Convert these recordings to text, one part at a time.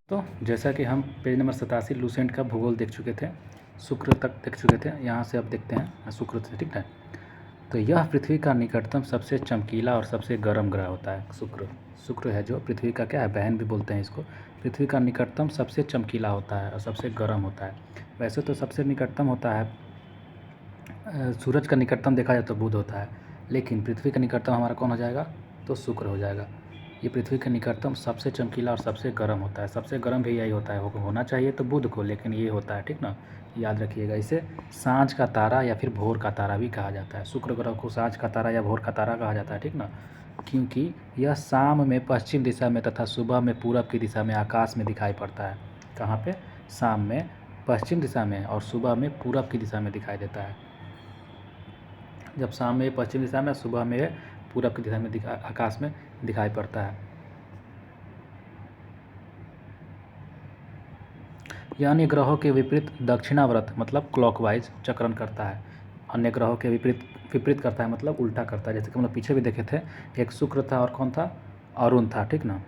तो जैसा कि हम पेज नंबर 87 लूसेंट का भूगोल देख चुके थे, शुक्र तक देख चुके थे। यहाँ से अब देखते हैं शुक्र से, ठीक है। तो यह पृथ्वी का निकटतम सबसे चमकीला और सबसे गर्म ग्रह होता है शुक्र। शुक्र है जो पृथ्वी का क्या है, बहन भी बोलते हैं इसको। पृथ्वी का निकटतम सबसे चमकीला होता है और सबसे गर्म होता है। वैसे तो सबसे निकटतम होता है सूरज का निकटतम देखा जाए तो बुध होता है, लेकिन पृथ्वी का निकटतम हमारा कौन हो जाएगा, तो शुक्र हो जाएगा। ये पृथ्वी का निकटतम सबसे चमकीला और सबसे गर्म होता है। सबसे गर्म भी यही होता है, होना चाहिए तो बुध को, लेकिन ये होता है, ठीक ना। याद रखिएगा, इसे सांझ का तारा या फिर भोर का तारा भी कहा जाता है। शुक्र ग्रह को सांझ का तारा या भोर का तारा कहा जाता है, ठीक ना, क्योंकि यह शाम में पश्चिम दिशा में तथा सुबह में पूरब की दिशा में आकाश में दिखाई पड़ता है। कहाँ पे, शाम में पश्चिम दिशा में और सुबह में पूरब की दिशा में दिखाई देता है। जब शाम में पश्चिम दिशा में, सुबह में पूरब की दिशा में आकाश में दिखाई पड़ता है। यह अन्य ग्रहों के विपरीत दक्षिणावर्त मतलब क्लॉकवाइज चक्रण करता है। अन्य ग्रहों के विपरीत करता है मतलब उल्टा करता है। जैसे कि हम लोग पीछे भी देखे थे, एक शुक्र था और कौन था, अरुण था, ठीक ना,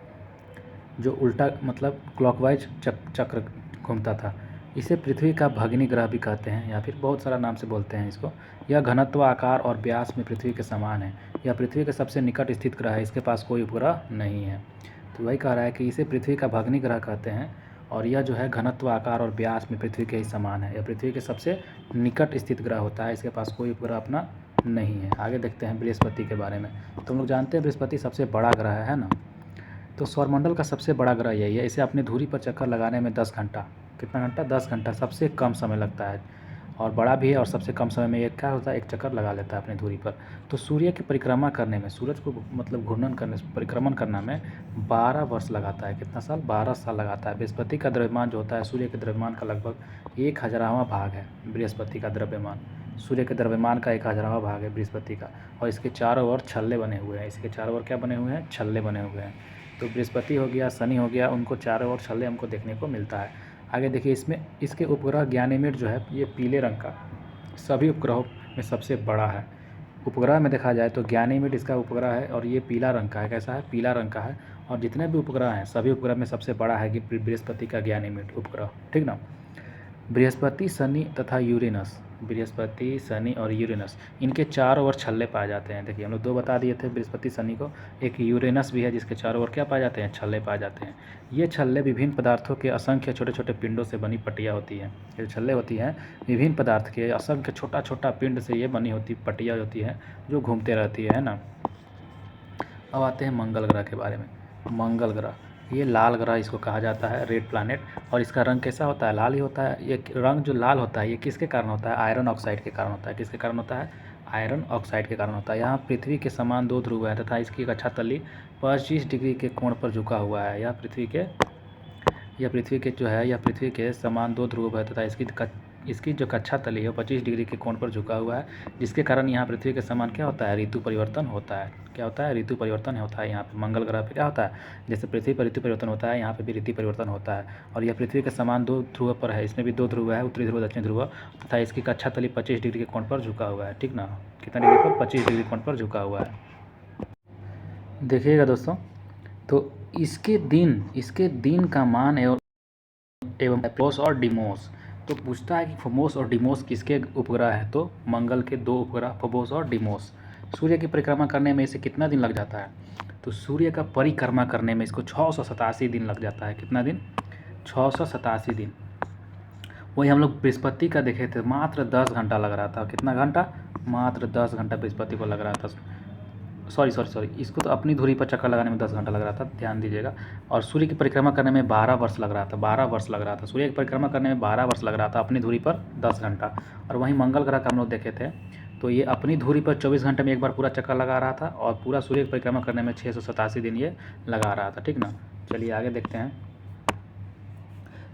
जो उल्टा मतलब क्लॉकवाइज चक्र घूमता था। इसे पृथ्वी का भगिनी ग्रह भी कहते हैं या फिर बहुत सारा नाम से बोलते हैं इसको। यह घनत्व, आकार और व्यास में पृथ्वी के समान है। यह पृथ्वी के सबसे निकट स्थित ग्रह है, इसके पास कोई उपग्रह नहीं है। तो वही कह रहा है कि इसे पृथ्वी का भगिनी ग्रह कहते हैं और यह जो है घनत्व, आकार और व्यास में पृथ्वी के ही समान है। यह पृथ्वी के सबसे निकट स्थित ग्रह होता है, इसके पास कोई उपग्रह अपना नहीं है। आगे देखते हैं बृहस्पति के बारे में। तो हम लोग जानते हैं बृहस्पति सबसे बड़ा ग्रह है ना। तो सौरमंडल का सबसे बड़ा ग्रह यही है। इसे अपनी धुरी पर चक्कर लगाने में 10 घंटा, कितना घंटा, 10 घंटा सबसे कम समय लगता है। और बड़ा भी है और सबसे कम समय में एक क्या होता है, एक चक्कर लगा लेता है अपनी धुरी पर। तो सूर्य की परिक्रमा करने में, सूरज को मतलब घूर्णन करने, परिक्रमण करना में 12 वर्ष लगाता है। कितना साल, 12 साल लगाता है। बृहस्पति का द्रव्यमान जो होता है सूर्य के द्रव्यमान का लगभग 1/1000वां भाग है बृहस्पति का द्रव्यमान। सूर्य के द्रव्यमान का 1/1000वां भाग है बृहस्पति का। और इसके चारों ओर छल्ले बने हुए हैं। इसके चारों ओर क्या बने हुए हैं, छल्ले बने हुए हैं। तो बृहस्पति हो गया, शनि हो गया, उनको चारों ओर छल्ले हमको देखने को मिलता है। आगे देखिए, इसमें इसके उपग्रह गैनीमेड जो है ये पीले रंग का सभी उपग्रहों में सबसे बड़ा है। उपग्रह में देखा जाए तो गैनीमेड इसका उपग्रह है और ये पीला रंग का है। कैसा है, पीला रंग का है। और जितने भी उपग्रह हैं सभी उपग्रह में सबसे बड़ा है कि बृहस्पति का गैनीमेड उपग्रह, ठीक ना। बृहस्पति, शनि तथा यूरेनस, बृहस्पति, शनि और यूरेनस, इनके चारों ओर छल्ले पाए जाते हैं। देखिए हम लोग 2 बता दिए थे बृहस्पति, शनि को। एक यूरेनस भी है जिसके चारों ओर क्या पाए जाते हैं, छल्ले पाए जाते हैं। ये छल्ले विभिन्न पदार्थों के असंख्य छोटे छोटे पिंडों से बनी पट्टियाँ होती हैं। ये छल्ले होती हैं विभिन्न पदार्थ के असंख्य छोटा छोटा पिंड से ये बनी होती पट्टियाँ होती हैं जो घूमते रहती है ना। अब आते हैं मंगल ग्रह के बारे में। मंगल ग्रह, ये लाल ग्रह इसको कहा जाता है, रेड प्लैनेट। और इसका रंग कैसा होता है, लाल ही होता है। ये रंग जो लाल होता है ये किसके कारण होता है, आयरन ऑक्साइड के कारण होता है। किसके कारण होता है, आयरन ऑक्साइड के कारण होता है। यहाँ पृथ्वी के समान 2 ध्रुव है तथा इसकी कक्षा तली 25 डिग्री के कोण पर झुका हुआ है। यह पृथ्वी के जो है, यह पृथ्वी के समान 2 ध्रुव है तथा इसकी जो कक्षा तली है 25 डिग्री के कोण पर झुका हुआ है, जिसके कारण यहाँ पृथ्वी के समान क्या होता है, ऋतु परिवर्तन होता है। क्या होता है, ऋतु परिवर्तन होता है। यहाँ पे मंगल ग्रह पे क्या होता है, जैसे पृथ्वी पर ऋतु परिवर्तन होता है, यहाँ पे भी ऋतु परिवर्तन होता है। और यह पृथ्वी के समान 2 ध्रुव पर है। इसमें भी 2 ध्रुव है, उत्तरी ध्रुव, दक्षिणी ध्रुव, तथा इसकी कक्षा तली 25 डिग्री के कोण पर झुका हुआ है, ठीक ना। कितना डिग्री पर, 25 डिग्री कोण पर झुका हुआ है। देखिएगा दोस्तों, तो इसके दिन का मान एवं फोमोस और डिमोस। तो पूछता है कि फोमोस और डिमोस किसके उपग्रह है, तो मंगल के 2 उपग्रह फोमोस और डिमोस। सूर्य की परिक्रमा करने में इसे कितना दिन लग जाता है, तो सूर्य का परिक्रमा करने में इसको 687 दिन लग जाता है। कितना दिन, 687 दिन। वही हम लोग बृहस्पति का देखे थे, मात्र 10 घंटा लग रहा था। कितना घंटा, मात्र 10 घंटा बृहस्पति को लग रहा था। सॉरी, इसको तो अपनी धुरी पर चक्कर लगाने में 10 घंटा लग रहा था, ध्यान दीजिएगा। और सूर्य की परिक्रमा करने में 12 वर्ष लग रहा था, 12 वर्ष लग रहा था। सूर्य की परिक्रमा करने में 12 वर्ष लग रहा था, अपनी धुरी पर 10 घंटा। और वहीं मंगल ग्रह का हम लोग देखे थे, तो ये अपनी धुरी पर 24 घंटे में एक बार पूरा चक्कर लगा रहा था और पूरा सूर्य की परिक्रमा करने में 687 दिन ये लगा रहा था, ठीक ना। चलिए आगे देखते हैं।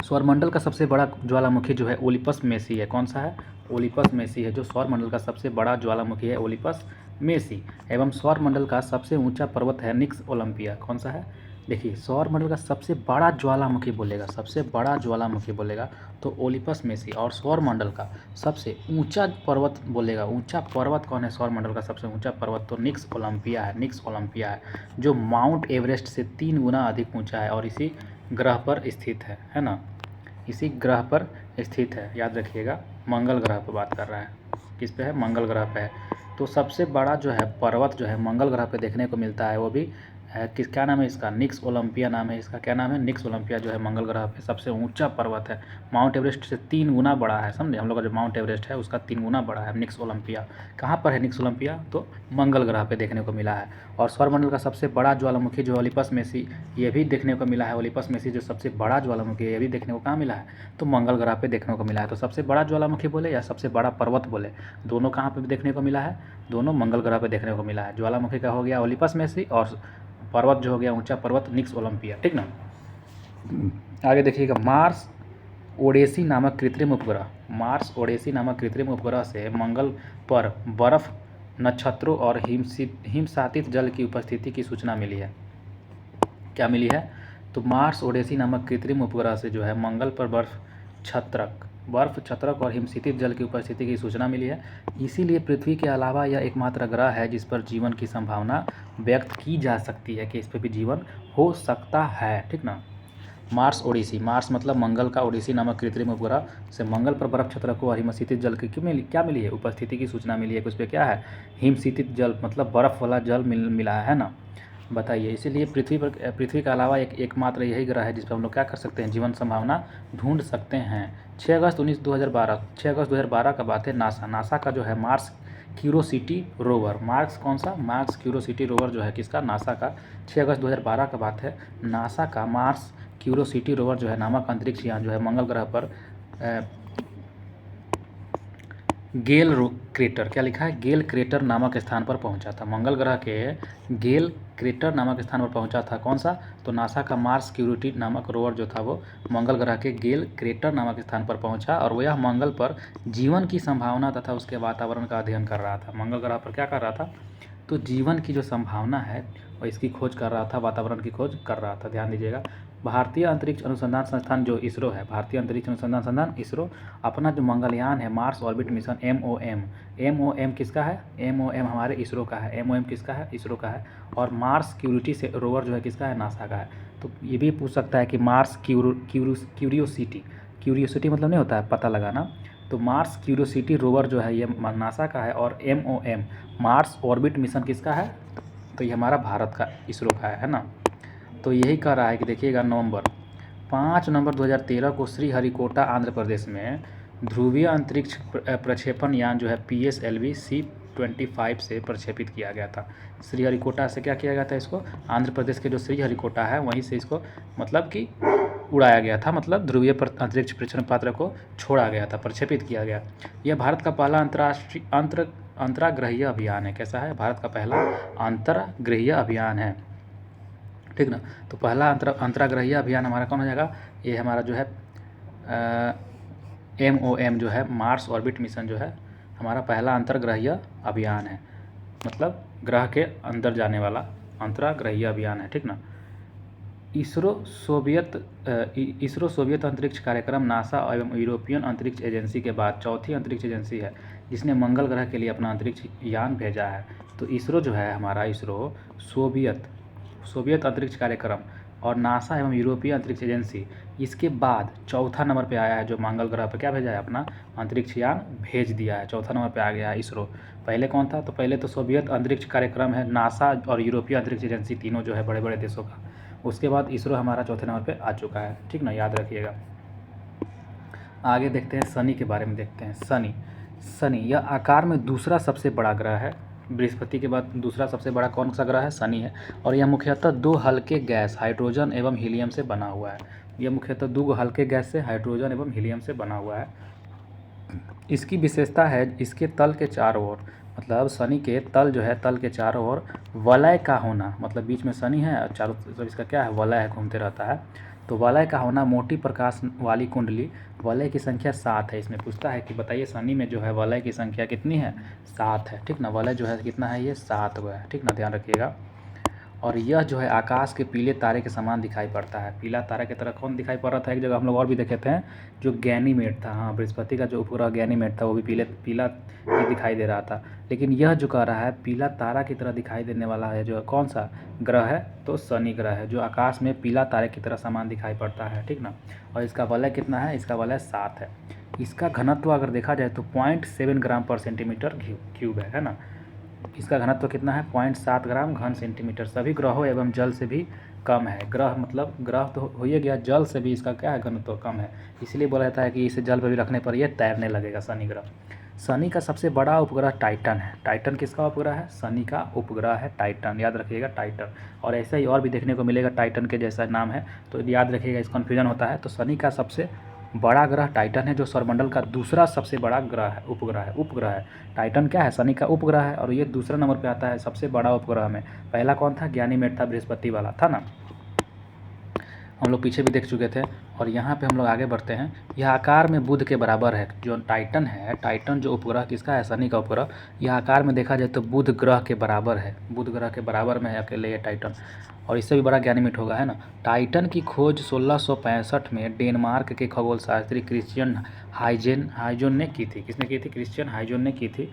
सौरमंडल का सबसे बड़ा ज्वालामुखी जो है ओलिपस मेसी है। कौन सा है, ओलिपस मेसी है जो सौरमंडल का सबसे बड़ा ज्वालामुखी है, ओलिपस मेसी। एवं सौरमंडल का सबसे ऊंचा पर्वत है निक्स ओलंपिया। कौन सा है, देखिए सौरमंडल का सबसे बड़ा ज्वालामुखी बोलेगा, सबसे बड़ा ज्वालामुखी बोलेगा तो ओलिपस मेसी। और सौरमंडल का सबसे ऊंचा पर्वत बोलेगा, ऊंचा पर्वत कौन है सौरमंडल का सबसे ऊंचा पर्वत? तो निक्स ओलंपिया है, निक्स ओलंपिया है, जो माउंट एवरेस्ट से 3 गुना अधिक ऊंचा है और इसी ग्रह पर स्थित है ना, इसी ग्रह पर स्थित है, याद रखिएगा। मंगल ग्रह पर बात कर रहा है, किस पे है? मंगल ग्रह पे है। तो सबसे बड़ा जो है पर्वत जो है मंगल ग्रह पे देखने को मिलता है, वो भी किस, क्या नाम है इसका? निक्स ओलंपिया नाम है इसका। क्या नाम है? निक्स ओलंपिया जो है मंगल ग्रह पे सबसे ऊंचा पर्वत है, माउंट एवरेस्ट से 3 गुना बड़ा है, समझे? हम लोग का जो माउंट एवरेस्ट है उसका 3 गुना बड़ा है निक्स ओलंपिया। कहाँ पर है निक्स ओलंपिया? तो मंगल ग्रह पे देखने को मिला है। और सौरमंडल का सबसे बड़ा ज्वालामुखी जो ओलिपस मेसी, ये भी देखने को मिला है। ओलिपस मेसी जो सबसे बड़ा ज्वालामुखी है, ये भी देखने को कहाँ मिला है? तो मंगल ग्रह पे देखने को मिला है। तो सबसे बड़ा ज्वालामुखी बोले या सबसे बड़ा पर्वत बोले, दोनों कहाँ पे देखने को मिला है? दोनों मंगल ग्रह पे देखने को मिला है। ज्वालामुखी का हो गया ओलिपस मेसी और पर्वत जो हो गया ऊंचा पर्वत निक्स ओलंपिया, ठीक ना। आगे देखिएगा, मार्स ओडेसी नामक कृत्रिम उपग्रह, मार्स ओडेसी नामक कृत्रिम उपग्रह से मंगल पर बर्फ, नक्षत्रों और हिमसातित जल की उपस्थिति की सूचना मिली है। क्या मिली है? तो मार्स ओडेसी नामक कृत्रिम उपग्रह से जो है मंगल पर बर्फ छत्रक और हिमसितित जल की उपस्थिति की सूचना मिली है। इसीलिए पृथ्वी के अलावा यह एकमात्र ग्रह है जिस पर जीवन की संभावना व्यक्त की जा सकती है कि इस पर भी जीवन हो सकता है, ठीक ना। मार्स ओडिसी, मार्स मतलब मंगल का, ओडिसी नामक कृत्रिम उपग्रह से मंगल पर बर्फ छत्रकों और हिमसितित जल की क्या मिली है? उपस्थिति की सूचना मिली है। उस पर क्या है? हिमसितित जल मतलब बर्फ़ वाला जल मिला है ना। बताइए, इसीलिए पृथ्वी के अलावा एकमात्र यही ग्रह है जिस पर हम लोग क्या कर सकते हैं? जीवन संभावना ढूंढ सकते हैं। 6 अगस्त 2012 का बात है। नासा का जो है मार्स क्यूरोसिटी रोवर, मार्स कौन सा? मार्स क्यूरोसिटी रोवर जो है किसका? नासा का। 6 अगस्त 2012 का बात है। नासा का मार्स क्यूरोसिटी रोवर जो है नामक अंतरिक्ष यान जो है मंगल ग्रह पर गेल क्रेटर, क्या लिखा है? गेल क्रेटर नामक स्थान पर पहुंचा था। मंगल ग्रह के गेल क्रेटर नामक स्थान पर पहुंचा था। कौन सा? तो नासा का मार्स क्यूरिटी नामक रोवर जो था वो मंगल ग्रह के गेल क्रेटर नामक स्थान पर पहुंचा और वह मंगल पर जीवन की संभावना तथा उसके वातावरण का अध्ययन कर रहा था। मंगल ग्रह पर क्या कर रहा था? तो जीवन की जो संभावना है और इसकी खोज कर रहा था, वातावरण की खोज कर रहा था। ध्यान दीजिएगा। भारतीय अंतरिक्ष अनुसंधान संस्थान जो इसरो है, भारतीय अंतरिक्ष अनुसंधान संस्थान इसरो, अपना जो मंगलयान है मार्स ऑर्बिट मिशन MOM किसका है? MOM हमारे इसरो का है। MOM किसका है? इसरो का है। और मार्स क्यूरिटी से रोवर जो है किसका है? नासा का है। तो ये भी पूछ सकता है कि मार्स क्यूरियोसिटी मतलब नहीं होता है पता लगाना, तो मार्स क्यूरियोसिटी रोवर जो है ये नासा का है। और MOM मार्स ऑर्बिट मिशन किसका है? तो ये हमारा भारत का, इसरो का है ना। तो यही कह रहा है कि देखिएगा, 5 नवंबर 2013 को श्रीहरिकोटा आंध्र प्रदेश में ध्रुवीय अंतरिक्ष प्रक्षेपण यान जो है PSLV C-25 से प्रक्षेपित किया गया था। श्रीहरिकोटा से क्या किया गया था? इसको आंध्र प्रदेश के जो श्रीहरिकोटा है वहीं से इसको मतलब कि उड़ाया गया था, मतलब ध्रुवीय अंतरिक्ष प्रक्षेपण पात्र को छोड़ा गया था, प्रक्षेपित किया गया। यह भारत का पहला अंतराग्रहीय अभियान है। कैसा है? भारत का पहला अंतराग्रहीय अभियान है, ठीक ना। तो पहला अंतराग्रहीय अभियान हमारा कौन हो जाएगा? ये हमारा जो है MOM जो है मार्स ऑर्बिट मिशन जो है हमारा पहला अंतर्ग्रहीय अभियान है, मतलब ग्रह के अंदर जाने वाला अंतराग्रहीय अभियान है, ठीक ना। इसरो सोवियत अंतरिक्ष कार्यक्रम नासा एवं यूरोपियन अंतरिक्ष एजेंसी के बाद चौथी अंतरिक्ष एजेंसी है जिसने मंगल ग्रह के लिए अपना अंतरिक्ष यान भेजा है। तो इसरो जो है हमारा, इसरो सोवियत अंतरिक्ष कार्यक्रम और नासा एवं यूरोपीय अंतरिक्ष एजेंसी, इसके बाद चौथा नंबर पे आया है, जो मंगल ग्रह पर क्या भेजा है? अपना अंतरिक्ष यान भेज दिया है। चौथा नंबर पे आ गया है इसरो। पहले कौन था? तो पहले तो सोवियत अंतरिक्ष कार्यक्रम है, नासा और यूरोपीय अंतरिक्ष एजेंसी, तीनों जो है बड़े बड़े देशों का। उसके बाद इसरो हमारा चौथे नंबर पे आ चुका है, ठीक ना, याद रखिएगा। आगे देखते हैं शनि के बारे में। देखते हैं शनि यह आकार में दूसरा सबसे बड़ा ग्रह है। बृहस्पति के बाद दूसरा सबसे बड़ा कौन सा ग्रह है? शनि है। और यह मुख्यतः 2 हल्के गैस हाइड्रोजन एवं हीलियम से बना हुआ है। यह मुख्यतः 2 हल्के गैस से हाइड्रोजन एवं हीलियम से बना हुआ है। इसकी विशेषता है इसके तल के चारों ओर, मतलब शनि के तल जो है, तल के चारों ओर वलय का होना, मतलब बीच में शनि है और चारों तरफ इसका क्या है? वलय है, घूमते रहता है। तो वलय का होना, मोटी प्रकाश वाली कुंडली, वलय की संख्या 7 है। इसमें पूछता है कि बताइए शनि में जो है वलय की संख्या कितनी है? 7 है, ठीक ना। वलय जो है कितना है? ये 7 हुआ है, ठीक ना, ध्यान रखिएगा। और यह जो है आकाश के पीले तारे के समान दिखाई पड़ता है। पीला तारा की तरह कौन दिखाई पड़ रहा था? एक जगह हम लोग और भी देखे थे, जो गैनीमेड था, हाँ, बृहस्पति का जो उपग्रह गैनीमेड था वो भी पीला ही दिखाई दे रहा था। लेकिन यह जो कह रहा है पीला तारा की तरह दिखाई देने वाला है जो कौन सा ग्रह है? तो शनि ग्रह है, जो आकाश में पीला तारे की तरह समान दिखाई पड़ता है, ठीक ना। और इसका वलय कितना है? इसका वलय 7 है। इसका घनत्व अगर देखा जाए तो 0.7 ग्राम पर सेंटीमीटर क्यूब है ना। इसका घनत्व कितना है? 0.7 ग्राम घन सेंटीमीटर। सभी ग्रहों एवं जल से भी कम है। ग्रह मतलब ग्रह तो हो ही गया, जल से भी इसका क्या है? घनत्व कम है। इसलिए बोला जाता है कि इसे जल पर भी रखने पर यह तैरने लगेगा, शनि ग्रह। शनि का सबसे बड़ा उपग्रह टाइटन है। टाइटन किसका उपग्रह है? शनि का उपग्रह है टाइटन, याद रखिएगा टाइटन। और ऐसे ही और भी देखने को मिलेगा टाइटन के जैसा नाम है, तो याद रखिएगा, इस कन्फ्यूजन होता है। तो शनि का सबसे बड़ा ग्रह टाइटन है, जो सौरमंडल का दूसरा सबसे बड़ा ग्रह है, उपग्रह है। टाइटन क्या है? शनि का उपग्रह है, और ये दूसरा नंबर पे आता है सबसे बड़ा उपग्रह में। पहला कौन था? गैनीमेड था, बृहस्पति वाला था ना, हम लोग पीछे भी देख चुके थे। और यहाँ पे हम लोग आगे बढ़ते हैं। यह आकार में बुध के बराबर है। जो टाइटन है, टाइटन जो उपग्रह किसका है? शनि का उपग्रह। यह आकार में देखा जाए तो बुध ग्रह के बराबर है, बुध ग्रह के बराबर में है अकेले ये टाइटन, और इससे भी बड़ा गैनीमेड होगा, है ना। टाइटन की खोज 1665 में डेनमार्क के खगोलशास्त्री क्रिश्चियन हाइजोन ने की थी। किसने की थी? क्रिश्चियन हाइजोन ने की थी,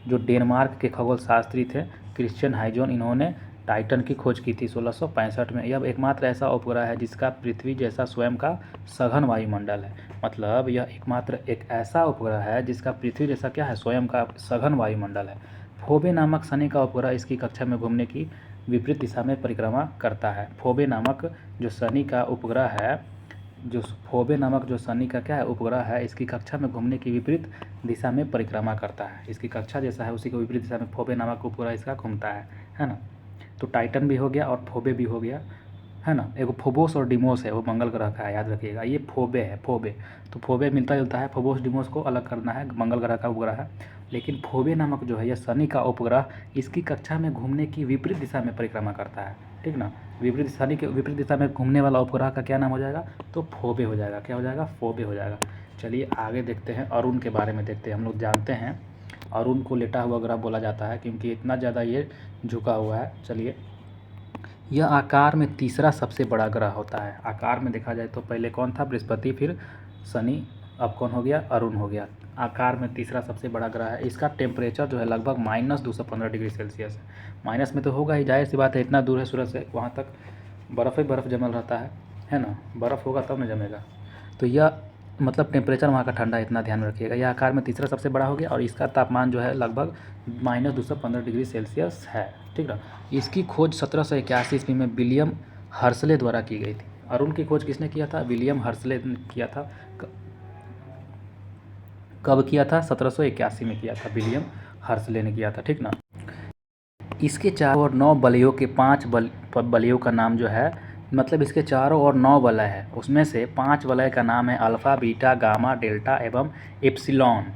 जो डेनमार्क के खगोलशास्त्री थे क्रिश्चियन हाइजोन। इन्होंने टाइटन की खोज की थी 1665 में। यह एकमात्र ऐसा उपग्रह है जिसका पृथ्वी जैसा स्वयं का सघन वायुमंडल है। मतलब यह एकमात्र एक ऐसा उपग्रह है जिसका पृथ्वी जैसा क्या है? स्वयं का सघन वायुमंडल है। फोबे नामक शनि का उपग्रह इसकी कक्षा में घूमने की विपरीत दिशा में परिक्रमा करता है। फोबे नामक जो शनि का उपग्रह है, फोबे नामक जो शनि का क्या है? उपग्रह है, इसकी कक्षा में घूमने की विपरीत दिशा में परिक्रमा करता है। इसकी कक्षा जैसा है उसी के विपरीत दिशा में फोबे नामक उपग्रह इसका घूमता है ना। तो टाइटन भी हो गया और फोबे भी हो गया, है ना। एगो फोबोस और डिमोस है, वो मंगल ग्रह का है, याद रखिएगा। ये फोबे है, फोबे। तो फोबे मिलता जुलता है, फोबोस डिमोस को अलग करना है, मंगल ग्रह का उपग्रह है। लेकिन फोबे नामक जो है यह शनि का उपग्रह इसकी कक्षा में घूमने की विपरीत दिशा में परिक्रमा करता है, ठीक ना। शनि के विपरीत दिशा में घूमने वाला उपग्रह का क्या नाम हो जाएगा? तो फोबे हो जाएगा। क्या हो जाएगा? फोबे हो जाएगा। चलिए आगे देखते हैं, अरुण के बारे में देखते हैं। हम लोग जानते हैं अरुण को लेटा हुआ ग्रह बोला जाता है, क्योंकि इतना ज़्यादा ये झुका हुआ है। चलिए, यह आकार में तीसरा सबसे बड़ा ग्रह होता है। आकार में देखा जाए तो पहले कौन था? बृहस्पति, फिर शनि, अब कौन हो गया? अरुण हो गया। आकार में तीसरा सबसे बड़ा ग्रह है। इसका टेम्परेचर जो है लगभग -215 डिग्री सेल्सियस है। माइनस में तो होगा ही, जाहिर सी बात है, इतना दूर है सूरज से, वहाँ तक बर्फ़ ही बर्फ़ जमल रहता है ना। बर्फ़ होगा तब न जमेगा। तो यह मतलब टेम्परेचर वहाँ का ठंडा, इतना ध्यान में रखिएगा। यह आकार में तीसरा सबसे बड़ा हो गया, और इसका तापमान जो है लगभग -215 डिग्री सेल्सियस है, ठीक ना। इसकी खोज 1781 ईस्वी में विलियम हर्सले द्वारा की गई थी। अरुण की खोज किसने किया था? विलियम हर्सले ने किया था। कब किया था? 1781 में किया था, विलियम हर्सले ने किया था, ठीक ना। इसके चारों ओर 9 वलयों के 5 वलयों का नाम जो है, मतलब इसके चारों ओर 9 वलय है, उसमें से 5 वलय का नाम है अल्फ़ा, बीटा, गामा, डेल्टा एवं एप्सिलॉन।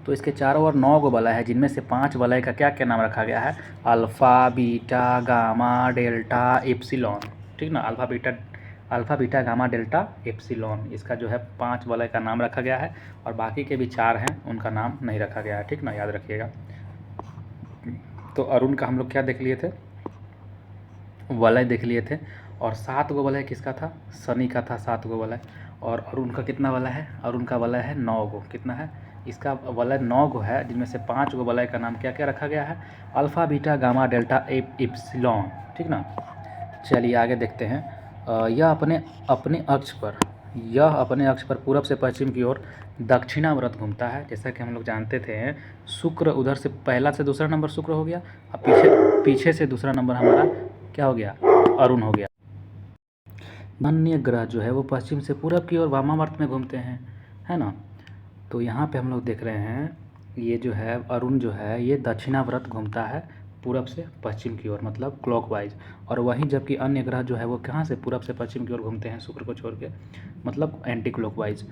तो इसके चारों ओर 9 गो वलय है, जिनमें से 5 वलय का क्या क्या नाम रखा गया है? Alpha, beta, gamma, delta, epsilon, ठीक ना। Alpha, beta, gamma, delta, epsilon, इसका जो है 5 वलय का नाम रखा गया है। और बाकी के भी 4 हैं, उनका नाम नहीं रखा गया है, ठीक ना, याद रखिएगा। तो अरुण का हम लोग क्या देख लिए थे? वलय देख लिए थे। और 7 गो वलय किसका था? शनि का था 7 गो वलय। और अरुण का कितना वलय है? अरुण का वलय है 9 गो। कितना है? इसका वलय 9 गो है, जिनमें से 5 गो वलय का नाम क्या क्या रखा गया है? Alpha, beta, gamma, delta, epsilon, ठीक ना। चलिए आगे देखते हैं। यह अपने अपने अक्ष पर पूरब से पश्चिम की ओर दक्षिणावर्त घूमता है। जैसा कि हम लोग जानते थे, शुक्र उधर से पहला से दूसरा नंबर शुक्र हो गया, अब पीछे से दूसरा नंबर हमारा क्या हो गया? अरुण हो गया। अन्य ग्रह जो है वो पश्चिम से पूरब की ओर वामावर्त में घूमते हैं, है ना। तो यहाँ पे हम लोग देख रहे हैं, ये जो है अरुण जो है ये दक्षिणावर्त घूमता है पूरब से पश्चिम की ओर, मतलब क्लॉकवाइज। और वहीं जबकि अन्य ग्रह जो है वो कहाँ से पूरब से पश्चिम की ओर घूमते हैं, शुक्र को छोड़ के, मतलब एंटी क्लॉकवाइज।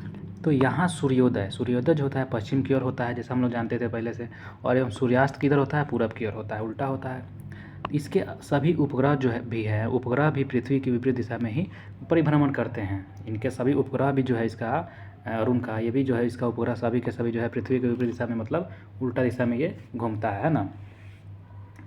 तो यहाँ सूर्योदय जो होता है पश्चिम की ओर होता है, जैसा हम लोग जानते थे पहले से। और एवं सूर्यास्त किधर होता है? पूरब की ओर होता है, उल्टा होता है। इसके सभी उपग्रह जो है भी हैं, उपग्रह भी पृथ्वी की विपरीत दिशा में ही परिभ्रमण करते हैं। इनके सभी उपग्रह भी जो है इसका अरुण का, ये भी जो है इसका उपग्रह सभी के सभी जो है पृथ्वी के विपरीत दिशा में, मतलब उल्टा दिशा में ये घूमता है ना,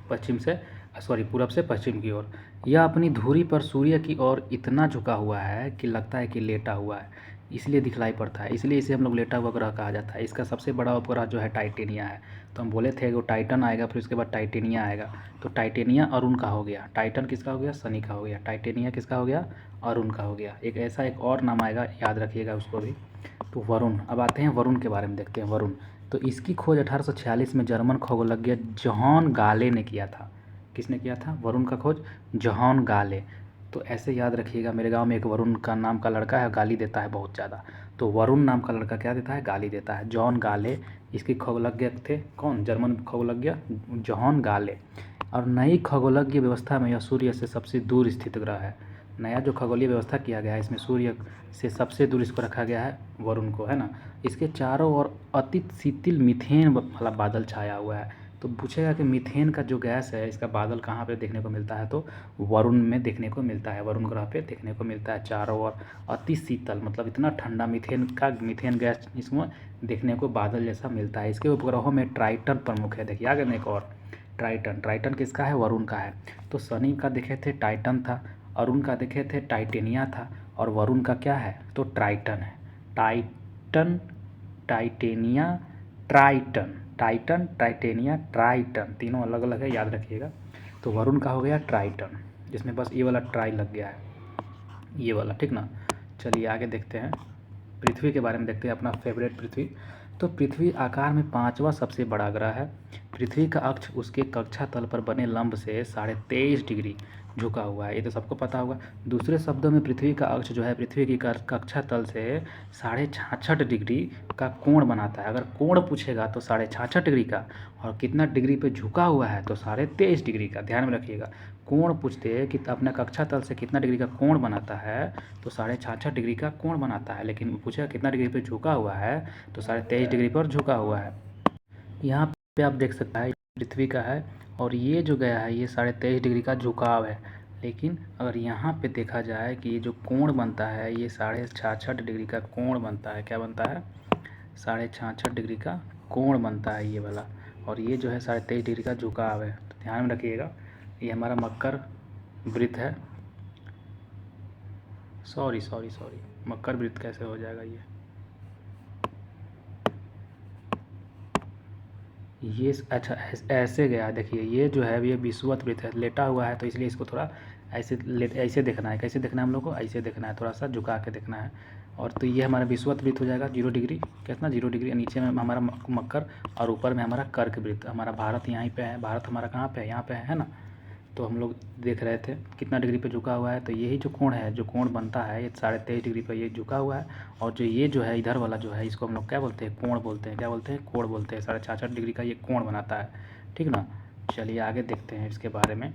पश्चिम से सॉरी पूरब से पश्चिम की ओर। यह अपनी धुरी पर सूर्य की ओर इतना झुका हुआ है कि लगता है कि लेटा हुआ है, इसलिए दिखलाई पड़ता है, इसलिए इसे हम लोग लेटा हुआ ग्रह कहा जाता है। इसका सबसे बड़ा उपग्रह जो है टाइटेनिया है। तो हम बोले थे वो टाइटन आएगा, फिर उसके बाद टाइटेनिया आएगा। तो टाइटेनिया अरुण का हो गया, टाइटन किसका हो गया, शनि का हो गया, टाइटेनिया किसका हो गया, अरुण का हो गया। एक ऐसा एक और नाम आएगा, याद रखिएगा उसको भी। तो वरुण, अब आते हैं वरुण के बारे में देखते हैं। वरुण, तो इसकी खोज 1846 में जर्मन खगोलज्ञ जॉन गाले ने किया था। किसने किया था वरुण का खोज, जॉन गाले। तो ऐसे याद रखिएगा, मेरे गांव में एक वरुण का नाम का लड़का है, गाली देता है बहुत ज़्यादा। तो वरुण नाम का लड़का क्या देता है, गाली देता है। जॉन गाले इसके खगोलज्ञ थे, कौन, जर्मन खगोलज्ञ जॉन गाले। और नई खगोलज्ञ व्यवस्था में यह सूर्य से सबसे दूर स्थित ग्रह है। नया जो खगोलीय व्यवस्था किया गया है इसमें सूर्य से सबसे दूर इसको रखा गया है, वरुण को, है ना। इसके चारों ओर अति शीतल मीथेन वाला बादल छाया हुआ है। तो पूछेगा कि मीथेन का जो गैस है इसका बादल कहाँ पे देखने को मिलता है, तो वरुण में देखने को मिलता है, वरुण ग्रह पे देखने को मिलता है। चारों ओर अति शीतल मतलब इतना ठंडा मीथेन गैस इसमें देखने को बादल जैसा मिलता है। इसके उपग्रहों में ट्राइटन प्रमुख है। देखिए आगे में एक और ट्राइटन, ट्राइटन किसका है, वरुण का है। तो शनि का देखे थे टाइटन था, अरुण का देखे थे टाइटेनिया था, और वरुण का क्या है, तो ट्राइटन है। Titan, titania, Triton, Titan, titania, Triton, तीनों अलग अलग है, याद रखिएगा। तो वरुण का हो गया ट्राइटन, जिसमें बस ये वाला ट्राई लग गया है, ये वाला, ठीक ना। चलिए आगे देखते हैं, पृथ्वी के बारे में देखते हैं, अपना फेवरेट पृथ्वी। तो पृथ्वी आकार में 5वां सबसे बड़ा ग्रह है। पृथ्वी का अक्ष उसके कक्षा तल पर बने लंब से 23.5 डिग्री झुका हुआ है, ये तो सबको पता होगा। दूसरे शब्दों में पृथ्वी का अक्ष जो है पृथ्वी की कक्षा तल से 66.5 डिग्री का कोण बनाता है। अगर कोण पूछेगा तो 66.5 डिग्री का, और कितना डिग्री पे झुका हुआ है तो 23.5 डिग्री का। ध्यान में रखिएगा, कोण पूछते हैं कि अपना कक्षा तल से कितना डिग्री का कोण बनाता है, तो 66.5 डिग्री का कोण बनाता है। लेकिन पूछेगा कितना डिग्री पे झुका हुआ है, तो 23.5 डिग्री पर झुका हुआ है। यहाँ पे आप देख सकते हैं पृथ्वी का है, और ये जो गया है ये 23.5 डिग्री का झुकाव है। लेकिन अगर यहाँ पे देखा जाए कि ये जो कोण बनता है ये 66.5 डिग्री का कोण बनता है, क्या बनता है, 66.5 डिग्री का कोण बनता है ये वाला, और ये जो है 23.5 डिग्री का झुकाव है। तो ध्यान में रखिएगा, ये हमारा मकर वृत्त है, सॉरी मकर वृत्त कैसे हो जाएगा, ये अच्छा ऐसे गया। देखिए ये जो है ये विषुवत वृत्त है, लेटा हुआ है, तो इसलिए इसको थोड़ा ऐसे देखना है। कैसे देखना है हम लोग को, ऐसे देखना है, थोड़ा सा झुका के देखना है। और तो ये हमारा विषुवत वृत्त हो जाएगा 0 डिग्री, कितना 0 डिग्री, नीचे में हमारा मकर, और ऊपर में हमारा कर्क वृत्त। हमारा भारत यहीं पे है, भारत हमारा कहाँ पे है, यहाँ पे है ना। तो हम लोग देख रहे थे कितना डिग्री पे झुका हुआ है, तो यही जो कोण है, जो कोण बनता है ये 23.5 डिग्री पे ये झुका हुआ है। और जो ये जो है इधर वाला जो है इसको हम लोग क्या बोलते हैं, कोण बोलते हैं, क्या बोलते हैं, कोण बोलते हैं। 66.5 डिग्री का ये कोण बनाता है, ठीक ना। चलिए आगे देखते हैं इसके बारे में।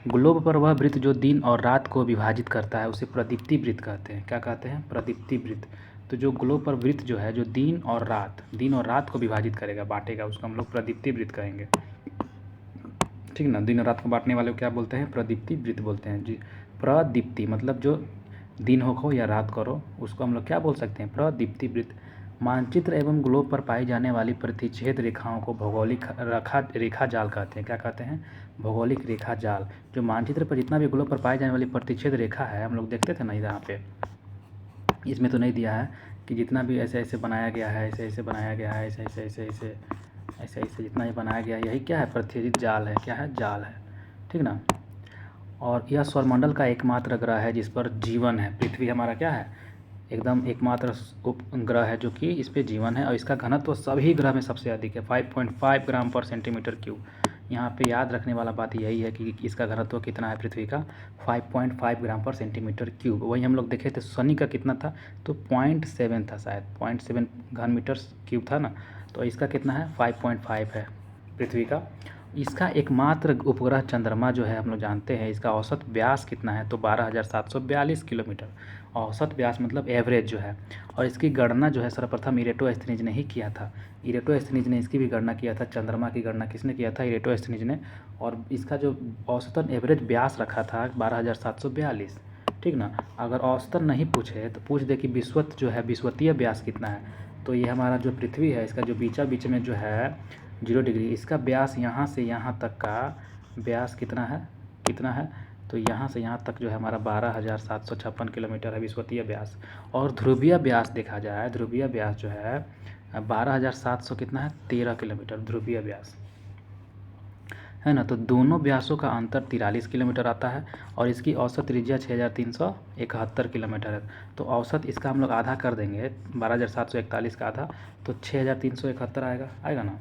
ग्लोब पर वह वृत्त जो दिन और रात को विभाजित करता है उसे प्रदीप्ति वृत्त कहते हैं। क्या कहते हैं, प्रदीप्ति वृत्त। तो जो ग्लोब पर वृत्त जो है जो दिन और रात को विभाजित करेगा, बांटेगा, उसको हम लोग प्रदीप्ति वृत्त कहेंगे, ठीक ना। दिन और रात को बांटने वाले को क्या बोलते हैं, प्रदीप्ति वृत्त बोलते हैं जी। प्रदीप्ति मतलब जो दिन हो या रात करो उसको हम लोग क्या बोल सकते हैं, प्रदीप्ति वृत्त। मानचित्र एवं ग्लोब पर पाई जाने वाली प्रतिच्छेद रेखाओं को भौगोलिक रेखा जाल कहते हैं। क्या कहते हैं, भौगोलिक रेखा जाल। जो मानचित्र पर जितना भी ग्लोब पर पाई जाने वाली प्रतिच्छेद रेखा है, हम लोग देखते थे ना यहाँ पे, इसमें तो नहीं दिया है कि जितना भी ऐसे ऐसे बनाया गया है, ऐसे ऐसे बनाया गया है, ऐसे ऐसे ऐसे ऐसे ऐसे ऐसे जितना ही बनाया गया है, यही क्या है, प्रतिच्छेदित जाल है, क्या है, जाल है, ठीक ना। और यह सौरमंडल का एकमात्र ग्रह है जिस पर जीवन है। पृथ्वी हमारा क्या है, एकदम एकमात्र उपग्रह है जो कि इस पे जीवन है, और इसका घनत्व सभी ग्रह में सबसे अधिक है, 5.5 ग्राम पर सेंटीमीटर क्यूब। यहाँ पे याद रखने वाला बात यही है कि इसका घनत्व कितना है पृथ्वी का, 5.5 ग्राम पर सेंटीमीटर क्यूब। वही हम लोग देखे थे शनि का कितना था, तो 0.7 था, शायद 0.7 घन मीटर क्यूब था ना। तो इसका कितना है, 5.5 है पृथ्वी का। इसका एकमात्र उपग्रह चंद्रमा जो है हम लोग जानते हैं, इसका औसत व्यास कितना है, तो 12,742 किलोमीटर। औसत व्यास मतलब एवरेज जो है। और इसकी गणना जो है सर्वप्रथम इरेटोस्थनीज ने ही किया था। इरेटोस्थनीज ने इसकी भी गणना किया था। चंद्रमा की गणना किसने किया था, इरेटोस्थनीज ने। और इसका जो औसतन एवरेज व्यास रखा था 12,742, ठीक ना। अगर औसतन नहीं पूछे तो पूछ दे कि विषुवत जो है, विषुवतीय व्यास कितना है, तो ये हमारा जो पृथ्वी है इसका जो बीच में जो है 0 डिग्री, इसका व्यास यहाँ से यहाँ तक का व्यास कितना है तो यहाँ से यहाँ तक जो है हमारा 12,756 किलोमीटर है विषुवतीय व्यास। और ध्रुवीय व्यास देखा जाए, ध्रुवीय व्यास जो है 12,700 कितना है 13 किलोमीटर ध्रुवीय व्यास है ना। तो दोनों व्यासों का अंतर 43 किलोमीटर आता है और इसकी औसत त्रिज्या 6,371 किलोमीटर है। तो औसत इसका हम लोग आधा कर देंगे, 12,741 का आधा तो 6,371 आएगा ना।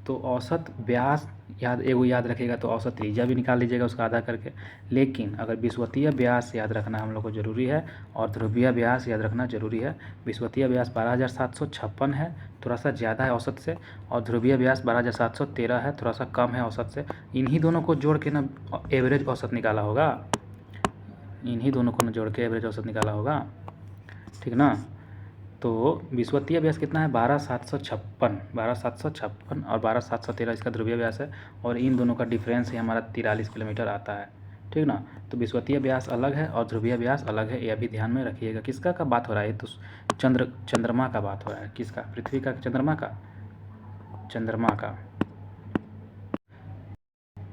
तो औसत व्यास याद रखिएगा तो औसत त्रिज्या भी निकाल लीजिएगा उसका आधा करके। लेकिन अगर विषुवतीय व्यास याद रखना हम लोग को ज़रूरी है और ध्रुवीय व्यास याद रखना ज़रूरी है। विषुवतीय व्यास 12,756 है, थोड़ा सा ज़्यादा है औसत से, और ध्रुवीय व्यास 12,713 है, थोड़ा सा कम है औसत से। इन्हीं दोनों को जोड़ के ना एवरेज औसत निकाला होगा, ठीक ना। तो विषुवतीय व्यास कितना है 12,756 और 12,713 इसका ध्रुवीय व्यास है, और इन दोनों का डिफरेंस ही हमारा 43 किलोमीटर आता है, ठीक ना। तो विषुवतीय व्यास अलग है और ध्रुवीय व्यास अलग है, यह भी ध्यान में रखिएगा। किसका का बात हो रहा है, तो चंद्रमा का बात हो रहा है। किसका, पृथ्वी का, चंद्रमा का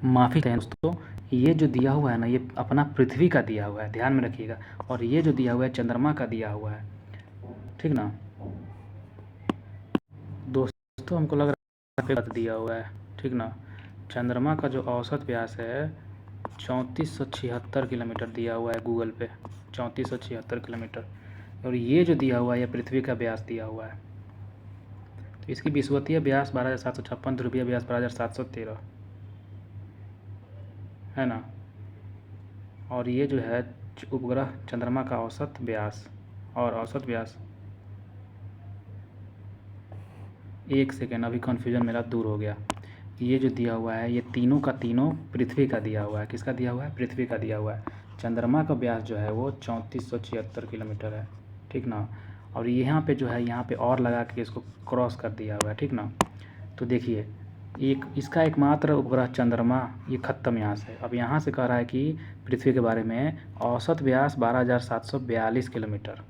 माफ़ी चाहें दोस्तों, ये जो दिया हुआ है ना ये अपना पृथ्वी का दिया हुआ है, ध्यान में रखिएगा। और ये जो दिया हुआ है चंद्रमा का दिया हुआ है, ठीक ना दोस्तों। हमको लग रहा है दिया हुआ है, ठीक ना। चंद्रमा का जो औसत व्यास है 3476 किलोमीटर दिया हुआ है गूगल पे, 3476 किलोमीटर। और ये जो दिया हुआ है ये पृथ्वी का व्यास दिया हुआ है। तो इसकी विषुवतीय व्यास 12,756, ध्रुवीय व्यास 12,713 है ना। और ये जो है उपग्रह चंद्रमा का औसत व्यास, और औसत व्यास, एक सेकेंड अभी कन्फ्यूजन मेरा दूर हो गया। ये जो दिया हुआ है ये तीनों का तीनों पृथ्वी का दिया हुआ है। किसका दिया हुआ है, पृथ्वी का दिया हुआ है। चंद्रमा का व्यास जो है वो 3476 किलोमीटर है, ठीक ना। और यहाँ पे जो है यहाँ पे और लगा के इसको क्रॉस कर दिया हुआ है, ठीक ना। तो देखिए एक इसका एकमात्र उपग्रह चंद्रमा ये ख़त्म यहाँ से। अब यहाँ से कह रहा है कि पृथ्वी के बारे में औसत व्यास 12,742 किलोमीटर,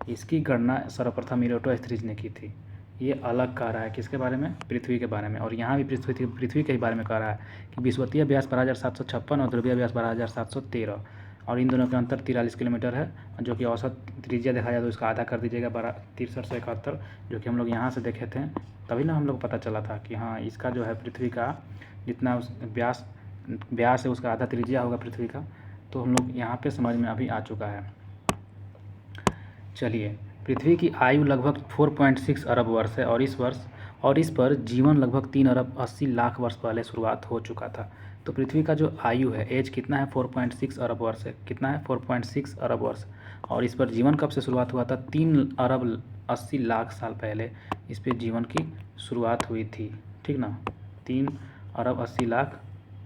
इसकी गणना सर्वप्रथम इराटोस्थनीज ने की थी। ये अलग कह रहा है किसके बारे में, पृथ्वी के बारे में। और यहाँ भी पृथ्वी के ही बारे में कह रहा है कि विषुवतीय व्यास 12,756 और ध्रुवीय व्यास 12,713, और इन दोनों का अंतर 43 किलोमीटर है, जो कि औसत त्रिज्या देखा जाए तो इसका आधा कर दीजिएगा 6371, जो कि हम लोग यहाँ से देखे थे। तभी ना हम लोग पता चला था कि हाँ इसका जो है पृथ्वी का जितना उस व्यास है उसका आधा त्रिज्या होगा पृथ्वी का। तो हम लोग यहाँ पे समझ में अभी आ चुका है। चलिए, पृथ्वी की आयु लगभग 4.6 अरब वर्ष है, और इस पर जीवन लगभग 3 अरब 80 लाख वर्ष पहले शुरुआत हो चुका था। तो पृथ्वी का जो आयु है, एज कितना है 4.6 अरब वर्ष है, कितना है 4.6 अरब वर्ष। और इस पर जीवन कब से शुरुआत हुआ था, 3 अरब 80 लाख साल पहले इस पर जीवन की शुरुआत हुई थी, ठीक ना। 3 अरब 80 लाख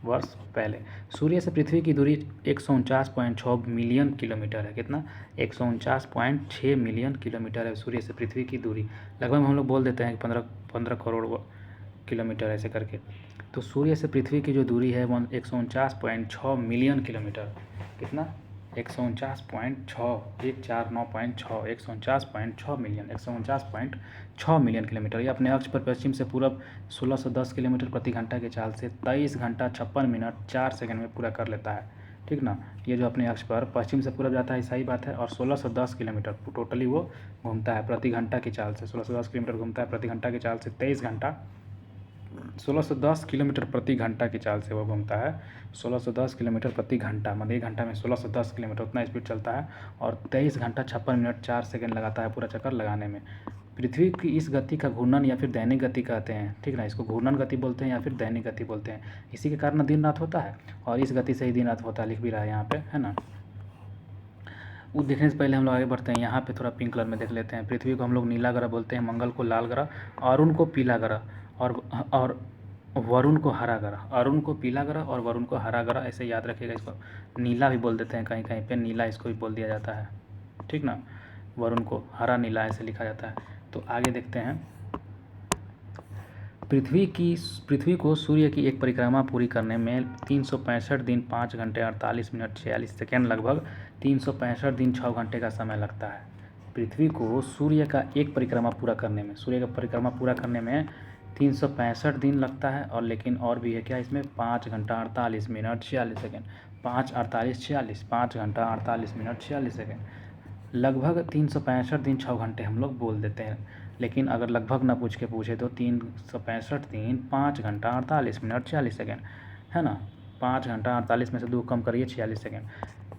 वर्ष पहले। सूर्य से पृथ्वी की दूरी 149.6 मिलियन किलोमीटर है। कितना, 149.6 मिलियन किलोमीटर है सूर्य से पृथ्वी की दूरी। लगभग हम लोग बोल देते हैं कि 15 करोड़ किलोमीटर ऐसे करके। तो सूर्य से पृथ्वी की जो दूरी है वो 149.6 मिलियन किलोमीटर। कितना, 149.6, 149.6, 149.6 मिलियन, 149.6 मिलियन किलोमीटर। ये अपने अक्ष पर पश्चिम से पूरब 1610 किलोमीटर प्रति घंटा की चाल से 23 घंटा 56 मिनट 4 सेकंड में पूरा कर लेता है, ठीक ना। ये जो अपने अक्ष पर पश्चिम से पूरब जाता है सही बात है, और 1610 किलोमीटर टोटली वो घूमता है प्रति घंटा की चाल से, 1610 किलोमीटर घूमता है प्रति घंटा की चाल से, 23 घंटा 1610 किलोमीटर प्रति घंटा की चाल से वो घूमता है। 1610 किलोमीटर प्रति घंटा, मतलब 1 घंटा में 1610 किलोमीटर उतना स्पीड चलता है, और 23 घंटा 56 मिनट 4 सेकंड लगाता है पूरा चक्कर लगाने में। पृथ्वी की इस गति का घूर्णन या फिर दैनिक गति कहते हैं, ठीक ना। इसको घूर्णन गति बोलते हैं या फिर दैनिक गति बोलते हैं। इसी के कारण दिन रात होता है, और इस गति से ही दिन रात होता है, लिख भी रहा है यहाँ पे, है ना। वो देखने से पहले हम लोग आगे बढ़ते हैं। यहाँ पे थोड़ा पिंक कलर में देख लेते हैं। पृथ्वी को हम लोग नीला ग्रह बोलते हैं, मंगल को लाल ग्रह, अरुण को पीला ग्रह, और वरुण को हरा ग्रह। अरुण को पीला ग्रह और वरुण को हरा ग्रह, ऐसे याद रखिएगा। इसको नीला भी बोल देते हैं, कहीं कहीं पे नीला इसको भी बोल दिया जाता है, ठीक ना। वरुण को हरा नीला ऐसे लिखा जाता है। तो आगे देखते हैं। पृथ्वी को सूर्य की एक परिक्रमा पूरी करने में 365 दिन 5 घंटे 48 मिनट 46 सेकेंड, लगभग 365 दिन 6 घंटे का समय लगता है। पृथ्वी को सूर्य का एक परिक्रमा पूरा करने में, सूर्य का परिक्रमा पूरा करने में 365 दिन लगता है, और लेकिन और भी है क्या इसमें, 5 घंटा 48 मिनट 46 सेकेंड, 5:48:46, 5 घंटा 48 मिनट 46 सेकेंड। लगभग 365 दिन 6 घंटे हम लोग बोल देते हैं, लेकिन अगर लगभग ना पूछ के पूछे तो 365 दिन 5 घंटा 48 मिनट 46 सेकेंड, है ना। 5 घंटा 48 में से 2 कम करिए, 46 सेकेंड।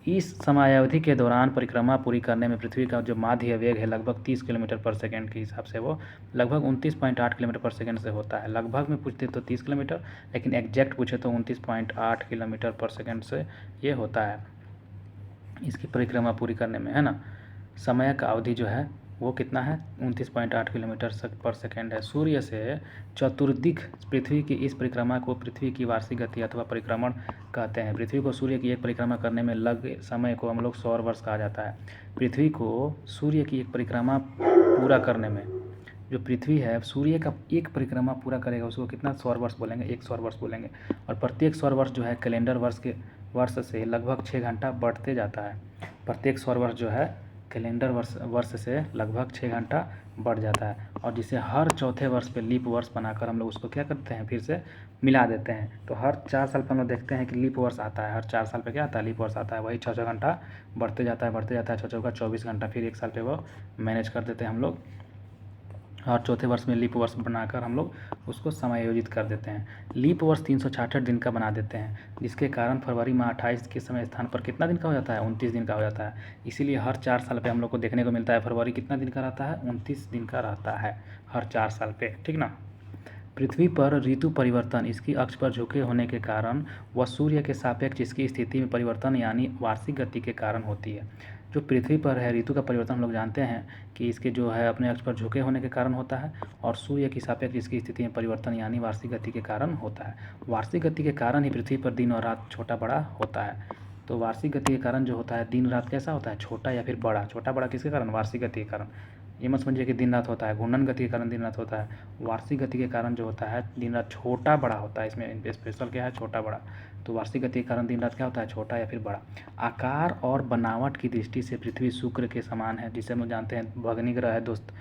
इस समयावधि के दौरान परिक्रमा पूरी करने में पृथ्वी का जो माध्य वेग है लगभग 30 किलोमीटर पर सेकेंड के हिसाब से वो लगभग 29.8 किलोमीटर पर सेकेंड से होता है। लगभग में पूछते तो 30 किलोमीटर, लेकिन एग्जैक्ट पूछे तो 29.8 किलोमीटर पर सेकेंड से ये होता है इसकी परिक्रमा पूरी करने में, है ना। समय का अवधि जो है वो कितना है, 29.8 किलोमीटर पर सेकेंड है। सूर्य से चतुर्दिक पृथ्वी की इस परिक्रमा को पृथ्वी की वार्षिक गति अथवा परिक्रमण कहते हैं। पृथ्वी को सूर्य की एक परिक्रमा करने में लगे समय को हम लोग सौर वर्ष कहा जाता है। पृथ्वी को सूर्य की एक परिक्रमा पूरा करने में, जो पृथ्वी है सूर्य का एक परिक्रमा पूरा करेगा उसको कितना सौर वर्ष बोलेंगे, 1 सौर वर्ष बोलेंगे। और प्रत्येक सौर वर्ष जो है कैलेंडर वर्ष से लगभग 6 घंटा बढ़ते जाता है। प्रत्येक सौर वर्ष जो है कैलेंडर वर्ष से लगभग 6 घंटा बढ़ जाता है, और जिसे हर चौथे वर्ष पे लीप वर्ष बनाकर हम लोग उसको क्या करते हैं, फिर से मिला देते हैं। तो हर 4 साल पर हम लोग देखते हैं कि लीप वर्ष आता है, हर 4 साल पे क्या आता है, लीप वर्ष आता है। वही 6 घंटा बढ़ते जाता है 6 का 24 घंटा, फिर 1 साल पे वो मैनेज कर देते हैं हम लोग। हर चौथे वर्ष में लीप वर्ष बनाकर हम लोग उसको समायोजित कर देते हैं। लीप वर्ष 366 दिन का बना देते हैं, जिसके कारण फरवरी माह 28 के समय स्थान पर कितना दिन का हो जाता है, 29 दिन का हो जाता है। इसीलिए हर 4 साल पे हम लोग को देखने को मिलता है फरवरी कितना दिन का रहता है, 29 दिन का रहता है हर 4 साल पे, ठीक ना। पृथ्वी पर ऋतु परिवर्तन इसकी अक्ष पर झुके होने के कारण व सूर्य के सापेक्ष इसकी स्थिति में परिवर्तन यानी वार्षिक गति के कारण होती है। जो पृथ्वी पर है ऋतु का परिवर्तन हम लोग जानते हैं कि इसके जो है अपने अक्ष पर झुके होने के कारण होता है, और सूर्य की सापेक्ष इसकी स्थिति में परिवर्तन यानी वार्षिक गति के कारण होता है। वार्षिक गति के कारण ही पृथ्वी पर दिन और रात छोटा बड़ा होता है। तो वार्षिक गति के कारण जो होता है दिन रात कैसा होता है, छोटा या फिर बड़ा। छोटा बड़ा किसके कारण, वार्षिक गति के कारण। ये मत समझिए कि दिन रात होता है, घूर्णन गति के कारण दिन रात होता है। वार्षिक गति के कारण जो होता है दिन रात छोटा बड़ा होता है। इसमें स्पेशल क्या है, छोटा बड़ा। तो वार्षिक गति के कारण दिन रात क्या होता है, छोटा या फिर बड़ा। आकार और बनावट की दृष्टि से पृथ्वी शुक्र के समान है, जिसे हम लोग जानते हैं भगनी ग्रह है दोस्त।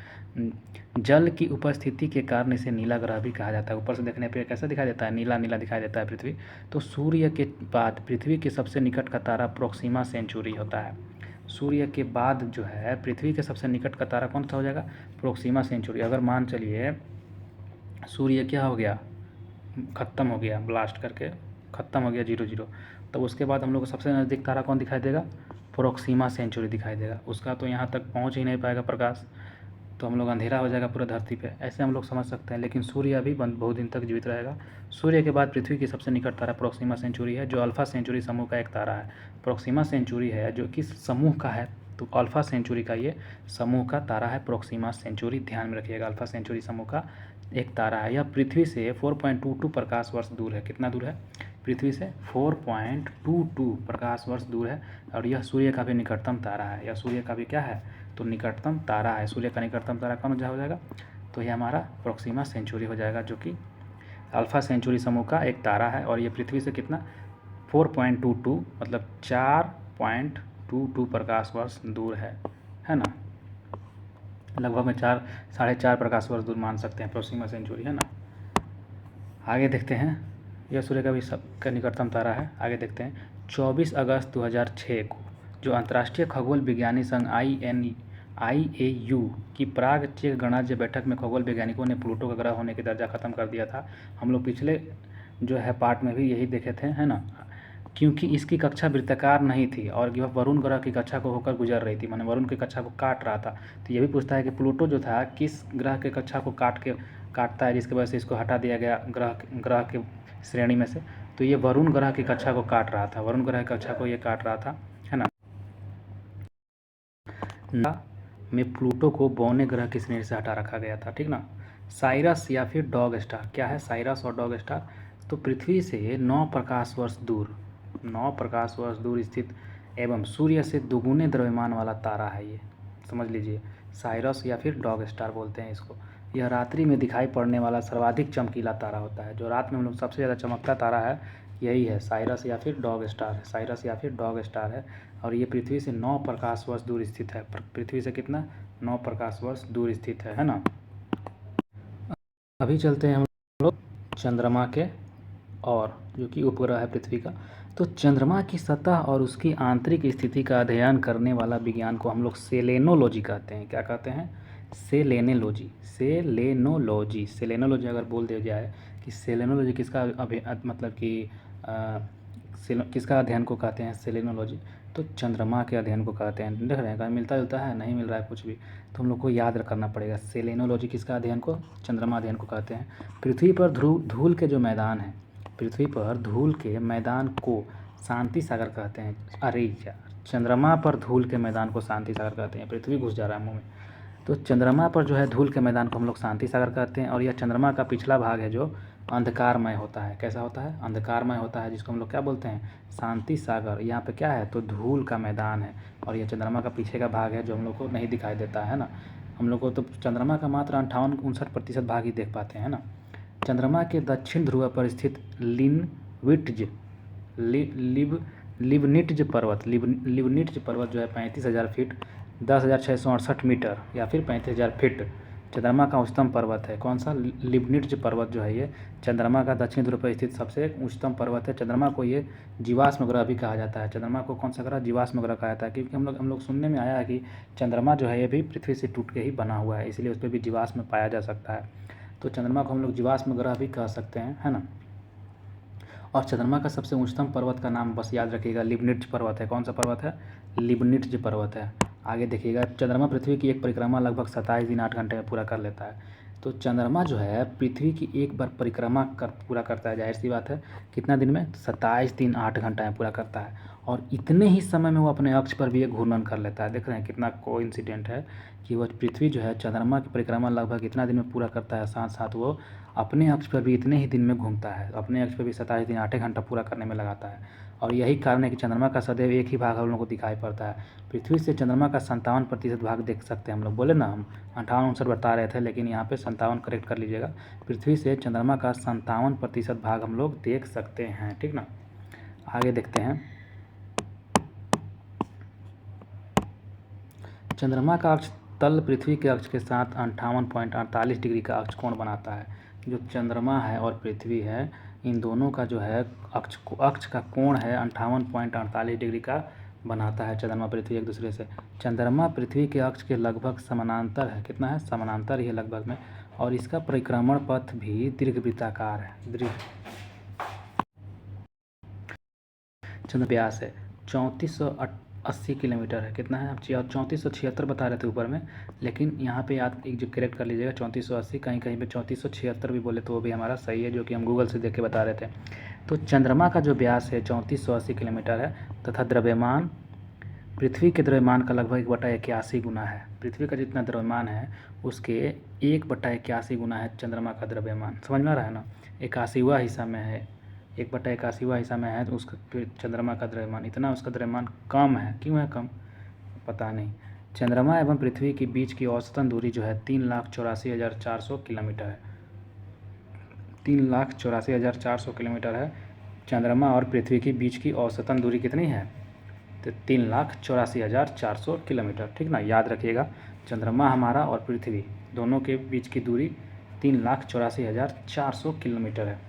जल की उपस्थिति के कारण इसे नीला ग्रह भी कहा जाता है। ऊपर से देखने पे कैसा दिखाई देता है, नीला नीला दिखाई देता है पृथ्वी। तो सूर्य के बाद पृथ्वी के सबसे निकट का तारा प्रोक्सिमा सेंचुरी होता है। सूर्य के बाद जो है पृथ्वी के सबसे निकट का तारा कौन सा हो जाएगा, प्रोक्सिमा सेंचुरी। अगर मान चलिए सूर्य क्या हो गया, ख़त्म हो गया, ब्लास्ट करके ख़त्म हो गया 0 तब उसके बाद हम लोग को सबसे नज़दीक तारा कौन दिखाई देगा, प्रोक्सिमा सेंचुरी दिखाई देगा। उसका तो यहाँ तक पहुँच ही नहीं पाएगा प्रकाश, तो हम लोग अंधेरा हो जाएगा पूरा धरती पे, ऐसे हम लोग समझ सकते हैं। लेकिन सूर्य अभी बहुत दिन तक जीवित रहेगा। सूर्य के बाद पृथ्वी की सबसे निकट तारा प्रोक्सिमा सेंचुरी है, जो अल्फा सेंचुरी समूह का एक तारा है। प्रोक्सिमा सेंचुरी है जो किस समूह का है, तो अल्फा सेंचुरी का ये समूह का तारा है प्रोक्सिमा सेंचुरी। ध्यान में रखिएगा, अल्फा सेंचुरी समूह का एक तारा है। यह पृथ्वी से 4.22 प्रकाश वर्ष दूर है। कितना दूर है, पृथ्वी से 4.22 प्रकाश वर्ष दूर है, और यह सूर्य का भी निकटतम तारा है। यह सूर्य का भी क्या है, तो निकटतम तारा है। सूर्य का निकटतम तारा कौन हो जाएगा, तो ये हमारा प्रोक्सिमा सेंचुरी हो जाएगा, जो कि अल्फा सेंचुरी समूह का एक तारा है। और ये पृथ्वी से कितना 4.22 मतलब 4.22 प्रकाश वर्ष दूर है ना। लगभग में 4-4.5 प्रकाश वर्ष दूर मान सकते हैं प्रोक्सिमा सेंचुरी, है ना। आगे देखते हैं, यह सूर्य का भी सबका निकटतम तारा है। आगे देखते हैं, 24 अगस्त 2006 को जो अंतर्राष्ट्रीय खगोल विज्ञानी संघ IAU की प्राग चेक गणराज्य बैठक में खगोल वैज्ञानिकों ने प्लूटो का ग्रह होने की दर्जा खत्म कर दिया था। हम लोग पिछले जो है पार्ट में भी यही देखे थे, है ना। क्योंकि इसकी कक्षा वृत्ताकार नहीं थी और यह वरुण ग्रह की कक्षा को होकर गुजर रही थी, माने वरुण की कक्षा को काट रहा था। तो ये भी पूछता है कि प्लूटो जो था किस ग्रह के कक्षा को काटता है, जिसकी वजह से इसको हटा दिया गया ग्रह के श्रेणी में से। तो ये वरुण ग्रह की कक्षा को काट रहा था, वरुण ग्रह की कक्षा को ये काट रहा था, है ना। में प्लूटो को बौने ग्रह की श्रेणी से हटा रखा गया था, ठीक ना। साइरस या फिर डॉग स्टार, क्या है साइरस और डॉग स्टार, तो पृथ्वी से 9 प्रकाश वर्ष दूर स्थित एवं सूर्य से दुगुने द्रव्यमान वाला तारा है ये, समझ लीजिए। साइरस या फिर डॉग स्टार बोलते हैं इसको। यह रात्रि में दिखाई पड़ने वाला सर्वाधिक चमकीला तारा होता है। जो रात में हम लोग सबसे ज़्यादा चमकता तारा है यही है, साइरस या फिर डॉग स्टार है, साइरस या फिर डॉग स्टार है। और ये पृथ्वी से 9 प्रकाश वर्ष दूर स्थित है। पृथ्वी से कितना, 9 प्रकाश वर्ष दूर स्थित है ना। अभी चलते हैं हम लोग चंद्रमा के, और जो कि उपग्रह है पृथ्वी का। तो चंद्रमा की सतह और उसकी आंतरिक स्थिति का अध्ययन करने वाला विज्ञान को हम लोग सेलेनोलॉजी कहते हैं। क्या कहते हैं? सेलेनोलॉजी। सेलेनोलॉजी, सेलेनोलॉजी अगर बोल दिया जाए कि सेलेनोलॉजी किसका मतलब कि किसका अध्ययन को कहते हैं सेलेनोलॉजी, तो चंद्रमा के अध्ययन को कहते हैं। देख रहे हैं कहीं मिलता जुलता है? नहीं मिल रहा है कुछ भी, तो हम लोग को याद करना पड़ेगा। सेलेनोलॉजी किसका अध्ययन को? चंद्रमा अध्ययन को कहते हैं। पृथ्वी पर धूल के जो मैदान हैं, पृथ्वी पर धूल के मैदान को शांति सागर कहते हैं। अरे यार, चंद्रमा पर धूल के मैदान को शांति सागर कहते हैं। पृथ्वी घुस जा रहा है मुँह में। तो चंद्रमा पर जो है धूल के मैदान को हम लोग शांति सागर कहते हैं। और यह चंद्रमा का पिछला भाग है जो अंधकारमय होता है। कैसा होता है? अंधकारमय होता है, जिसको हम लोग क्या बोलते हैं? शांति सागर। यहाँ पे क्या है? तो धूल का मैदान है। और यह चंद्रमा का पीछे का भाग है जो हम लोग को नहीं दिखाई देता है ना। हम लोग को तो चंद्रमा का मात्र 58-59% भाग ही देख पाते हैं ना। चंद्रमा के दक्षिण ध्रुव पर स्थित लिबनिट्ज पर्वत जो है 35,000 फीट 10,668 मीटर या फिर 35,000 फीट चंद्रमा का उच्चतम पर्वत है। कौन सा? लिबनिट्ज पर्वत जो है ये चंद्रमा का दक्षिण ध्रुव पर स्थित सबसे उच्चतम पर्वत है। चंद्रमा को ये जीवाश्म ग्रह भी कहा जाता है। चंद्रमा को कौन सा ग्रह? जीवाश्म ग्रह कहा जाता है, क्योंकि हम लोग सुनने में आया है कि चंद्रमा जो है ये भी पृथ्वी से टूट के ही बना हुआ है, इसलिए उस पर भी जीवाश्म पाया जा सकता है। तो चंद्रमा को हम लोग जीवाश्म ग्रह भी कह सकते हैं, है ना। और चंद्रमा का सबसे उच्चतम पर्वत का नाम बस याद रखिएगा, लिबनिट्ज पर्वत है। कौन सा पर्वत है? लिबनिट्ज पर्वत है। आगे देखिएगा, चंद्रमा पृथ्वी की एक परिक्रमा लगभग 27 दिन 8 घंटे में पूरा कर लेता है। तो चंद्रमा जो है पृथ्वी की एक बार परिक्रमा पूरा करता है, जाहिर सी बात है। कितना दिन में? 27 दिन 8 घंटा में पूरा करता है। और इतने ही समय में वो अपने अक्ष पर भी एक घूर्णन कर लेता है। देख रहे हैं कितना कोइंसिडेंट है कि वह पृथ्वी जो है चंद्रमा की परिक्रमा लगभग इतना दिन में पूरा करता है, साथ साथ वो अपने अक्ष पर भी इतने ही दिन में घूमता है। अपने अक्ष पर भी 27 दिन 8 घंटा पूरा करने में लगाता है। और यही कारण है कि चंद्रमा का सदैव एक ही भाग हम लोग को दिखाई पड़ता है। पृथ्वी से चंद्रमा का 57% भाग देख सकते हैं हम लोग। बोले ना हम 58-59 बता रहे थे, लेकिन यहाँ पे 57 करेक्ट कर लीजिएगा। पृथ्वी से चंद्रमा का 57% भाग हम लोग देख सकते हैं, ठीक ना। आगे देखते हैं, चंद्रमा का अक्ष तल पृथ्वी के अक्ष के साथ 58.48 डिग्री का अक्ष कोण बनाता है। जो चंद्रमा है और पृथ्वी है, इन दोनों का जो है अक्ष का कोण है 58.48 डिग्री का बनाता है। चंद्रमा पृथ्वी एक दूसरे से। चंद्रमा पृथ्वी के अक्ष के लगभग समानांतर है। कितना है? समानांतर ही है लगभग में। और इसका परिक्रमण पथ भी दीर्घवृत्ताकार है। चंद्र व्यास है 3480 किलोमीटर है। कितना है? आप 3476 बता रहे थे ऊपर में, लेकिन यहाँ पे आप एक जो करेक्ट कर लीजिएगा 3480, कहीं कहीं पे 3476 भी बोले तो वो भी हमारा सही है, जो कि हम गूगल से देख के बता रहे थे। तो चंद्रमा का जो व्यास है 3480 किलोमीटर है, तथा द्रव्यमान पृथ्वी के द्रव्यमान का लगभग 1/81 गुना है। पृथ्वी का जितना द्रव्यमान है उसके 1/81 गुना है चंद्रमा का द्रव्यमान। समझ में आ रहा है ना? 81वां हिस्सा में है, 1/81वां हिस्सा में है, तो उसका चंद्रमा का द्रव्यमान इतना, उसका द्रव्यमान कम है। क्यों है कम? पता नहीं। चंद्रमा एवं पृथ्वी के बीच की औसतन दूरी जो है 3,84,400 किलोमीटर है। 3,84,400 किलोमीटर है चंद्रमा और पृथ्वी के बीच की औसतन दूरी। कितनी है? तो 3,84,400 किलोमीटर, ठीक ना। याद रखिएगा, चंद्रमा हमारा और पृथ्वी दोनों के बीच की दूरी 3,84,400 किलोमीटर है।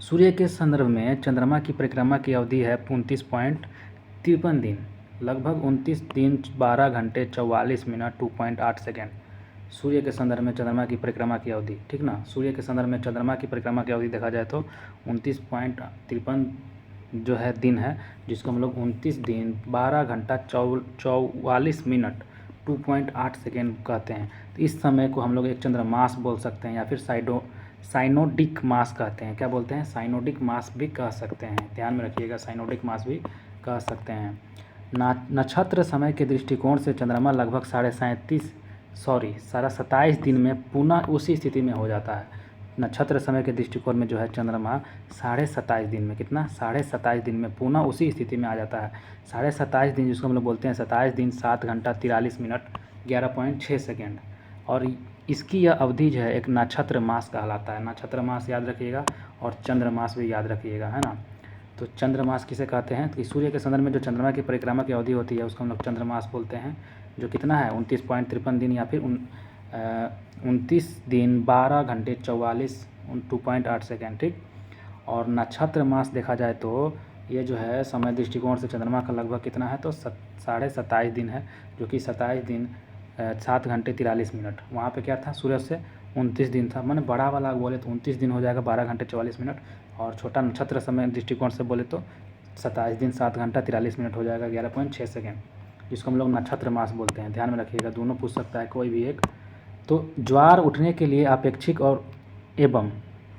सूर्य के संदर्भ में चंद्रमा की परिक्रमा की अवधि है 29.53 दिन, लगभग 29 दिन 12 घंटे 44 मिनट 2.8 सेकेंड। सूर्य के संदर्भ में चंद्रमा की परिक्रमा की अवधि, ठीक ना। सूर्य के संदर्भ में चंद्रमा की परिक्रमा की अवधि देखा जाए तो 29.53 जो है दिन है, जिसको हम लोग 29 दिन 12 घंटा 44 मिनट 2.8 सेकेंड कहते हैं। तो इस समय को हम लोग एक चंद्रमास बोल सकते हैं, या फिर साइनोडिक मास कहते हैं। क्या बोलते हैं? साइनोडिक मास भी कह सकते हैं। ध्यान में रखिएगा, साइनोडिक मास भी कह सकते हैं। नक्षत्र समय के दृष्टिकोण से चंद्रमा लगभग 27 दिन में पुनः उसी स्थिति में हो जाता है। नक्षत्र समय के दृष्टिकोण में जो है चंद्रमा 27 दिन में, कितना? 27 दिन में पुनः उसी स्थिति में आ जाता है। 27 दिन जिसको हम लोग बोलते हैं 27 दिन 7 घंटा 43 मिनट 11.6 सेकेंड। और इसकी यह अवधि जो है एक नक्षत्र मास कहलाता है। नक्षत्र मास याद रखिएगा, और चंद्र मास भी याद रखिएगा, है ना। तो चंद्र मास किसे कहते हैं? तो सूर्य के संदर्भ में जो चंद्रमा की परिक्रमा की अवधि होती है उसको हम लोग चंद्र मास बोलते हैं, जो कितना है 29.53 दिन या फिर 29 दिन 12 घंटे 44 2.8 सेकेंड, ठीक। और नक्षत्र मास देखा जाए तो ये जो है समय दृष्टिकोण से चंद्रमा का लगभग कितना है तो 27.5 दिन है, जो कि 27 दिन 7 घंटे 43 मिनट। वहाँ पे क्या था, सूरज से 29 दिन था। मैंने बड़ा वाला बोले तो 29 दिन हो जाएगा 12 घंटे 44 मिनट, और छोटा नक्षत्र समय दृष्टिकोण से बोले तो 27 दिन 7 घंटा 43 मिनट हो जाएगा 11.6 सेकेंड, जिसको हम लोग नक्षत्र मास बोलते हैं। ध्यान में रखिएगा, दोनों पूछ सकता है कोई भी एक। तो ज्वार उठने के लिए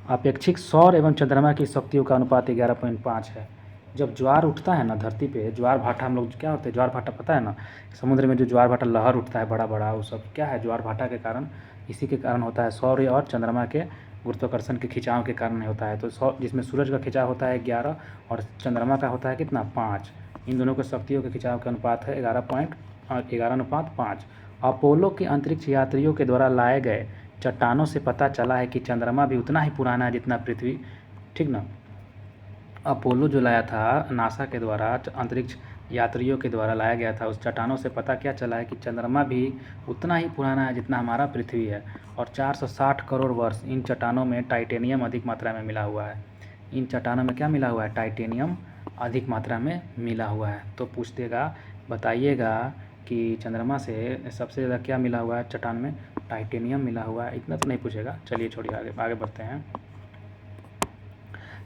अपेक्षिक सौर एवं चंद्रमा की शक्तियों का अनुपात 11.5 है। जब ज्वार उठता है ना धरती पे, ज्वार भाटा हम लोग क्या होते हैं, ज्वार भाटा पता है ना, समुद्र में जो ज्वार भाटा लहर उठता है बड़ा बड़ा, वो सब क्या है, ज्वार भाटा के कारण, इसी के कारण होता है। सौर्य और चंद्रमा के गुरुत्वाकर्षण के खिंचाव के कारण होता है। तो जिसमें सूरज का खिंचाव होता है 11 और चंद्रमा का होता है कितना 5, इन दोनों के शक्तियों के खिंचाव का अनुपात है 11.5। अपोलो के अंतरिक्ष यात्रियों के द्वारा लाए गए चट्टानों से पता चला है कि चंद्रमा भी उतना ही पुराना है जितना पृथ्वी, ठीक ना। अपोलो जो लाया था नासा के द्वारा, अंतरिक्ष यात्रियों के द्वारा लाया गया था, उस चट्टानों से पता क्या चला है कि चंद्रमा भी उतना ही पुराना है जितना हमारा पृथ्वी है। और 460 करोड़ वर्ष इन चट्टानों में टाइटेनियम अधिक मात्रा में मिला हुआ है। इन चट्टानों में क्या मिला हुआ है, टाइटेनियम अधिक मात्रा में मिला हुआ है। तो पूछ देगा, बताइएगा कि चंद्रमा से सबसे ज़्यादा क्या मिला हुआ है चट्टान में, टाइटेनियम मिला हुआ है। इतना तो नहीं पूछेगा, चलिए छोड़िए, आगे बढ़ते हैं।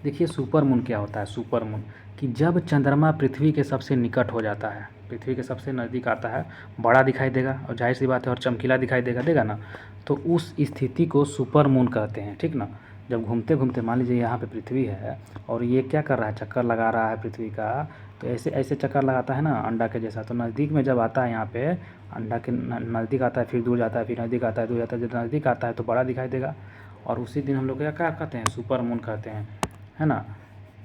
देखिए सुपर मून क्या होता है। सुपर मून कि जब चंद्रमा पृथ्वी के सबसे निकट हो जाता है, पृथ्वी के सबसे नज़दीक आता है, बड़ा दिखाई देगा और जाहिर सी बात है और चमकीला दिखाई देगा ना, तो उस स्थिति को सुपर मून कहते हैं, ठीक ना। जब घूमते घूमते मान लीजिए यहाँ पे पृथ्वी है और ये क्या कर रहा है, चक्कर लगा रहा है पृथ्वी का, तो ऐसे ऐसे चक्कर लगाता है ना अंडा के जैसा। तो नज़दीक में जब आता है यहाँ पे, अंडा के नज़दीक आता है, फिर दूर जाता है, फिर नज़दीक आता है, दूर जाता है, जब नज़दीक आता है तो बड़ा दिखाई देगा। और उसी दिन हम लोग क्या कहते हैं, सुपर मून कहते हैं, है ना।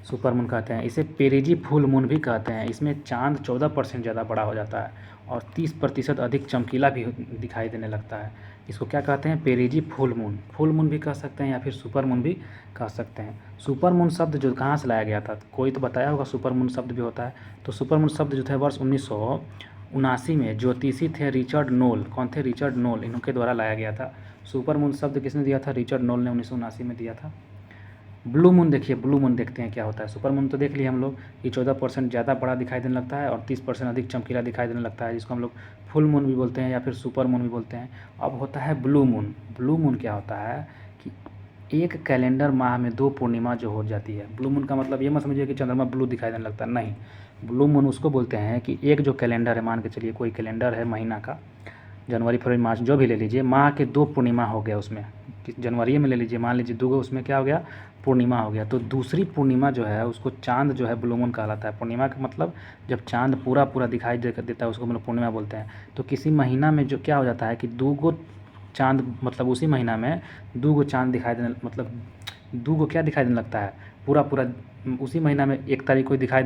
सुपर मून कहते हैं। इसे पेरिजी फुल मून भी कहते हैं। इसमें चांद 14% ज़्यादा बड़ा हो जाता है और 30% अधिक चमकीला भी दिखाई देने लगता है। इसको क्या कहते हैं, पेरिजी फुल मून। फुल मून भी कह सकते हैं या फिर सुपर मून भी कह सकते हैं। सुपर मून शब्द जो कहाँ से लाया गया था, कोई तो बताया होगा सुपर मून शब्द भी होता है। तो सुपर मून शब्द जो थे वर्ष 1979 में ज्योतिषी थे रिचर्ड नोल। कौन थे, रिचर्ड नोल, इनके द्वारा लाया गया था। सुपर मून शब्द किसने दिया था, रिचर्ड नोल ने 1979 में दिया था। ब्लू मून देखिए, ब्लू मून देखते हैं क्या होता है। सुपर मून तो देख लिए हम लोग कि 14% ज़्यादा बड़ा दिखाई देने लगता है और 30% अधिक चमकीला दिखाई देने लगता है, जिसको हम लोग फुल मून भी बोलते हैं या फिर सुपर मून भी बोलते हैं। अब होता है ब्लू मून। ब्लू मून क्या होता है कि एक कैलेंडर माह में 2 पूर्णिमा जो हो जाती है। ब्लू मून का मतलब ये मत समझिए कि चंद्रमा ब्लू दिखाई देने लगता है, नहीं। ब्लू मून उसको बोलते हैं कि एक जो कैलेंडर है, मान के चलिए कोई कैलेंडर है महीना का, जनवरी फरवरी मार्च जो भी ले लीजिए, माह के 2 पूर्णिमा हो गया उसमें, जनवरी में ले लीजिए, मान लीजिए 2 उसमें क्या हो गया, पूर्णिमा हो गया। तो दूसरी पूर्णिमा जो है उसको चांद जो है ब्लू मून कहलाता है। पूर्णिमा का मतलब जब चांद पूरा दिखाई देता है उसको हम लोग पूर्णिमा बोलते हैं। तो किसी महीना में जो क्या हो जाता है कि 2 चांद, मतलब उसी महीना में 2 चांद दिखाई देने, मतलब 2 क्या दिखाई देने लगता है, पूरा उसी महीना में 1 तारीख को दिखाई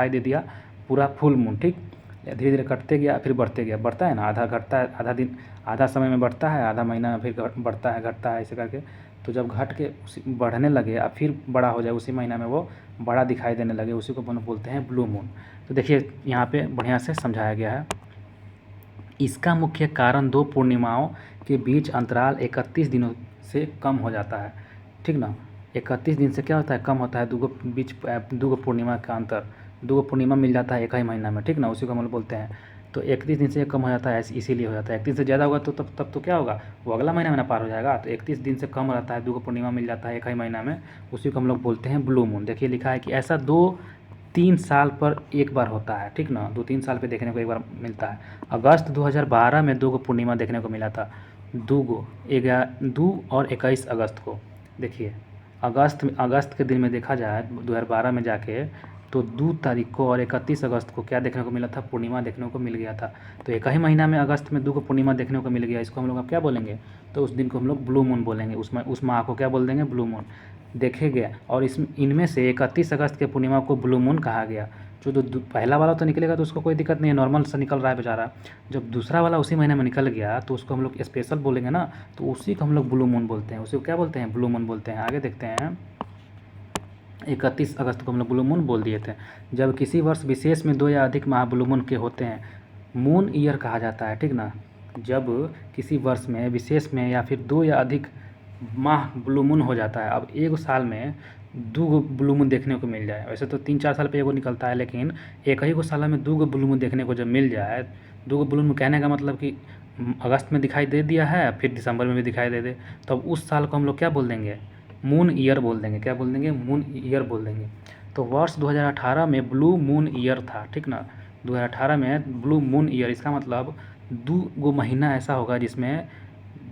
दे दिया पूरा फुल मून, ठीक। धीरे धीरे कटते गया, फिर बढ़ते गया, बढ़ता है ना, आधा घटता है, आधा दिन, आधा समय में बढ़ता है, आधा महीना में फिर बढ़ता है, घटता है, ऐसे करके। तो जब घट के बढ़ने लगे और फिर बड़ा हो जाए, उसी महीना में वो बड़ा दिखाई देने लगे, उसी को बोलते हैं ब्लू मून। तो देखिए यहाँ पे बढ़िया से समझाया गया है। इसका मुख्य कारण 2 पूर्णिमाओं के बीच अंतराल 31 दिनों से कम हो जाता है, ठीक ना। 31 दिन से क्या होता है, कम होता है, 2 पूर्णिमा का अंतर, 2 पूर्णिमा मिल जाता है 1 ही महीना में, ठीक ना, उसी को हम लोग बोलते हैं। तो 31 दिन से कम हो जाता है, इसीलिए हो जाता है। 31 से ज़्यादा होगा तो तब तो क्या होगा, वो अगला महीना पार हो जाएगा। तो 31 दिन से कम रहता है, 2 पूर्णिमा मिल जाता है 1 ही महीना में, उसी को हम लोग बोलते हैं ब्लू मून। देखिए लिखा है कि ऐसा 2-3 साल पर एक बार होता है, ठीक ना, 2-3 साल पे देखने को एक बार मिलता है। अगस्त 2012 में 2 पूर्णिमा देखने को मिला था, 2 और 21 अगस्त को। देखिए अगस्त के दिन में देखा जाए 2012 में जाके, तो 2 तारीख को और 31 अगस्त को क्या देखने को मिला था, पूर्णिमा देखने को मिल गया था। तो 1 ही महीना में अगस्त में 2 पूर्णिमा देखने को मिल गया, इसको हम लोग अब क्या बोलेंगे, तो उस दिन को हम लोग ब्लू मून बोलेंगे। उस माह को क्या बोल देंगे, ब्लू मून देखे गया। और इनमें से 31 अगस्त के पूर्णिमा को ब्लू मून कहा गया। जो पहला वाला तो निकलेगा तो उसको कोई दिक्कत नहीं है, नॉर्मल से निकल रहा है बेचारा। जब दूसरा वाला उसी महीने में निकल गया तो उसको हम लोग स्पेशल बोलेंगे ना, तो उसी को हम लोग ब्लू मून बोलते हैं, उसी को क्या बोलते हैं, ब्लू मून बोलते हैं। आगे देखते हैं, 31 अगस्त को हम लोग ब्लू मून बोल दिए थे। जब किसी वर्ष विशेष में 2 या अधिक माह ब्लू मून के होते हैं, मून ईयर कहा जाता है, ठीक ना। जब किसी वर्ष में विशेष में या फिर 2 या अधिक माह ब्लू मून हो जाता है। अब एक साल में 2 गो ब्लू मून देखने को मिल जाए, वैसे तो 3-4 साल पे एगो निकलता है, लेकिन एक ही को साल में 2 गो ब्लू मून देखने को जब मिल जाए, 2 गो ब्लू मून कहने का मतलब कि अगस्त में दिखाई दे दिया है, फिर दिसंबर में भी दिखाई दे दे, तो अब उस साल को हम लोग क्या बोल देंगे, मून ईयर बोल देंगे। क्या बोल देंगे, मून ईयर बोल देंगे। तो वर्ष 2018 में ब्लू मून ईयर था, ठीक ना। 2018 में ब्लू मून ईयर, इसका मतलब 2 गो महीना ऐसा होगा जिसमें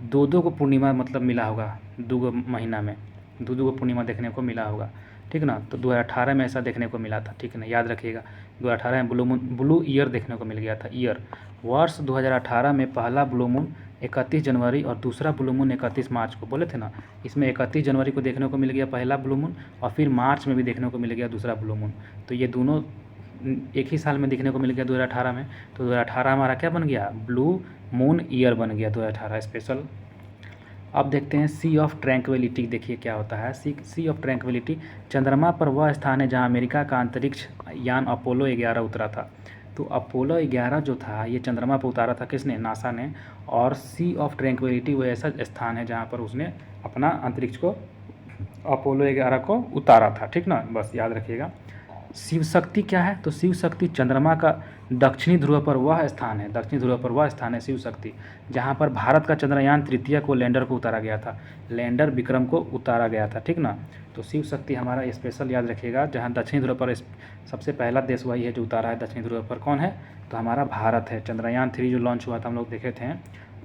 2-2 को पूर्णिमा मतलब मिला होगा, 2 गो महीना में 2-2 को पूर्णिमा देखने को मिला होगा, ठीक ना। तो 2018 में ऐसा देखने को मिला था, ठीक है ना, याद रखिएगा। 2018 में ब्लू ईयर देखने को मिल गया था, ईयर। वर्ष 2018 में पहला ब्लू मून 31 जनवरी और दूसरा ब्लू मून 31 मार्च को, बोले थे ना। इसमें 31 जनवरी को देखने को मिल गया पहला ब्लू मून, और फिर मार्च में भी देखने को मिल गया दूसरा ब्लू मून। तो ये दोनों एक ही साल में देखने को मिल गया 2018 में। तो 2018 हमारा क्या बन गया, ब्लू मून ईयर बन गया 2018 स्पेशल। अब देखते हैं सी ऑफ ट्रैंक्विलिटी, देखिए क्या होता है। सी ऑफ ट्रैंक्विलिटी चंद्रमा पर वह स्थान है जहां अमेरिका का अंतरिक्ष यान अपोलो 11 उतरा था। तो अपोलो 11 जो था ये चंद्रमा पर उतारा था, किसने, नासा ने। और सी ऑफ ट्रैंक्विलिटी वो ऐसा स्थान है जहाँ पर उसने अपना अंतरिक्ष को, अपोलो 11 को उतारा था, ठीक ना, बस याद रखिएगा। शिव शक्ति क्या है, तो शिव शक्ति चंद्रमा का दक्षिणी ध्रुव पर वह स्थान है, दक्षिणी ध्रुव पर वह स्थान है शिव शक्ति जहाँ पर भारत का चंद्रयान तृतीय को लैंडर को उतारा गया था, लैंडर विक्रम को उतारा गया था, ठीक ना। तो शिव शक्ति हमारा स्पेशल याद रखिएगा, जहाँ दक्षिणी ध्रुव पर सबसे पहला देश वही है जो उतारा है दक्षिणी ध्रुव पर, कौन है, तो हमारा भारत है। चंद्रयान 3 जो लॉन्च हुआ था हम लोग देखे थे,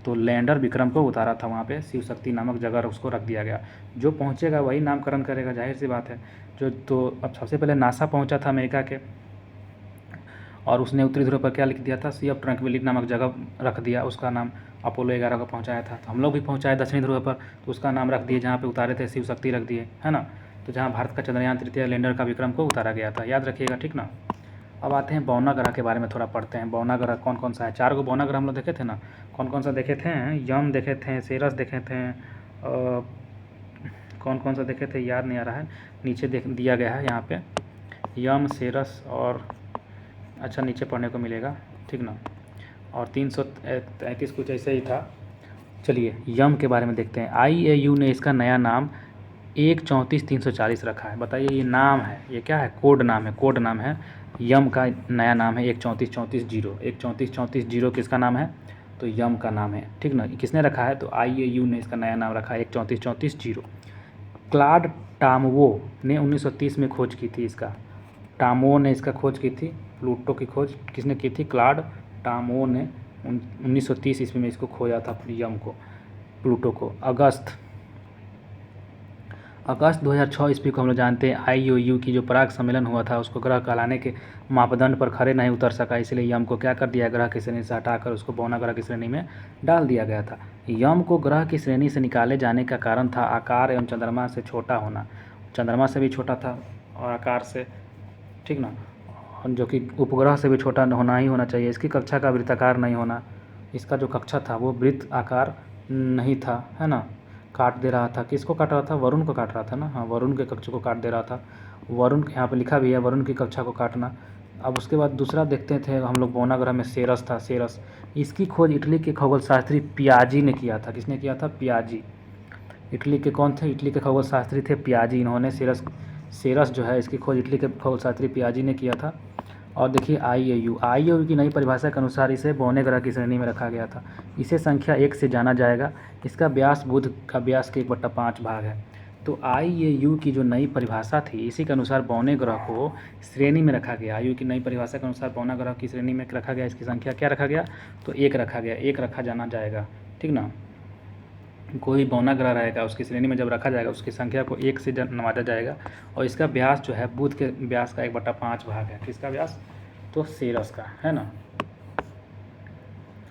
तो लैंडर विक्रम को उतारा था वहाँ पे, शिव शक्ति नामक जगह उसको रख दिया गया। जो पहुँचेगा वही नामकरण करेगा, जाहिर सी बात है। जो तो अब सबसे पहले नासा पहुँचा था अमेरिका के, और उसने उत्तरी ध्रुव पर क्या लिख दिया था, सी ऑफ ट्रैंक्विलिटी नामक जगह रख दिया, उसका नाम अपोलो 11 को पहुँचाया था। तो हम लोग भी पहुँचाए दक्षिणी ध्रुव पर, तो उसका नाम रख दिए, जहाँ पे उतारे थे शिव शक्ति रख दिए, है ना। तो जहाँ भारत का चंद्रयान तृतीय लैंडर का विक्रम को उतारा गया था, याद रखिएगा, ठीक ना। अब आते हैं बौना ग्रह के बारे में थोड़ा पढ़ते हैं। बौना ग्रह कौन कौन सा है, 4 गो बौना ग्रह हम लोग देखे थे ना। कौन कौन सा देखे थे, यम देखे थे, सेरस देखे थे, कौन कौन सा देखे थे याद नहीं आ रहा है, नीचे देख दिया गया है यहाँ पे, यम, सेरस और अच्छा नीचे पढ़ने को मिलेगा, ठीक ना। और 333 कुछ ऐसे ही था। चलिए यम के बारे में देखते हैं। IAU ने इसका नया नाम 134-340 रखा है। बताइए ये नाम है, ये क्या है, कोड नाम है, कोड नाम है। यम का नया नाम है 134-34-0, 134-34-0 किसका नाम है, तो यम का नाम है, ठीक ना। किसने रखा है, तो IAU ने इसका नया नाम रखा है 134-34-0। क्लाड टामवो ने 1930 में खोज की थी इसका, टामो ने इसका खोज की थी, प्लूटो की खोज किसने की थी, क्लाड टामो ने 1930 ईस्वी में इसको खोजा था, यम को, प्लूटो को। अगस्त 2006 ईस्वी को हम लोग जानते हैं IOU की जो पराग सम्मेलन हुआ था उसको ग्रह कहलाने के मापदंड पर खरे नहीं उतर सका, इसलिए यम को क्या कर दिया, ग्रह की श्रेणी से हटाकर उसको बौना ग्रह की श्रेणी में डाल दिया गया था। यम को ग्रह की श्रेणी से निकाले जाने का कारण था आकार एवं चंद्रमा से छोटा होना, चंद्रमा से भी छोटा था और आकार से, ठीक ना, जो कि उपग्रह से भी छोटा होना ही होना चाहिए। इसकी कक्षा का वृत्ताकार नहीं होना, इसका जो कक्षा था वो वृत्त आकार नहीं था, है ना। काट दे रहा था, किसको काट रहा था, वरुण को काट रहा था ना, हाँ वरुण के कक्षा को काट दे रहा था। वरुण यहाँ पे लिखा भी है, वरुण की कक्षा को काटना। अब उसके बाद दूसरा देखते थे हम लोग, बौना ग्रह में सेरस था, सेरस। इसकी खोज इटली के खगोल शास्त्री पियाजी ने किया था, किसने किया था, पियाजी। इटली के कौन थे, इटली के खगोल शास्त्री थे पियाजी, इन्होंने सेरस जो है इसकी खोज इटली के खगोल शास्त्री पियाजी ने किया था। और देखिए IAU की नई परिभाषा के अनुसार इसे बौने ग्रह की श्रेणी में रखा गया था। इसे संख्या 1 से जाना जाएगा। इसका व्यास बुध का व्यास के 1/5 भाग है। तो IAU की जो नई परिभाषा थी इसी के अनुसार बौने ग्रह को श्रेणी में रखा गया। IAU की नई परिभाषा के अनुसार बौना ग्रह की श्रेणी में रखा गया, इसकी संख्या क्या रखा गया, तो 1 रखा गया, 1 रखा जाना जाएगा, ठीक ना। कोई बौना ग्रह रहेगा उसकी श्रेणी में जब रखा जाएगा उसकी संख्या को 1 से नवाजा जाएगा। और इसका व्यास जो है बुध के व्यास का 1/5 भाग है, किसका व्यास, तो सेरस का, है ना।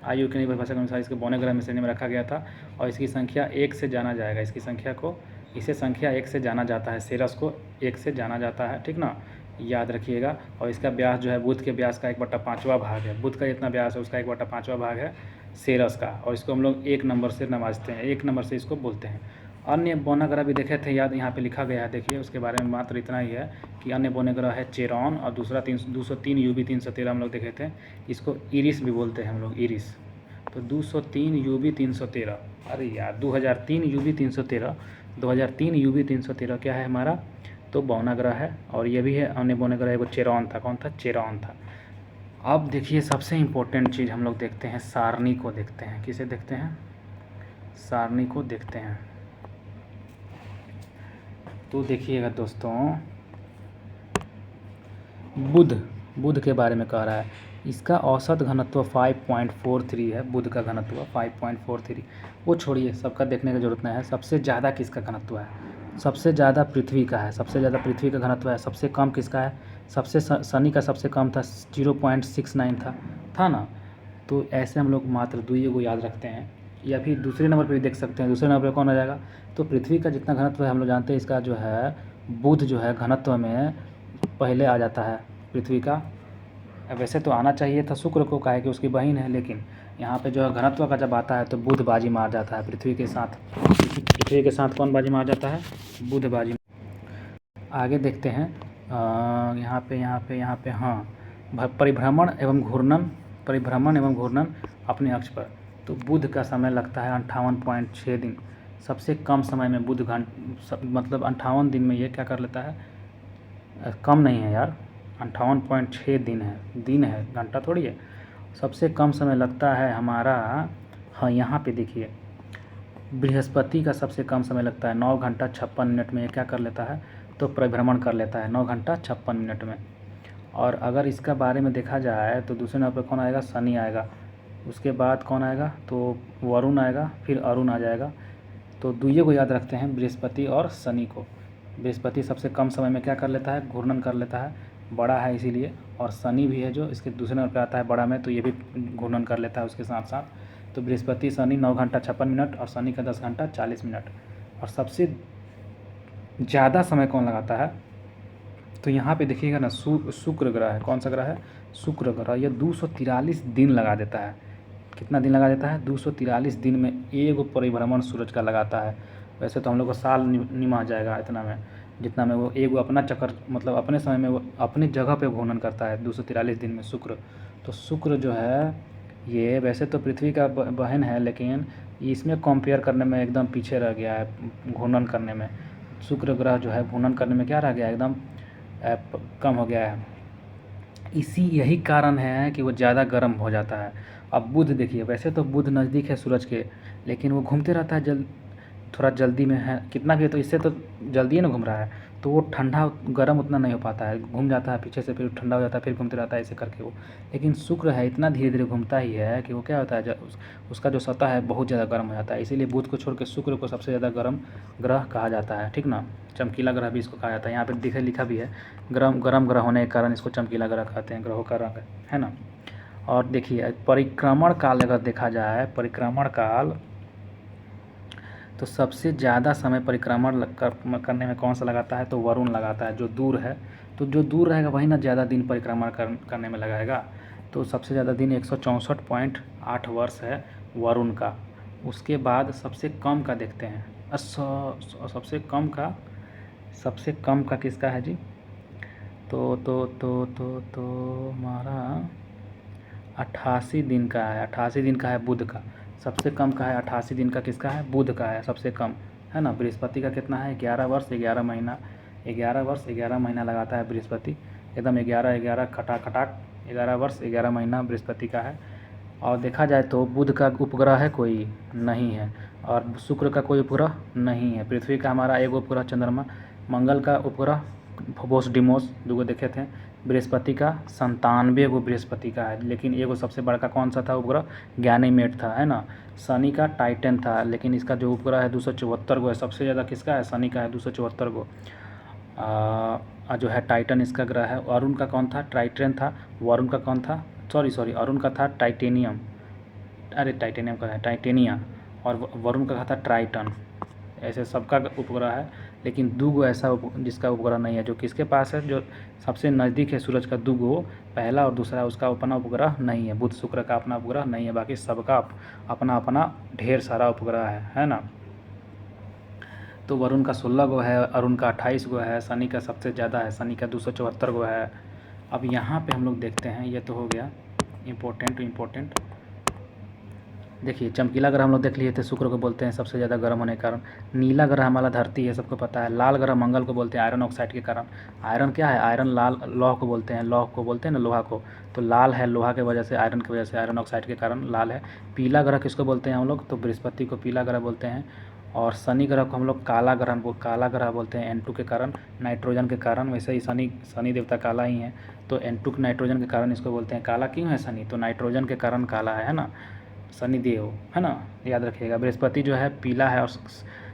IAU की नई परिभाषा के अनुसार इसके बौने ग्रह में श्रेणी में रखा गया था और इसकी संख्या 1 से जाना जाएगा, इसकी संख्या को, इसे संख्या 1 से जाना जाता है, सेरस को 1 से जाना जाता है, ठीक ना, याद रखिएगा। और इसका व्यास जो है बुध के व्यास का 1/5वां भाग है, बुध का जितना व्यास है उसका 1/5वां भाग है सेरस का। और इसको हम लोग 1 नंबर से नवाजते हैं, 1 नंबर से इसको बोलते हैं। अन्य बौना ग्रह भी देखे थे, याद यहाँ पे लिखा गया है, देखिए उसके बारे में मात्र इतना ही है कि अन्य बौने ग्रह है चेरॉन, और दूसरा 203 UB 313 हम लोग देखे थे, इसको इरिस भी बोलते हैं हम लोग, इरिस, तो 203 UV 313, अरे यार 2003 UV 313, 2003 UV 313 क्या है हमारा, तो बौना ग्रह है। और ये भी है अन्य बौना ग्रह, वो चेरॉन था, कौन था, चेरॉन था। अब देखिए सबसे इम्पोर्टेंट चीज़ हम लोग देखते हैं, सारणी को देखते हैं। किसे देखते हैं, सारणी को देखते हैं। तो देखिएगा दोस्तों, बुध के बारे में कह रहा है, इसका औसत घनत्व 5.43 है। बुध का घनत्व 5.43, वो छोड़िए, सबका देखने की ज़रूरत नहीं है। सबसे ज़्यादा किसका घनत्व है, सबसे ज़्यादा पृथ्वी का है, सबसे ज़्यादा पृथ्वी का घनत्व है। सबसे कम किसका है, सबसे शनि का सबसे कम था, 0.69 था ना। तो ऐसे हम लोग मात्र दुइये को याद रखते हैं, या फिर दूसरे नंबर पर भी देख सकते हैं। दूसरे नंबर पर कौन आ जाएगा, तो पृथ्वी का जितना घनत्व है हम लोग जानते हैं, इसका जो है बुध जो है घनत्व में पहले आ जाता है पृथ्वी का। वैसे तो आना चाहिए था शुक्र को, काहे कि उसकी बहन है, लेकिन यहाँ पे जो है घनत्व का जब आता है तो बुध बाजी मार जाता है पृथ्वी के साथ। पृथ्वी के साथ कौन बाजी मार जाता है, बुध बाजी। आगे देखते हैं, यहाँ पे हाँ, परिभ्रमण एवं घूर्णन अपने अक्ष पर। तो बुध का समय लगता है 58.6 दिन। सबसे कम समय में बुध मतलब 58 दिन में ये क्या कर लेता है, कम नहीं है यार, 58.6 दिन है, घंटा थोड़ी है। सबसे कम समय लगता है हमारा, हाँ यहाँ पे देखिए, बृहस्पति का सबसे कम समय लगता है 9 घंटा 56 मिनट में। ये क्या कर लेता है, तो परिभ्रमण कर लेता है 9 घंटा 56 मिनट में। और अगर इसका बारे में देखा जाए तो दूसरे नंबर पर कौन आएगा, शनि आएगा। उसके बाद कौन आएगा, तो वरुण आएगा, फिर अरुण आ जाएगा। तो दुइये को याद रखते हैं, बृहस्पति और शनि को। बृहस्पति सबसे कम समय में क्या कर लेता है, घूर्णन कर लेता है, बड़ा है इसीलिए। और शनि भी है जो इसके दूसरे नंबर पे आता है बड़ा में, तो ये भी घूर्णन कर लेता है उसके साथ साथ। तो बृहस्पति शनि 9 घंटा 56 मिनट और शनि का 10 घंटा 40 मिनट। और सबसे ज़्यादा समय कौन लगाता है, तो यहाँ पे देखिएगा ना, शुक्र ग्रह है। कौन सा ग्रह है, शुक्र ग्रह। यह 243 दिन लगा देता है। कितना दिन लगा देता है, 243 दिन में एक परिभ्रमण सूरज का लगाता है। वैसे तो हम लोग को साल निमा जाएगा इतना में, जितना में वो एक अपना चक्कर, मतलब अपने समय में वो अपनी जगह पे घूर्णन करता है 243 दिन में शुक्र। तो शुक्र जो है ये वैसे तो पृथ्वी का बहन है, लेकिन इसमें कंपेयर करने में एकदम पीछे रह गया है घूर्णन करने में। शुक्र ग्रह जो है घूर्णन करने में क्या रह गया, एकदम कम हो गया है। यही कारण है कि वो ज़्यादा गर्म हो जाता है। अब बुध देखिए, वैसे तो बुध नज़दीक है सूरज के, लेकिन वो घूमते रहता है थोड़ा जल्दी में है, कितना भी है तो इससे तो जल्दी ही ना घूम रहा है, तो वो ठंडा गर्म उतना नहीं हो पाता है, घूम जाता है पीछे से, फिर ठंडा हो जाता है, फिर घूमते रहता है ऐसे करके वो। लेकिन शुक्र है इतना धीरे धीरे घूमता ही है कि वो क्या होता है, उसका जो सतह है बहुत ज़्यादा गर्म हो जाता है। इसीलिए बुध को छोड़ के शुक्र को सबसे ज़्यादा गर्म ग्रह कहा जाता है, ठीक ना। चमकीला ग्रह भी इसको कहा जाता है, यहाँ पर लिखा भी है, गर्म ग्रह होने के कारण इसको चमकीला ग्रह कहते हैं, ग्रहों का रंग है ना। और देखिए परिक्रमण काल अगर देखा जाए, परिक्रमण काल, तो सबसे ज़्यादा समय परिक्रमण करने में कौन सा लगाता है, तो वरुण लगाता है, जो दूर है। तो जो दूर रहेगा वही ना ज़्यादा दिन परिक्रमण करने में लगाएगा। तो सबसे ज़्यादा दिन 164.8 वर्ष है वरुण का। उसके बाद सबसे कम का देखते हैं, सबसे कम का किसका है जी, तो हमारा 88 दिन का है, 88 दिन का है बुध का। सबसे कम का है 88 दिन का, किसका है, बुध का है सबसे कम, है ना। बृहस्पति का कितना है, 11 वर्ष 11 महीना, 11 वर्ष 11 महीना लगाता है बृहस्पति, एकदम 11 खटाक 11 वर्ष 11 महीना बृहस्पति का है। और देखा जाए तो बुध का उपग्रह है कोई नहीं है, और शुक्र का कोई उपग्रह नहीं है। पृथ्वी का हमारा एक उपग्रह चंद्रमा, मंगल का उपग्रह फोबोस डिमोस दूगो देखे थे। बृहस्पति का 97 गो बृहस्पति का है, लेकिन एगो सबसे बड़का कौन सा था उपग्रह, गैनीमेड था, है ना। शनि का टाइटन था, लेकिन इसका जो उपग्रह है 274 गो है। सबसे ज़्यादा किसका है, शनि का है 274 गो। जो है टाइटन इसका ग्रह है। अरुण का कौन था, ट्राइटन था। वरुण का कौन था, सॉरी अरुण का था टाइटेनियम, अरे टाइटेनियम का है टाइटेनिया, और वरुण का था ट्राइटन। ऐसे सबका उपग्रह है, लेकिन दूगो ऐसा जिसका उपग्रह नहीं है, जो किसके पास है, जो सबसे नज़दीक है सूरज का, दूगो, पहला और दूसरा, उसका अपना उपग्रह नहीं है। बुध शुक्र का अपना उपग्रह नहीं है, बाकी सबका अपना अपना ढेर सारा उपग्रह है ना। तो वरुण का 16 गो है, अरुण का 28 गो है, शनि का सबसे ज़्यादा है, शनि का 274 गो है। अब यहाँ पे हम लोग देखते हैं, ये तो हो गया इम्पोर्टेंट। देखिए चमकीला ग्रह हम लोग देख लिए थे, शुक्र को बोलते हैं सबसे ज़्यादा गर्म होने के कारण। नीला ग्रह हमारा धरती है, सबको पता है। लाल ग्रह मंगल को बोलते हैं आयरन ऑक्साइड के कारण। आयरन क्या है? आयरन लाल लौह को बोलते हैं, लौह को बोलते हैं ना लोहा को, तो लाल है लोहा की वजह से, आयरन की वजह से, आयरन ऑक्साइड के कारण लाल है। पीला ग्रह किसको बोलते हैं हम लोग? तो बृहस्पति को पीला ग्रह बोलते हैं। और शनि ग्रह को हम लोग काला ग्रह बोलते हैं N2 के कारण, नाइट्रोजन के कारण। वैसे ही शनि देवता काला ही है, तो N2 नाइट्रोजन के कारण इसको बोलते हैं काला। क्यों है शनि? तो नाइट्रोजन के कारण काला है ना, शनि देव, है ना, याद रखिएगा। बृहस्पति जो है पीला है, और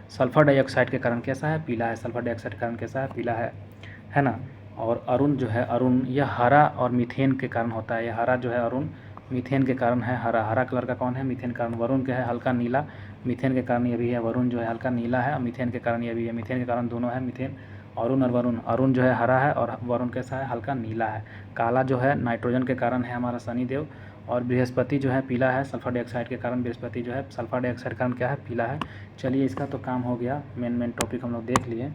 सल्फर डाइऑक्साइड के कारण कैसा है? पीला है। सल्फर डाइऑक्साइड के कारण कैसा है? पीला है ना। और अरुण जो है, अरुण यह हरा और मीथेन के कारण होता है। यह हरा जो है अरुण मीथेन के कारण है हरा। हरा कलर का कौन है? मीथेन के कारण। वरुण क्या है? हल्का नीला, मीथेन के कारण ये भी है। वरुण जो है हल्का नीला है और मीथेन के कारण ये भी है। मीथेन के कारण दोनों है, मीथेन। अरुण और वरुण, अरुण जो है हरा है और वरुण कैसा है? हल्का नीला है। काला जो है नाइट्रोजन के कारण है हमारा शनिदेव। और बृहस्पति जो है पीला है सल्फर डाइऑक्साइड के कारण। बृहस्पति जो है सल्फर डाइऑक्साइड के कारण क्या है? पीला है। चलिए इसका तो काम हो गया, मेन टॉपिक हम लोग देख लिए।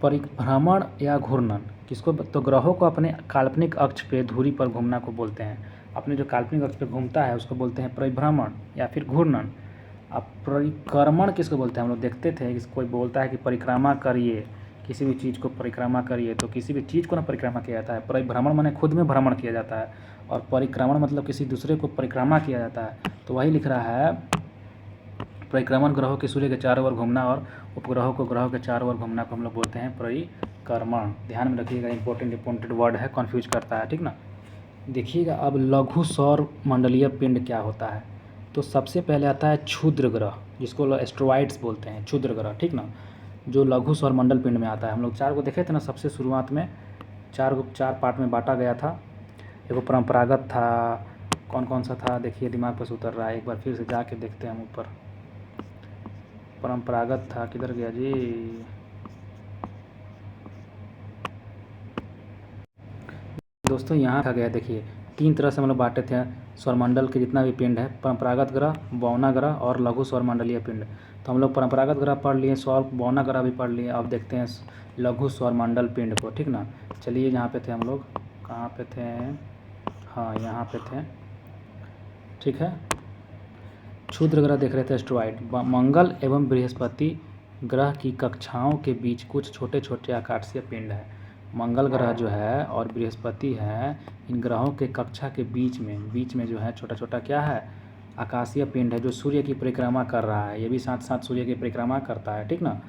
परिभ्रमण या घूर्णन किसको? तो ग्रहों को अपने काल्पनिक अक्ष पे धुरी पर घूमना को बोलते हैं। अपने जो काल्पनिक अक्ष पे घूमता है उसको बोलते हैं परिभ्रमण या फिर घूर्णन। अब परिक्रमण किसको बोलते हैं? हम लोग देखते थे कि कोई बोलता है कि परिक्रमा करिए, किसी भी चीज़ को परिक्रमा करिए, तो किसी भी चीज़ को ना परिक्रमा किया जाता है। परिभ्रमण माने खुद में भ्रमण किया जाता है, और परिक्रमण मतलब किसी दूसरे को परिक्रमा किया जाता है। तो वही लिख रहा है, परिक्रमण ग्रहों के सूर्य के चारों ओर घूमना और उपग्रहों को ग्रहों के चारों ओर घूमना को हम लोग बोलते हैं परिक्रमण। ध्यान में रखिएगा, इंपॉर्टेंट वर्ड है, कन्फ्यूज करता है, ठीक ना। देखिएगा अब लघु सौर मंडलीय पिंड क्या होता है। तो सबसे पहले आता है क्षुद्र ग्रह, जिसको एस्ट्रॉइड्स बोलते हैं, क्षुद्र ग्रह, ठीक ना, जो लघु सौर मंडल पिंड में आता है। हम लोग 4 को देखे थे ना सबसे शुरुआत में, 4 पार्ट में बांटा गया था। एगो परंपरागत था, कौन कौन सा था? देखिए दिमाग पर से उतर रहा है, एक बार फिर से जाके देखते हैं हम ऊपर। परंपरागत था, किधर गया जी? दोस्तों यहाँ था गया, देखिए 3 तरह से हम लोग बांटे थे सौरमंडल के जितना भी पिंड है, परंपरागत ग्रह, बौना ग्रह और लघु सौरमंडलीय पिंड। तो हम लोग परंपरागत ग्रह पढ़ लिए, बौना ग्रह भी पढ़ लिए। अब देखते हैं लघु सौरमंडल पिंड को, ठीक ना। चलिए यहाँ पे थे हम लोग, कहाँ पे थे? हाँ यहाँ पे थे, ठीक है। क्षुद्र ग्रह देख रहे थे, एस्ट्रॉइड। मंगल एवं बृहस्पति ग्रह की कक्षाओं के बीच कुछ छोटे छोटे आकाशीय पिंड है। मंगल ग्रह जो है और बृहस्पति है, इन ग्रहों के कक्षा के बीच में जो है छोटा छोटा क्या है? आकाशीय पिंड है, जो सूर्य की परिक्रमा कर रहा है। ये भी साथ साथ सूर्य की परिक्रमा करता है, ठीक ना।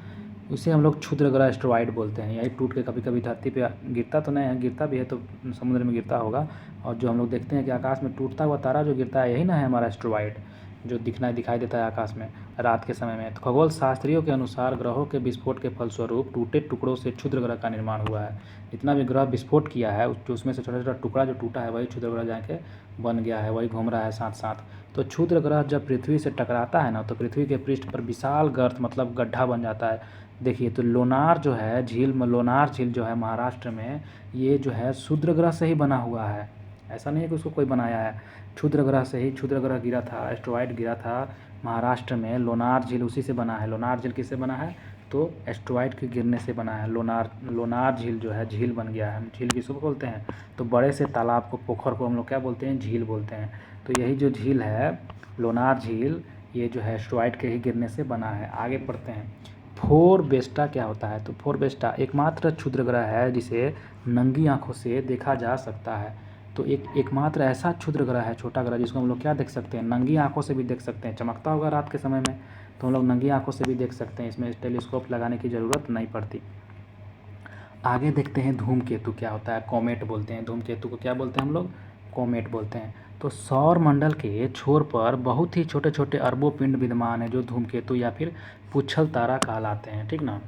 उसे हम लोग क्षुद्र ग्रह एस्ट्रॉइड बोलते हैं। यही टूट के कभी कभी धरती पे गिरता तो नहीं है, गिरता भी है तो समुद्र में गिरता होगा। और जो हम लोग देखते हैं कि आकाश में टूटता हुआ तारा जो गिरता है, यही ना है हमारा एस्ट्रॉइड, जो दिखाई देता है आकाश में रात के समय में। तो खगोल शास्त्रियों के अनुसार ग्रहों के विस्फोट के फलस्वरूप टूटे टुकड़ों से क्षुद्र ग्रह का निर्माण हुआ है। जितना भी ग्रह विस्फोट किया है उसमें से छोटा छोटा टुकड़ा जो टूटा है वही क्षुद्र ग्रह जाके बन गया है, वही घूम रहा है साथ साथ। तो क्षुद्र ग्रह जब पृथ्वी से टकराता है ना, तो पृथ्वी के पृष्ठ पर विशाल गर्त मतलब गड्ढा बन जाता है। देखिए तो लोनार जो है झील में, लोनार झील जो है महाराष्ट्र में, ये जो है क्षुद्र ग्रह से ही बना हुआ है। ऐसा नहीं है कि उसको कोई बनाया है, क्षुद्र ग्रह से ही क्षुद्र ग्रह गिरा था, एस्ट्रॉइड गिरा था महाराष्ट्र में। लोनार झील उसी से बना है। लोनार झील किससे बना है? तो एस्ट्रॉइड के गिरने से बना है। लोनार झील जो है झील बन गया है। झील किसको बोलते हैं? तो बड़े से तालाब को, पोखर को हम लोग क्या बोलते हैं? झील बोलते हैं। तो यही जो झील है लोनार झील, ये जो है एस्ट्रॉइड के ही गिरने से बना है। आगे पढ़ते हैं, फोरबेस्टा क्या होता है? तो फोरबेस्टा एकमात्र क्षुद्र ग्रह है जिसे नंगी आंखों से देखा जा सकता है। तो एकमात्र ऐसा क्षुद्र ग्रह है, छोटा ग्रह, जिसको हम लोग क्या देख सकते हैं? नंगी आंखों से भी देख सकते हैं। चमकता होगा रात के समय में, तो हम लोग नंगी आंखों से भी देख सकते हैं। इसमें टेलीस्कोप लगाने की ज़रूरत नहीं पड़ती। आगे देखते हैं धूमकेतु क्या होता है। कॉमेट बोलते हैं धूमकेतु को, क्या बोलते हैं हम लोग? कॉमेट बोलते हैं। तो सौर मंडल के छोर पर बहुत ही छोटे छोटे अरबों पिंड विद्यमान है, जो धूमकेतु या फिर पुच्छल तारा कहलाते हैं, ठीक ना।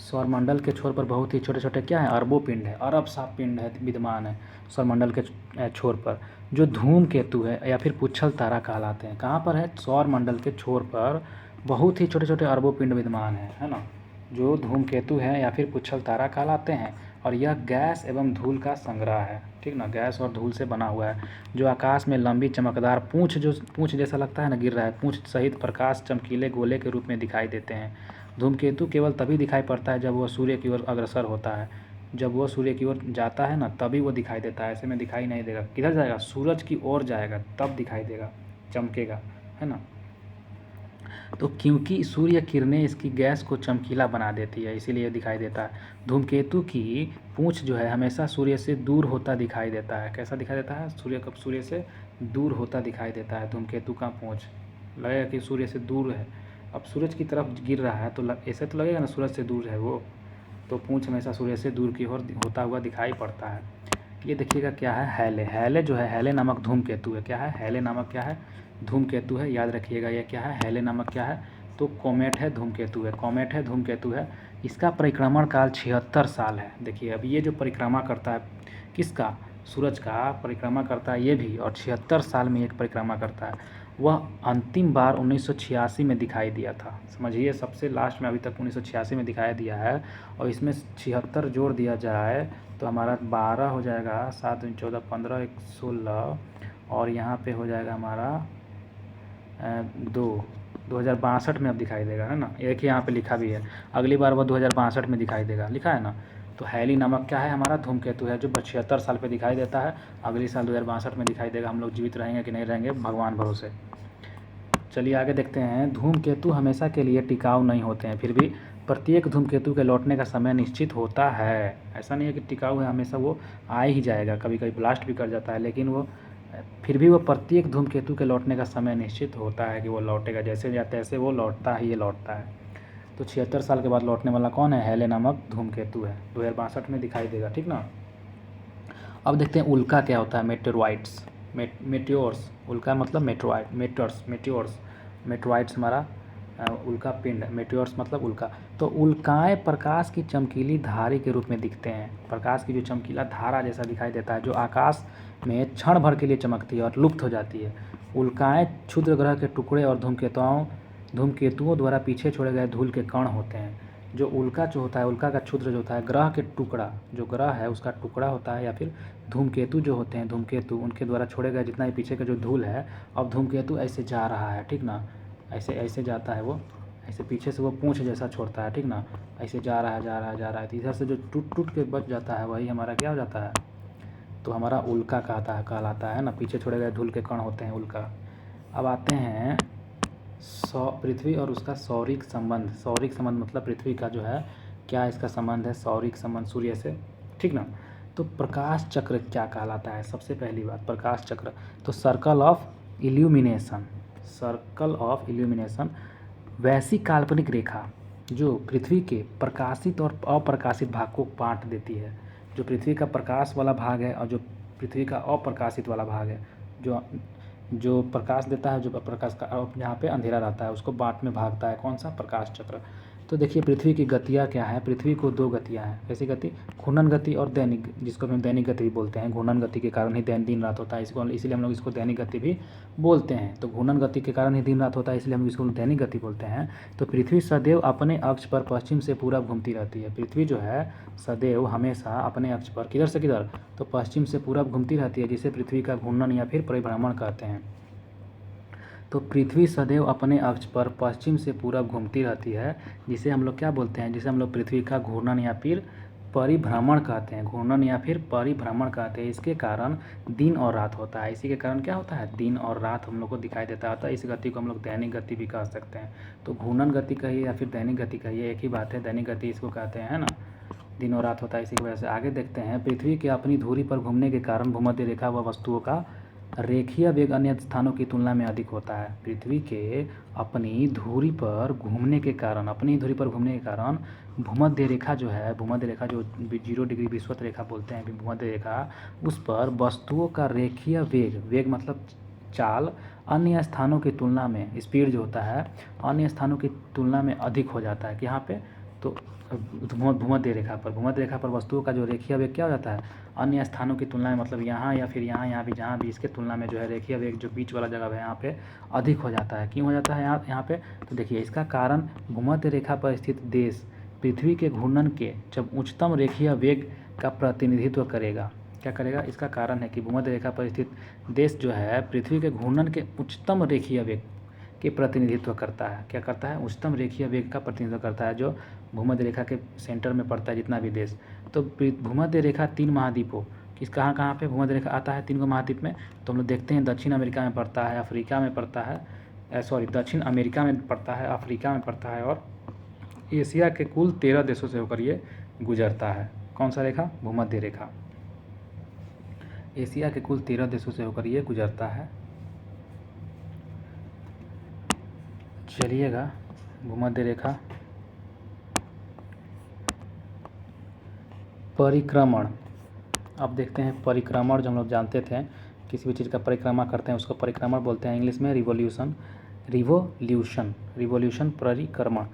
सौरमंडल के छोर पर बहुत ही छोटे छोटे क्या है? अरबों पिंड है, अरब सा पिंड है विद्यमान है सौरमंडल के छोर पर, जो धूमकेतु है या फिर पुच्छल तारा कहलाते हैं। कहाँ पर है? सौरमंडल के छोर पर बहुत ही छोटे छोटे अरबों पिंड विद्यमान है ना, जो धूमकेतु है या फिर पुच्छल तारा कहलाते हैं। और यह गैस एवं धूल का संग्रह है, ठीक ना, गैस और धूल से बना हुआ है, जो आकाश में लंबी चमकदार पूँछ जैसा लगता है ना, गिर रहा है, पूँछ सहित प्रकाश चमकीले गोले के रूप में दिखाई देते हैं। धूमकेतु केवल तभी दिखाई पड़ता है जब वह सूर्य की ओर अग्रसर होता है। जब वह सूर्य की ओर जाता है ना, तभी वो दिखाई देता है, ऐसे में दिखाई नहीं देगा। किधर जाएगा? सूरज की ओर जाएगा, तब दिखाई देगा, चमकेगा, है ना। तो क्योंकि सूर्य किरणें इसकी गैस को चमकीला बना देती है, इसीलिए दिखाई देता है। धूमकेतु की पूंछ जो है हमेशा सूर्य से दूर होता दिखाई देता है। कैसा दिखाई देता है? सूर्य से दूर होता दिखाई देता है धूमकेतु का पूंछ। लगेगा कि सूर्य से दूर है। अब सूरज की तरफ गिर रहा है तो ऐसे तो लगेगा ना सूरज से दूर है वो, तो पूंछ हमेशा सूर्य से दूर की ओर होता हुआ दिखाई पड़ता है। ये देखिएगा क्या है, हैले। हैले जो है, हैले नामक धूमकेतु है। क्या है? हैले नामक क्या है? धूमकेतु है। याद रखिएगा ये क्या है? हैले नामक क्या है? तो कॉमेट है, धूमकेतु है। कॉमेट है, धूमकेतु है। इसका परिक्रमण काल 76 साल है। देखिए अब ये जो परिक्रमा करता है, किसका? सूरज का परिक्रमा करता है ये भी, और 76 साल में एक परिक्रमा करता है। वह अंतिम बार 1986 में दिखाई दिया था। समझिए, सबसे लास्ट में अभी तक 1986 में दिखाई दिया है, और इसमें 76 जोड़ दिया जाए तो हमारा 12 हो जाएगा, 7 दूनी 14, 15 1 16, और यहाँ पे हो जाएगा हमारा 2062 में अब दिखाई देगा, है ना। एक ही यहाँ पे लिखा भी है, अगली बार वो 2062 में दिखाई देगा, लिखा है ना। तो हैली नामक क्या है? हमारा धूमकेतु है, जो 76 साल पे दिखाई देता है। अगली साल 2062 में दिखाई देगा। हम लोग जीवित रहेंगे कि नहीं रहेंगे, भगवान भरोसे। चलिए आगे देखते हैं। धूमकेतु हमेशा के लिए टिकाऊ नहीं होते हैं, फिर भी प्रत्येक धूमकेतु के लौटने का समय निश्चित होता है। ऐसा नहीं है कि टिकाऊ है, हमेशा वो आ ही जाएगा। कभी कभी ब्लास्ट भी कर जाता है, लेकिन वो फिर भी वो प्रत्येक धूमकेतु के लौटने का समय निश्चित होता है कि वो लौटेगा। जैसे या तैसे वो लौटता ही, ये लौटता है। तो 76 साल के बाद लौटने वाला कौन है? हैले नामक धूमकेतु है। 2062 में दिखाई देगा, ठीक ना। अब देखते हैं उल्का क्या होता है। Meteoroids, meteors. उल्का मतलब मेटेरॉइड, मेट्योर्स। मेटेरॉइड्स हमारा उल्का पिंड, मेट्योर्स मतलब उल्का। तो उल्काएं प्रकाश की चमकीली धारे के रूप में दिखते हैं। प्रकाश की जो चमकीला धारा जैसा दिखाई देता है, जो आकाश में क्षण भर के लिए चमकती है और लुप्त हो जाती है। उल्काएं क्षुद्र ग्रह के टुकड़े और धूमकेतुओं द्वारा पीछे छोड़े गए धूल के कण होते हैं। जो उल्का जो होता है, उल्का का क्षुद्र जो होता है, ग्रह के टुकड़ा, जो ग्रह है उसका टुकड़ा होता है, या फिर धूमकेतु जो होते हैं, धूमकेतु उनके द्वारा छोड़े गए जितना ही पीछे का जो धूल है। अब धूमकेतु ऐसे जा रहा है, ठीक ना। ऐसे ऐसे जाता है वो, ऐसे पीछे से वो पूंछ जैसा छोड़ता है, ठीक ना। ऐसे जा रहा है, जा रहा है, जा रहा है। तो इधर से जो टूट टूट के बच जाता है वही हमारा क्या हो जाता है? तो हमारा उल्का कहलाता है ना। पीछे छोड़े गए धूल के कण होते हैं उल्का। अब आते हैं पृथ्वी और उसका सौरिक संबंध। सौरिक संबंध मतलब पृथ्वी का जो है क्या इसका संबंध है? सौरिक संबंध सूर्य से, ठीक ना। तो प्रकाश चक्र क्या कहलाता है? सबसे पहली बात प्रकाश चक्र, तो circle of illumination. Circle of illumination वैसी काल्पनिक रेखा जो पृथ्वी के प्रकाशित और अप्रकाशित भाग को बांट देती है। जो पृथ्वी का प्रकाश वाला भाग है और जो पृथ्वी का अप्रकाशित वाला भाग है, जो प्रकाश देता है, जो प्रकाश का जहाँ पे अंधेरा रहता है, उसको बाँट में भागता है। कौन सा? प्रकाश चक्र। तो देखिए पृथ्वी की गतियाँ क्या है? पृथ्वी को 2 गतियाँ हैं। कैसी गति? घूर्णन गति और दैनिक, जिसको हम दैनिक गति भी बोलते हैं। घूर्णन गति के कारण ही दिन रात होता है, इसीलिए हम लोग इसको दैनिक गति भी बोलते हैं। तो घूर्णन गति के कारण ही दिन रात होता है, इसलिए हम इसको दैनिक गति बोलते हैं। तो पृथ्वी सदैव अपने अक्ष पर पश्चिम से पूरब घूमती रहती है। पृथ्वी जो है सदैव हमेशा अपने अक्ष पर, किधर से किधर? तो पश्चिम से पूरब घूमती रहती है, जिसे पृथ्वी का घूर्णन या फिर परिभ्रमण कहते हैं। तो पृथ्वी सदैव अपने अक्ष पर पश्चिम से पूरब घूमती रहती है, जिसे हम लोग क्या बोलते हैं? जिसे हम लोग पृथ्वी का घूर्णन या फिर परिभ्रमण कहते हैं। घूर्णन या फिर परिभ्रमण कहते हैं। इसके कारण दिन और रात होता है। इसी के कारण क्या होता है? दिन और रात हम लोग को दिखाई देता है। इस गति को हम लोग दैनिक गति भी कह सकते हैं। तो घूर्णन गति कहिए या फिर दैनिक गति कहिए, एक ही बात है। दैनिक गति इसको कहते हैं, है ना। दिन और रात होता है, इसी की वजह से। आगे देखते हैं। पृथ्वी के अपनी धुरी पर घूमने के कारण भूमध्य रेखा व वस्तुओं का रेखीय वेग अन्य स्थानों की तुलना में अधिक होता है। पृथ्वी के अपनी धुरी पर घूमने के कारण भूमध्य रेखा जो है, भूमध्य रेखा जो 0 डिग्री विषुवत रेखा बोलते हैं भूमध्य रेखा, उस पर वस्तुओं का रेखीय वेग मतलब चाल अन्य स्थानों की तुलना में, स्पीड जो होता है अन्य स्थानों की तुलना में अधिक हो जाता है। कि यहाँ पे तो भूमध्य रेखा पर वस्तुओं का जो रेखीय वेग क्या हो जाता है? अन्य स्थानों की तुलना में, मतलब यहाँ या फिर यहाँ भी, जहाँ भी, इसके तुलना में जो है रेखीय वेग जो बीच वाला जगह है यहाँ पे अधिक हो जाता है। क्यों हो जाता है यहाँ पे? तो देखिए इसका कारण भूमध्य रेखा पर स्थित देश पृथ्वी के घूर्णन के जब उच्चतम रेखीय वेग का प्रतिनिधित्व करेगा। क्या करेगा? इसका कारण है कि भूमध्य रेखा पर स्थित देश जो है पृथ्वी के घूर्णन के उच्चतम रेखीय वेग के प्रतिनिधित्व करता है। क्या करता है? उच्चतम रेखीय वेग का प्रतिनिधित्व करता है, जो भूमध्य रेखा के सेंटर में पड़ता है जितना भी देश। तो भूमध्य रेखा 3 महाद्वीपों पे भूमध्य रेखा आता है 3 महाद्वीप में। तो हम लोग देखते हैं दक्षिण अमेरिका में पड़ता है, अफ्रीका में पड़ता है, दक्षिण अमेरिका में पड़ता है, अफ्रीका में पड़ता है और एशिया के कुल 13 देशों से होकर ये गुजरता है। कौन सा रेखा? भूमध्य रेखा। एशिया के कुल 13 देशों से होकर ये गुजरता है। चलिएगा, भूमध्य रेखा। परिक्रमण, अब देखते हैं परिक्रमण। जो हम लोग जानते थे किसी भी चीज़ का परिक्रमा करते हैं उसको परिक्रमण बोलते हैं। इंग्लिश में रिवोल्यूशन, परिक्रमण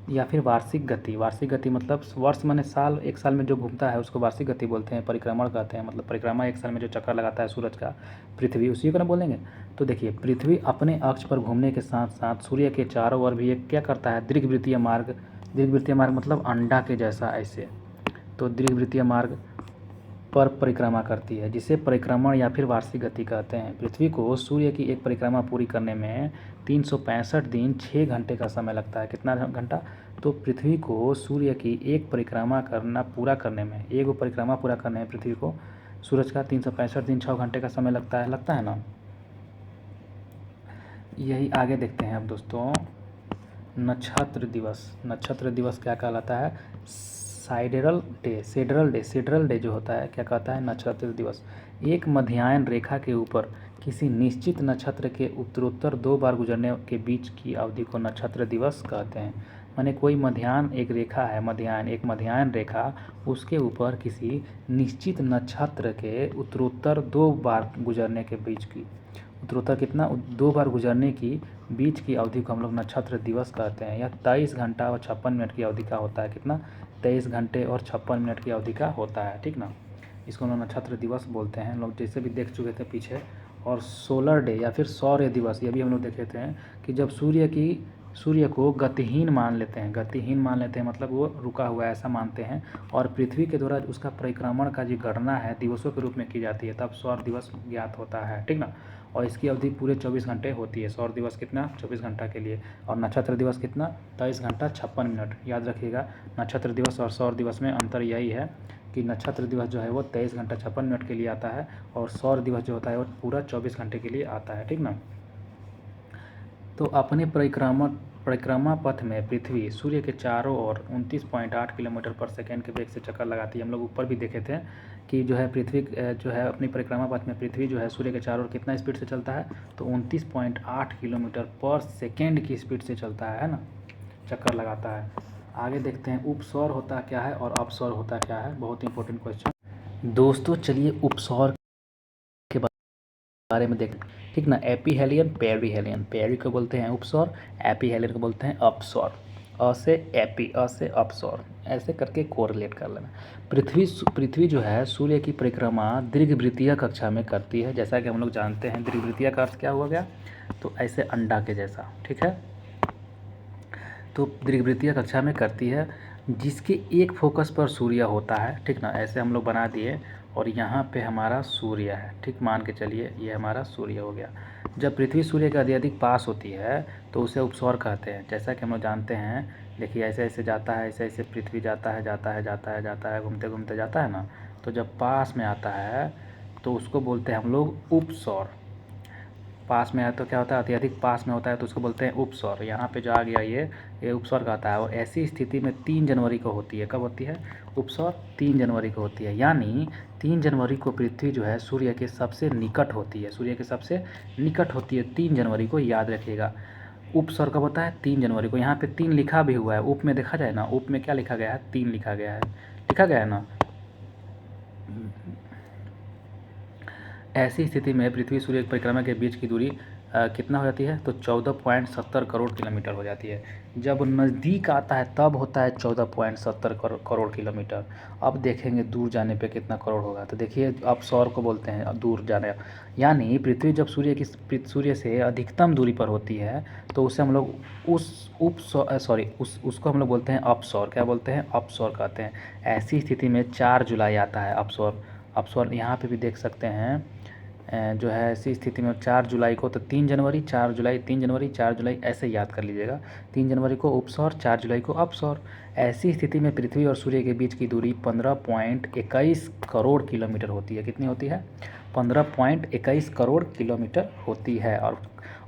या फिर वार्षिक गति। वार्षिक गति मतलब वर्ष माने साल, एक साल में जो घूमता है उसको वार्षिक गति बोलते हैं, परिक्रमण कहते हैं। मतलब परिक्रमा एक साल में जो चक्कर लगाता है सूरज का पृथ्वी, उसी को ना बोलेंगे। तो देखिए, पृथ्वी अपने अक्ष पर घूमने के साथ साथ सूर्य के चारों ओर भी एक क्या करता है? दीर्घवृत्तीय मार्ग। दीर्घवृत्तीय मार्ग मतलब अंडा के जैसा ऐसे, तो दीर्घवृत्तीय मार्ग पर परिक्रमा करती है, जिसे परिक्रमण या फिर वार्षिक गति कहते हैं। पृथ्वी को सूर्य की एक परिक्रमा पूरी करने में 365 दिन 6 घंटे का समय लगता है। कितना घंटा? तो पृथ्वी को सूर्य की एक परिक्रमा पूरा करने में, एक परिक्रमा पूरा करने में पृथ्वी को सूरज का 365 दिन 6 घंटे का समय लगता है ना। यही आगे देखते हैं अब दोस्तों। नक्षत्र दिवस। नक्षत्र दिवस क्या कहलाता है? सिडरल डे जो होता है, क्या कहता है? नक्षत्र दिवस। एक मध्याह्न रेखा के ऊपर किसी निश्चित नक्षत्र के उत्तरोत्तर 2 बार गुजरने के बीच की अवधि को नक्षत्र दिवस कहते हैं। माने कोई मध्याह्न एक रेखा है, एक मध्याह्न रेखा, उसके ऊपर किसी निश्चित नक्षत्र के उत्तरोत्तर 2 बार गुजरने के बीच की, उत्तरोत्तर कितना? 2 बार गुजरने की बीच की अवधि को हम लोग नक्षत्र दिवस कहते हैं। यह 23 घंटा और 56 मिनट की अवधि का होता है। कितना? 23 घंटे और 56 मिनट की अवधि का होता है, ठीक ना। इसको हम लोग नक्षत्र दिवस बोलते हैं। लोग जैसे भी देख चुके थे पीछे। और सोलर डे या फिर सौर्य दिवस, ये भी हम लोग देखे थे कि जब सूर्य को गतिहीन मान लेते हैं, मतलब वो रुका हुआ है ऐसा मानते हैं, और पृथ्वी के द्वारा उसका परिक्रमण का जो गणना है दिवसों के रूप में की जाती है, तब सौर दिवस ज्ञात होता है, ठीक ना। और इसकी अवधि पूरे 24 घंटे होती है। सौर दिवस कितना? 24 घंटा के लिए। और नक्षत्र दिवस कितना? 23 घंटा 56 मिनट। याद रखिएगा, नक्षत्र दिवस और सौर दिवस में अंतर यही है कि नक्षत्र दिवस जो है वो 23 घंटा 56 मिनट के लिए आता है, और सौर दिवस जो होता है वो पूरा 24 घंटे के लिए आता है, ठीक ना। तो अपने परिक्रमा पथ में पृथ्वी सूर्य के चारों ओर 29.8 किलोमीटर पर सेकेंड के वेग से चक्कर लगाती है। हम लोग ऊपर भी देखे थे कि जो है पृथ्वी जो है अपनी परिक्रमा पथ में पृथ्वी जो है सूर्य के चारों ओर कितना स्पीड से चलता है? तो 29.8 किलोमीटर पर सेकेंड की स्पीड से चलता है ना, चक्कर लगाता है। आगे देखते हैं उपसौर होता क्या है और अपसौर होता क्या है। बहुत इंपॉर्टेंट क्वेश्चन दोस्तों। चलिए उपसौर के बारे में देखते हैं, ठीक ना। एपीहेलियन, पेरिहेलियन। पेरी को बोलते हैं उपसौर, एपीहेलियन को बोलते हैं अपसौर। अ से एपी, अ से अपसौर, ऐसे करके कोरिलेट कर लेना। पृथ्वी जो है सूर्य की परिक्रमा दीर्घवृत्तीय कक्षा में करती है। जैसा कि हम लोग जानते हैं दीर्घवृत्तीय का अर्थ क्या हुआ गया? तो ऐसे अंडा के जैसा, ठीक है। तो दीर्घवृत्तीय कक्षा में करती है, जिसके एक फोकस पर सूर्य होता है, ठीक ना। ऐसे हम लोग बना दिए, और यहाँ पे हमारा सूर्य है, ठीक, मान के चलिए ये हमारा सूर्य हो गया। जब पृथ्वी सूर्य के अधिक पास होती है तो उसे उपसौर कहते हैं। जैसा कि हम लोग जानते हैं, देखिए ऐसे ऐसे जाता है, ऐसे ऐसे पृथ्वी जाता है, घूमते घूमते जाता है ना। तो जब पास में आता है तो उसको बोलते हैं हम लोग उपसौर। पास में है तो क्या होता है? अत्यधिक पास में होता है तो उसको बोलते हैं उपसौर। यहाँ पे जो आ गया ये उपसौर कहता है। और ऐसी स्थिति में 3 जनवरी को होती है। कब होती है उपसौर? 3 जनवरी को होती है। यानी 3 जनवरी को पृथ्वी जो है सूर्य के सबसे निकट होती है, 3 जनवरी को, याद रखिएगा। उपसौर कब होता है? 3 जनवरी को। यहाँ पे 3 लिखा भी हुआ है, उप में देखा जाए ना, उप में क्या लिखा गया है? 3 लिखा गया है ना। ऐसी स्थिति में पृथ्वी सूर्य की परिक्रमा के बीच की दूरी कितना हो जाती है? तो 14.70 करोड़ किलोमीटर हो जाती है। जब नज़दीक आता है तब होता है 14.70 करोड़ किलोमीटर। अब देखेंगे दूर जाने पे कितना करोड़ होगा। तो देखिए अब सौर को बोलते हैं दूर जाने। यानी पृथ्वी जब सूर्य से अधिकतम दूरी पर होती है तो उसे हम लोग उसको हम लोग बोलते हैं अपसौर। क्या बोलते हैं? अपसौर कहते हैं। ऐसी स्थिति में 4 जुलाई आता है अपसौर। यहाँ पे भी देख सकते हैं जो है ऐसी स्थिति में 4 जुलाई को, तो 3 जनवरी 4 जुलाई ऐसे याद कर लीजिएगा। 3 जनवरी को उपसौर, 4 जुलाई को अपसौर। ऐसी स्थिति में पृथ्वी और सूर्य के बीच की दूरी 15.21 करोड़ किलोमीटर होती है। कितनी होती है? 15.21 करोड़ किलोमीटर होती है।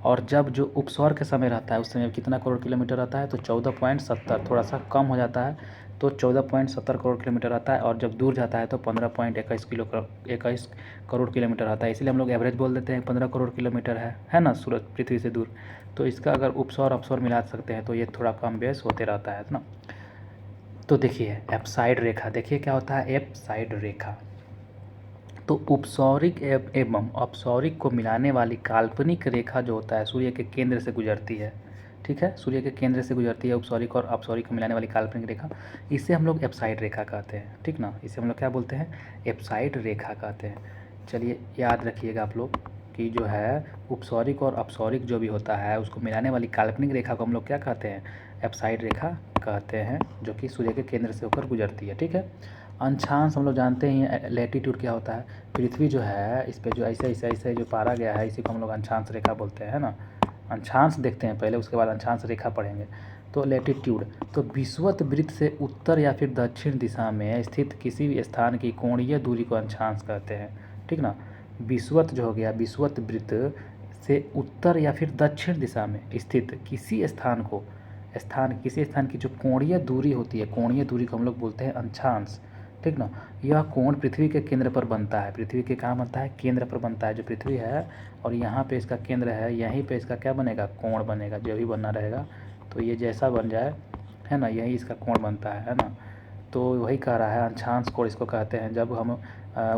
और जब जो उपसौर के समय रहता है उस समय कितना करोड़ किलोमीटर रहता है, तो 14.70, थोड़ा सा कम हो जाता है तो 14.70 करोड़ किलोमीटर रहता है। और जब दूर जाता है तो 15.21 करोड़ किलोमीटर रहता है। इसलिए हम लोग एवरेज बोल देते हैं 15 करोड़ किलोमीटर है ना सूरज पृथ्वी से दूर। तो इसका अगर उपसौर अपसौर मिला सकते हैं तो ये थोड़ा कम बेस होते रहता है ना। तो देखिए एप्साइड रेखा, देखिए क्या होता है एप्साइड रेखा। तो उपसौरिक एवं अपसौरिक को मिलाने वाली काल्पनिक रेखा जो होता है सूर्य के केंद्र से गुजरती है। ठीक है, सूर्य के केंद्र से गुजरती है उपसौरिक और अपसौरिक को मिलाने वाली काल्पनिक रेखा, इसे हम लोग एप्साइड रेखा कहते हैं। ठीक ना, इसे हम लोग क्या बोलते हैं, एप्साइड रेखा कहते हैं। चलिए याद रखिएगा आप लोग कि जो है उपसौरिक और अपसौरिक जो भी होता है उसको मिलाने वाली काल्पनिक रेखा को हम लोग क्या कहते हैं, एप्साइड रेखा कहते हैं, जो कि सूर्य के केंद्र से होकर गुजरती है। ठीक है, अंशांश हम लोग जानते हैं लैटीट्यूड क्या होता है। पृथ्वी जो है इस पे जो ऐसे जो पारा गया है इसी को हम लोग अंशांश रेखा बोलते हैं ना। अंशांश देखते हैं पहले, उसके बाद अंशांश रेखा पढ़ेंगे। तो लैटीट्यूड, तो विषुवत वृत्त से उत्तर या फिर दक्षिण दिशा में स्थित किसी भी स्थान की कोणीय दूरी को अंशांश कहते हैं। ठीक ना, विषुवत जो हो गया, विषुवत वृत्त से उत्तर या फिर दक्षिण दिशा में स्थित किसी स्थान को, किसी स्थान की जो कोणीय दूरी होती है, कोणीय दूरी को हम लोग बोलते हैं अंशांश। ठीक ना, यह कोण पृथ्वी के केंद्र पर बनता है। पृथ्वी के कहाँ बनता है, केंद्र पर बनता है। जो पृथ्वी है और यहाँ पे इसका केंद्र है, यहीं पे इसका क्या बनेगा, कोण बनेगा। जो भी बनना रहेगा तो ये जैसा बन जाए है ना, यही इसका कोण बनता है ना। तो वही कह रहा है अंशांश कोण इसको कहते हैं। जब हम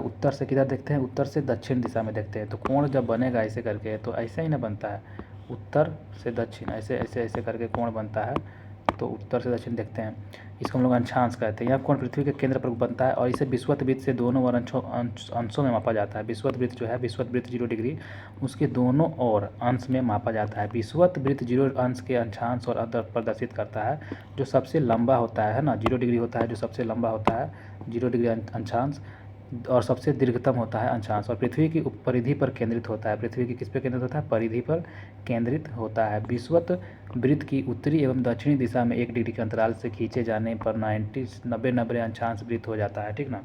उत्तर से किधर देखते हैं, उत्तर से दक्षिण दिशा में देखते हैं, तो कोण जब बनेगा ऐसे करके तो ऐसे ही ना बनता है, उत्तर से दक्षिण ऐसे ऐसे ऐसे करके कोण बनता है। तो उत्तर से दक्षिण देखते हैं, इसको हम लोग अंशांश कहते हैं। यह कोण पृथ्वी के केंद्र पर बनता है और इसे विषुवत वृत्त से दोनों ओर अंशों में मापा जाता है। विषुवत वृत्त जो है, विषुवत वृत्त 0 डिग्री, उसके दोनों ओर अंश में मापा जाता है। विषुवत वृत्त 0 अंश के अंशांश और अंतर प्रदर्शित करता है। जो सबसे लंबा होता है ना, 0 डिग्री होता है जो सबसे लंबा होता है, 0 डिग्री अंशांश, और सबसे दीर्घतम होता है अंशांश, और पृथ्वी की परिधि पर केंद्रित होता है। पृथ्वी की किस पर केंद्रित होता है, परिधि पर केंद्रित होता है। विषुवत वृत्त की उत्तरी एवं दक्षिणी दिशा में 1 डिग्री के अंतराल से खींचे जाने पर 90 अंशांश वृत्त हो जाता है। ठीक ना,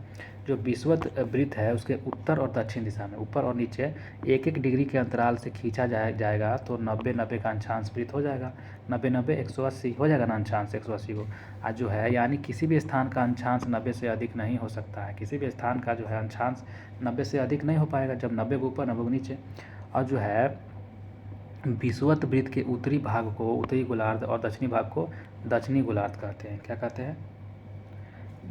जो विषुवत वृत्त है उसके उत्तर और दक्षिण दिशा में, ऊपर और नीचे 1-1 डिग्री के अंतराल से खींचा जाएगा तो 90 का अंशांश वृत्त हो जाएगा। 90 180 हो जाएगा ना अंशांश 180 को। आज जो है यानी किसी भी स्थान का अंशांश 90 से अधिक नहीं हो सकता है। किसी भी स्थान का जो है अंशांश 90 से अधिक नहीं हो पाएगा, जब 90 के ऊपर 90 के नीचे। और जो है विषुवत वृत्त के उत्तरी भाग को उत्तरी गोलार्ध और दक्षिणी भाग को दक्षिणी गोलार्ध कहते हैं। क्या कहते हैं,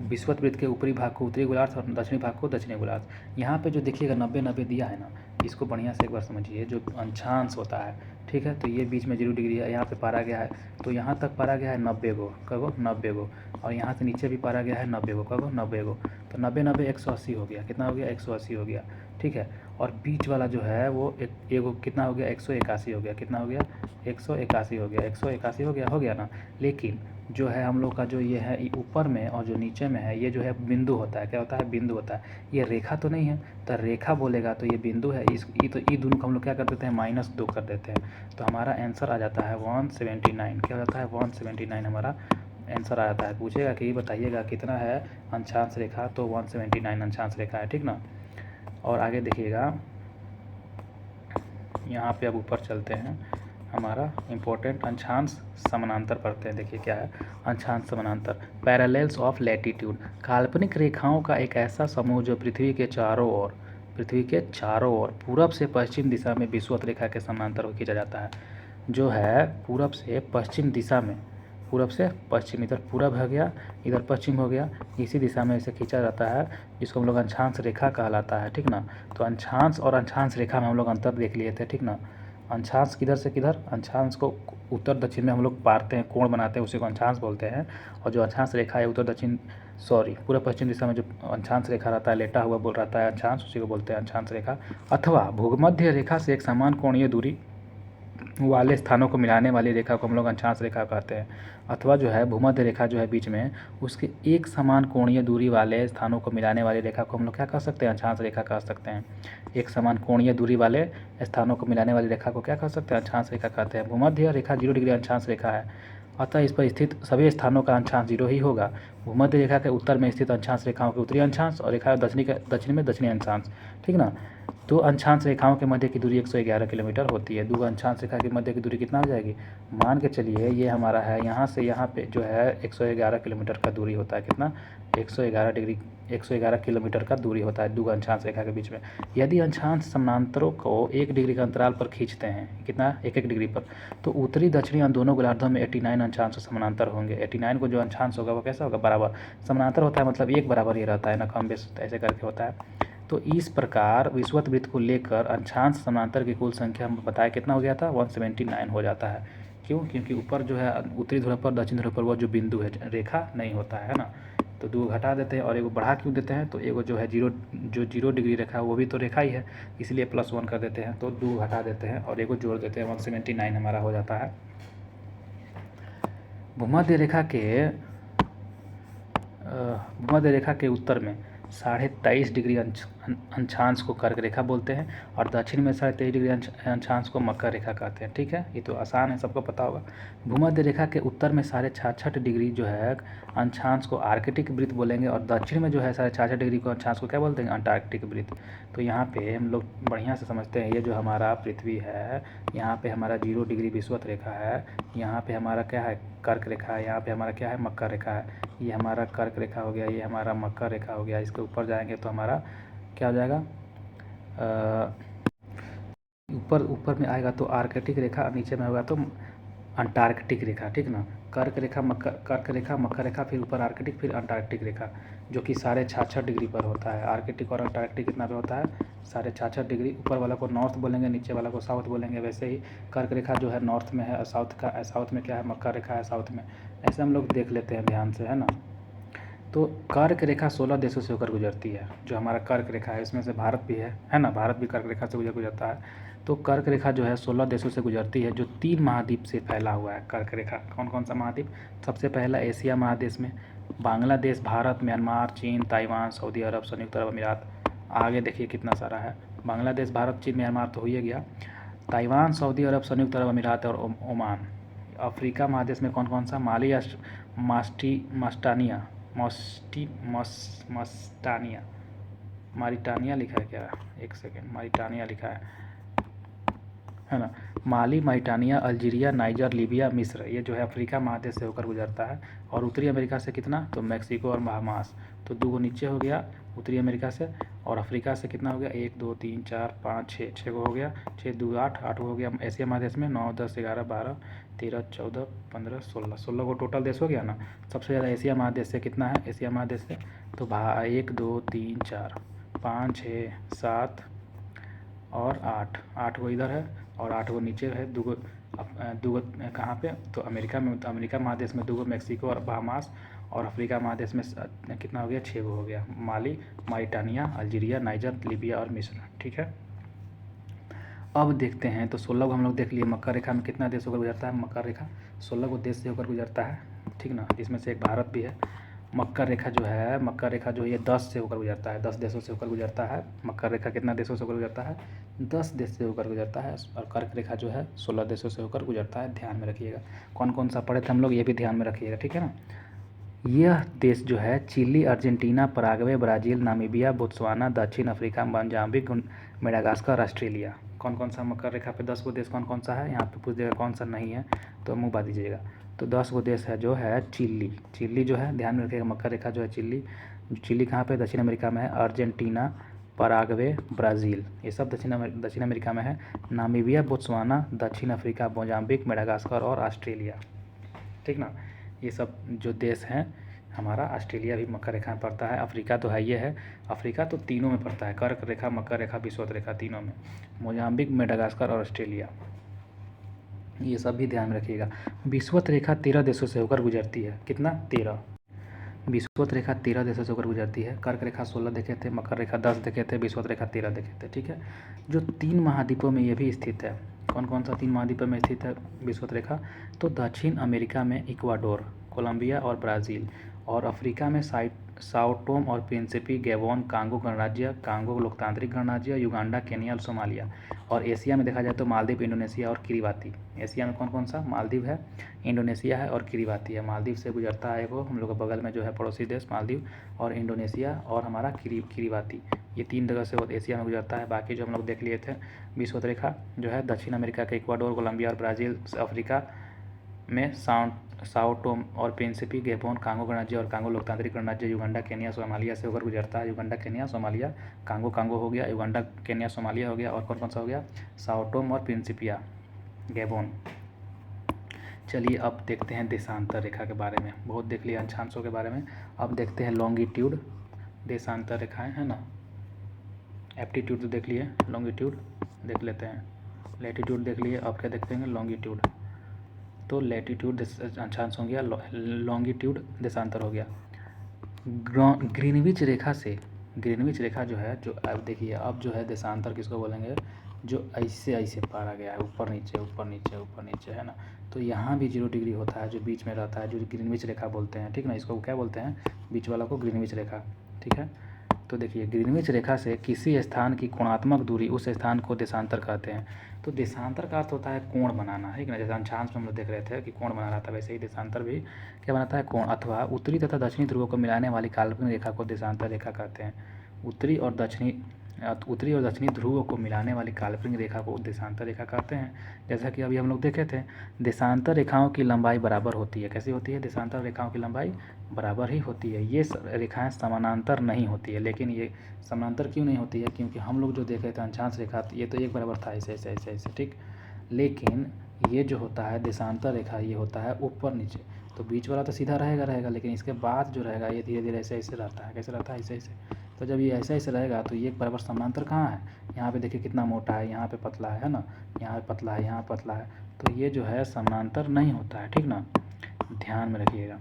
विषुवत वृत्त के ऊपरी भाग को उत्तरी गोलार्ध और दक्षिणी भाग को दक्षिणी गोलार्ध। यहाँ पे जो देखिएगा 90-90 दिया है ना, इसको बढ़िया से एक बार समझिए। जो अंशांश होता है, ठीक है, तो ये बीच में 0 डिग्री है, यहाँ पे पारा गया है, तो यहाँ तक पारा गया है 90 गो, कगो 90 गो, और यहाँ से नीचे भी पारा गया है 90 गो, कगो 90 गो। तो 90-90 180 हो गया, कितना हो गया, 180 हो गया। ठीक है, और बीच वाला जो है वो एगो कितना हो गया, 181 हो गया। कितना हो गया, 181 हो गया, 181 हो गया ना। लेकिन जो है हम लोग का जो ये है ऊपर में और जो नीचे में है, ये जो है बिंदु होता है। क्या होता है, बिंदु होता है। ये रेखा तो नहीं है, तो रेखा बोलेगा तो ये बिंदु है। तो ये दोनों को हम लोग क्या कर देते हैं, -2 कर देते हैं। तो हमारा आंसर आ जाता है 179। क्या हो जाता है, 179 हमारा आंसर आ जाता है। पूछेगा कि बताइएगा कितना है अंशांश रेखा, तो 179 अंशांश रेखा है। ठीक ना, और आगे देखिएगा, यहाँ पे अब ऊपर चलते हैं। हमारा इम्पोर्टेंट अंशांश समानांतर पढ़ते हैं। देखिए क्या है अंशांश समानांतर, पैरेलल्स ऑफ लैटीट्यूड, काल्पनिक रेखाओं का एक ऐसा समूह जो पृथ्वी के चारों ओर पूरब से पश्चिम दिशा में विषुवत रेखा के समानांतर खींचा जाता है। जो है पूरब से पश्चिम दिशा में, पूरब से पश्चिम, इधर पूरब हो गया, इधर पश्चिम हो गया, इसी दिशा में इसे खींचा जाता है, जिसको हम लोग अंशांश रेखा कहलाता है। ठीक ना, तो अंशांश और अंशांश रेखा में हम लोग अंतर देख लिए थे। ठीक ना, अंशांश किधर से किधर, अंशांश को उत्तर दक्षिण में हम लोग पारते हैं, कोण बनाते हैं, उसी को अंशांश बोलते हैं। और जो अंशांश रेखा है उत्तर दक्षिण पूर्व पश्चिम दिशा में जो अंशांश रेखा रहता है, लेटा हुआ बोल रहता है अंशांश, उसी को बोलते हैं अंशांश रेखा। अथवा भूमध्य रेखा से एक समान कोणीय दूरी वाले स्थानों को मिलाने वाली रेखा को हम लोग अंशांश रेखा कहते हैं। अथवा जो है भूमध्य रेखा जो है बीच में, उसके एक समान कोणीय दूरी वाले स्थानों को मिलाने वाली रेखा को हम लोग क्या कह सकते हैं, अंशांश रेखा कह सकते हैं। एक समान कोणीय दूरी वाले स्थानों को मिलाने वाली रेखा को क्या कह सकते हैं, अंशांश रेखा कहते हैं। भूमध्य रेखा 0 डिग्री अंशांश रेखा है, अतः इस पर स्थित सभी स्थानों का अंशांश 0 ही होगा। भूमध्य रेखा के उत्तर में स्थित अक्षांश रेखाओं के उत्तरी अक्षांश और रेखा दक्षिण में दक्षिणी अक्षांश, ठीक ना। दो अक्षांश रेखाओं के मध्य की दूरी 111 किलोमीटर होती है। दो अक्षांश रेखा के मध्य की दूरी कितना हो जाएगी, मान के चलिए ये हमारा है, यहाँ से यहाँ पे जो है 111 किलोमीटर का दूरी होता है। कितना, 111 किलोमीटर का दूरी होता है दो अक्षांश रेखा के बीच में। यदि अक्षांश समानांतरों को 1 डिग्री के अंतराल पर खींचते हैं, कितना, 1 डिग्री पर, तो उत्तरी दक्षिणी और दोनों गोलार्धों में 89 अक्षांश समानांतर होंगे। 89 को जो अक्षांश होगा वो कैसा होगा, बराबर। समानांतर होता है मतलब एक बराबर ही रहता है ना, कम बेस ऐसे करके होता है। तो इस प्रकार विषुवत वृत्त को लेकर अक्षांश समानांतर की कुल संख्या हम बताया कितना हो गया था, 179 हो जाता है। क्यों, क्योंकि ऊपर जो है उत्तरी ध्रुव पर दक्षिण ध्रुव पर वो जो बिंदु है रेखा नहीं होता है ना, तो 2 घटा देते हैं और एगो बढ़ा क्यों देते हैं, तो एगो जो है 0 डिग्री रेखा है वो भी तो रेखा ही है, इसलिए +1 कर देते हैं, तो 2 घटा देते हैं और एगो जोड़ देते हैं, 179 हमारा हो जाता है। भूमध्य रेखा के उत्तर में 23.5 डिग्री अक्षांश को कर्क रेखा बोलते हैं और दक्षिण में 23.5 डिग्री अक्षांश को मकर रेखा कहते हैं, ठीक है। ये तो आसान है, सबको पता होगा। भूमध्य रेखा के उत्तर में 66.5 डिग्री जो है अक्षांश को आर्कटिक वृत्त बोलेंगे और दक्षिण में जो है 66.5 डिग्री को अक्षांश को क्या बोलते हैं, अंटार्कटिक वृत्त। तो यहाँ पे हम लोग बढ़िया से समझते हैं, ये जो हमारा पृथ्वी है, यहाँ पे हमारा 0 डिग्री विषुवत रेखा है, यहाँ पे हमारा क्या है, कर्क रेखा है, यहाँ पे हमारा क्या है, मकर रेखा है। ये हमारा कर्क रेखा हो गया, ये हमारा मकर रेखा हो गया। इसके ऊपर जाएंगे तो हमारा क्या हो जाएगा, ऊपर में आएगा तो आर्कटिक रेखा और नीचे में होगा तो अंटार्कटिक रेखा, ठीक ना। कर्क रेखा, मकर रेखा, फिर ऊपर आर्कटिक, फिर अंटार्कटिक रेखा, जो कि 66.5 डिग्री पर होता है। आर्कटिक और अंटार्कटिक कितना पे होता है, 66.5 डिग्री। ऊपर वाला को नॉर्थ बोलेंगे, नीचे वाला को साउथ बोलेंगे। वैसे ही कर्क रेखा जो है नॉर्थ में है और साउथ में क्या है, मकर रेखा है साउथ में। ऐसे हम लोग देख लेते हैं ध्यान से, है ना। तो कर्क रेखा 16 देशों से होकर गुजरती है। जो हमारा कर्क रेखा है इसमें से भारत भी है ना, भारत भी कर्क रेखा से गुजरता है। तो कर्क रेखा जो है 16 देशों से गुजरती है, जो 3 महाद्वीप से फैला हुआ है कर्क रेखा। कौन कौन सा महाद्वीप, सबसे पहला एशिया महादेश में बांग्लादेश, भारत, म्यांमार, चीन, ताइवान, सऊदी अरब, संयुक्त अरब अमीरात। आगे देखिए कितना सारा है, बांग्लादेश, भारत, चीन, म्यांमार तो हो ही गया, ताइवान, सऊदी अरब, संयुक्त अरब अमीरात और ओमान। अफ्रीका महादेश में कौन कौन सा, माली, मारिटानिया लिखा है क्या, एक सेकेंड, मारिटानिया लिखा है ना। माली, मारिटानिया, अल्जीरिया, नाइजर, लीबिया, मिस्र, ये जो है अफ्रीका महादेश से होकर गुजरता है। और उत्तरी अमेरिका से कितना, तो मैक्सिको और बहामास। तो 2 नीचे हो गया उत्तरी अमेरिका से, और अफ्रीका से कितना हो गया, 1 2 3 4 5 6 को हो गया, 6 2 8 हो गया। एशिया महादेश में 9 10 11 12 13 14 15 16 को टोटल देश हो गया ना। सबसे ज़्यादा एशिया महादेश से कितना है, एशिया महादेश से तो 1 2 3 4 5 6 7 और 8 को इधर है और 8 को नीचे है। 2 कहाँ पे, तो अमेरिका में, तो अमेरिका महादेश में 2 मैक्सिको और बहामास, और अफ्रीका महादेश में कितना हो गया, 6 हो गया, माली, मारिटानिया, अल्जीरिया, नाइजर, लीबिया और मिस्र, ठीक है। अब देखते हैं, तो 16 को हम लोग देख लिए। मकर रेखा में कितना देश होकर गुजरता है, मकर रेखा 16 को देश से होकर गुजरता है, ठीक ना। इसमें से एक भारत भी है। मकर रेखा जो है ये 10 से होकर गुजरता है, 10 देशों से होकर गुजरता है। मकर रेखा कितना देशों से होकर गुजरता है, 10 देश से होकर गुजरता है। और कर्क रेखा जो है 16 देशों से होकर गुजरता है। ध्यान में रखिएगा, कौन कौन सा पढ़े थे हम लोग, ये भी ध्यान में रखिएगा, ठीक है ना। यह देश जो है Chile, Argentina, Paraguay, Brazil, Namibia, Botswana, दक्षिण अफ्रीका, मोजाम्बिक, मेडागास्कर, ऑस्ट्रेलिया। कौन कौन सा मकर रेखा पे 10 गो देश कौन कौन सा है, यहाँ पे पूछ देगा कौन सा नहीं है तो मुँह बता दीजिएगा। तो 10 गो देश है जो है चिली जो है, ध्यान में रखिएगा। मकर रेखा जो है चिली कहाँ पे, दक्षिण अमेरिका में है। अर्जेंटीना, पराग्वे, ब्राज़ील, ये सब दक्षिण अमेरिका में है। नामीबिया, बोत्सवाना, दक्षिण अफ्रीका, मोजाम्बिक, मेडागास्कर और ऑस्ट्रेलिया, ठीक ना। ये सब जो देश हैं, हमारा ऑस्ट्रेलिया भी मकर रेखा में पड़ता है। अफ्रीका तो है, ये है अफ्रीका तो तीनों में पड़ता है, कर्क रेखा, मकर रेखा, विषुवत रेखा, तीनों में। मोजाम्बिक, मेडागास्कर और ऑस्ट्रेलिया, ये सब भी ध्यान में रखिएगा। विषुवत रेखा 13 देशों से होकर गुजरती है, कितना, 13। विषुवत रेखा 13 देशों से होकर गुजरती है। कर्क रेखा 16 देखे थे, मकर रेखा 10 देखे थे, विषुवत रेखा 13 देखे थे, ठीक है। जो 3 महाद्वीपों में ये भी स्थित है, कौन कौन सा 3 महाद्वीपों में स्थित है विषुवत रेखा, तो दक्षिण अमेरिका में इक्वाडोर, कोलंबिया और ब्राज़ील, और अफ्रीका में साओ टोम और प्रिंसिपी, गैबोन, कांगो गणराज्य, कांगो लोकतांत्रिक गणराज्य, युगांडा, केनिया और सोमालिया। और एशिया में देखा जाए तो मालदीव, इंडोनेशिया और किरीबाती। एशिया में कौन कौन सा? मालदीव है, इंडोनेशिया है और किरीबाती है। मालदीव से गुजरता है वो हम लोग के बगल में जो है पड़ोसी देश मालदीव, और इंडोनेशिया और हमारा किरीबाती, ये 3 जगह से वो एशिया में गुजरता है। बाकी जो हम लोग देख लिए थे विषुवत रेखा जो है दक्षिण अमेरिका के इक्वाडोर, कोलंबिया और ब्राज़ील, अफ्रीका में साओ टोम और प्रिंसिपी, गैबोन, कांगो गणराज्य और कांगो लोकतांत्रिक गणराज्य, युगांडा, केन्या, सोमालिया से होकर गुजरता है। युगांडा, केन्या, सोमालिया, कांगो हो गया, युगांडा, केन्या, सोमालिया हो गया, और कौन कौन सा हो गया? साओ टोम और प्रिंसिपिया, गैबोन। चलिए अब देखते हैं देशांतर रेखा के बारे में। बहुत देख लिया अक्षांशों के बारे में, अब देखते हैं लॉन्गिट्यूड, देशांतर रेखाएँ है ना। एप्टीट्यूड तो देख लिए, लॉन्गिट्यूड देख लेते हैं, लैटीट्यूड देख लिए, अब क्या देखते हैं? लॉन्गिट्यूड। तो लैटीट्यूड अक्षांश हो गया, लॉन्गिट्यूड देशांतर हो गया। ग्रीनविच रेखा से, ग्रीनविच रेखा जो है, जो अब देखिए अब जो है देशांतर किसको बोलेंगे? जो ऐसे ऐसे पारा गया है, ऊपर नीचे ऊपर नीचे ऊपर नीचे, है ना। तो यहाँ भी 0 डिग्री होता है, जो बीच में रहता है, जो ग्रीनविच रेखा बोलते हैं, ठीक ना। इसको क्या बोलते हैं? बीच वाला को ग्रीनविच रेखा, ठीक है। तो देखिए ग्रीनविच रेखा से किसी स्थान की कोणात्मक दूरी, उस स्थान को देशांतर कहते हैं। तो देशांतर का अर्थ होता है कोण बनाना, है कि ना। जैसे अक्षांश में हम लोग देख रहे थे कि कोण बना रहा था, वैसे ही देशांतर भी क्या बनाता है? कोण। अथवा उत्तरी तथा दक्षिणी ध्रुवों को मिलाने वाली काल्पनिक रेखा को देशांतर रेखा कहते हैं। उत्तरी और दक्षिणी ध्रुवों को मिलाने वाली काल्पनिक रेखा को देशांतर रेखा कहते हैं। जैसा कि अभी हम लोग देखे थे, देशांतर रेखाओं की लंबाई बराबर होती है। कैसी होती है? देशांतर रेखाओं की लंबाई बराबर ही होती है। ये रेखाएं समानांतर नहीं होती है। लेकिन ये समानांतर क्यों नहीं होती है? क्योंकि हम लोग जो देखे थे अक्षांश रेखा, ये तो एक बराबर था, ऐसे ऐसे ऐसे ऐसे, ठीक। लेकिन ये जो होता है देशांतर रेखा, ये होता है ऊपर नीचे। तो बीच वाला तो सीधा रहेगा, लेकिन इसके बाद जो रहेगा ये धीरे धीरे ऐसे ऐसे रहता है। कैसे रहता है? ऐसे ऐसे। तो जब ये ऐसे ऐसे रहेगा तो ये एक बराबर समानांतर कहाँ है? यहाँ पे देखिए कितना मोटा है, यहाँ पे पतला है ना, यहाँ पे पतला है, यहाँ पतला है। तो ये जो है समानांतर नहीं होता है, ठीक ना, ध्यान में रखिएगा।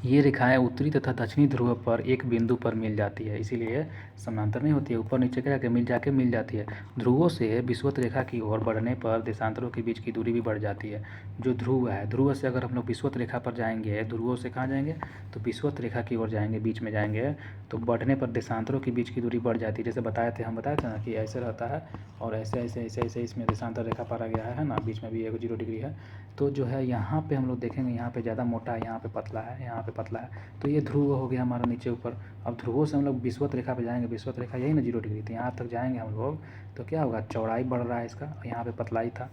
ये रेखाएं उत्तरी तथा दक्षिणी ध्रुव पर एक बिंदु पर मिल जाती है, इसीलिए समानांतर नहीं होती है। ऊपर नीचे क्या मिल जाती है। ध्रुवों से विषुवत रेखा की ओर बढ़ने पर देशांतरों के बीच की दूरी भी बढ़ जाती है। जो ध्रुव है, ध्रुव से अगर हम लोग विषुवत रेखा पर जाएंगे, ध्रुवों से कहाँ जाएंगे? तो विषुवत रेखा की ओर जाएंगे, बीच में जाएंगे, तो बढ़ने पर देशांतरों के बीच की दूरी बढ़ जाती है। जैसे हम बताए थे ना कि ऐसे रहता है और ऐसे ऐसे ऐसे ऐसे इसमें देशांतर रेखा पारा गया है ना, बीच में भी 0 डिग्री है। तो जो है यहाँ पे हम लोग देखेंगे, यहाँ पे ज़्यादा मोटा है, यहाँ पे पतला है, यहाँ पे पतला है। तो ये ध्रुव हो गया हमारा नीचे ऊपर। अब ध्रुवों से हम लोग विषुवत रेखा पे जाएंगे, विषुवत रेखा यही ना 0 डिग्री, तो यहाँ तक जाएंगे हम लोग, तो क्या होगा? चौड़ाई बढ़ रहा है इसका, यहाँ पे पतलाई था।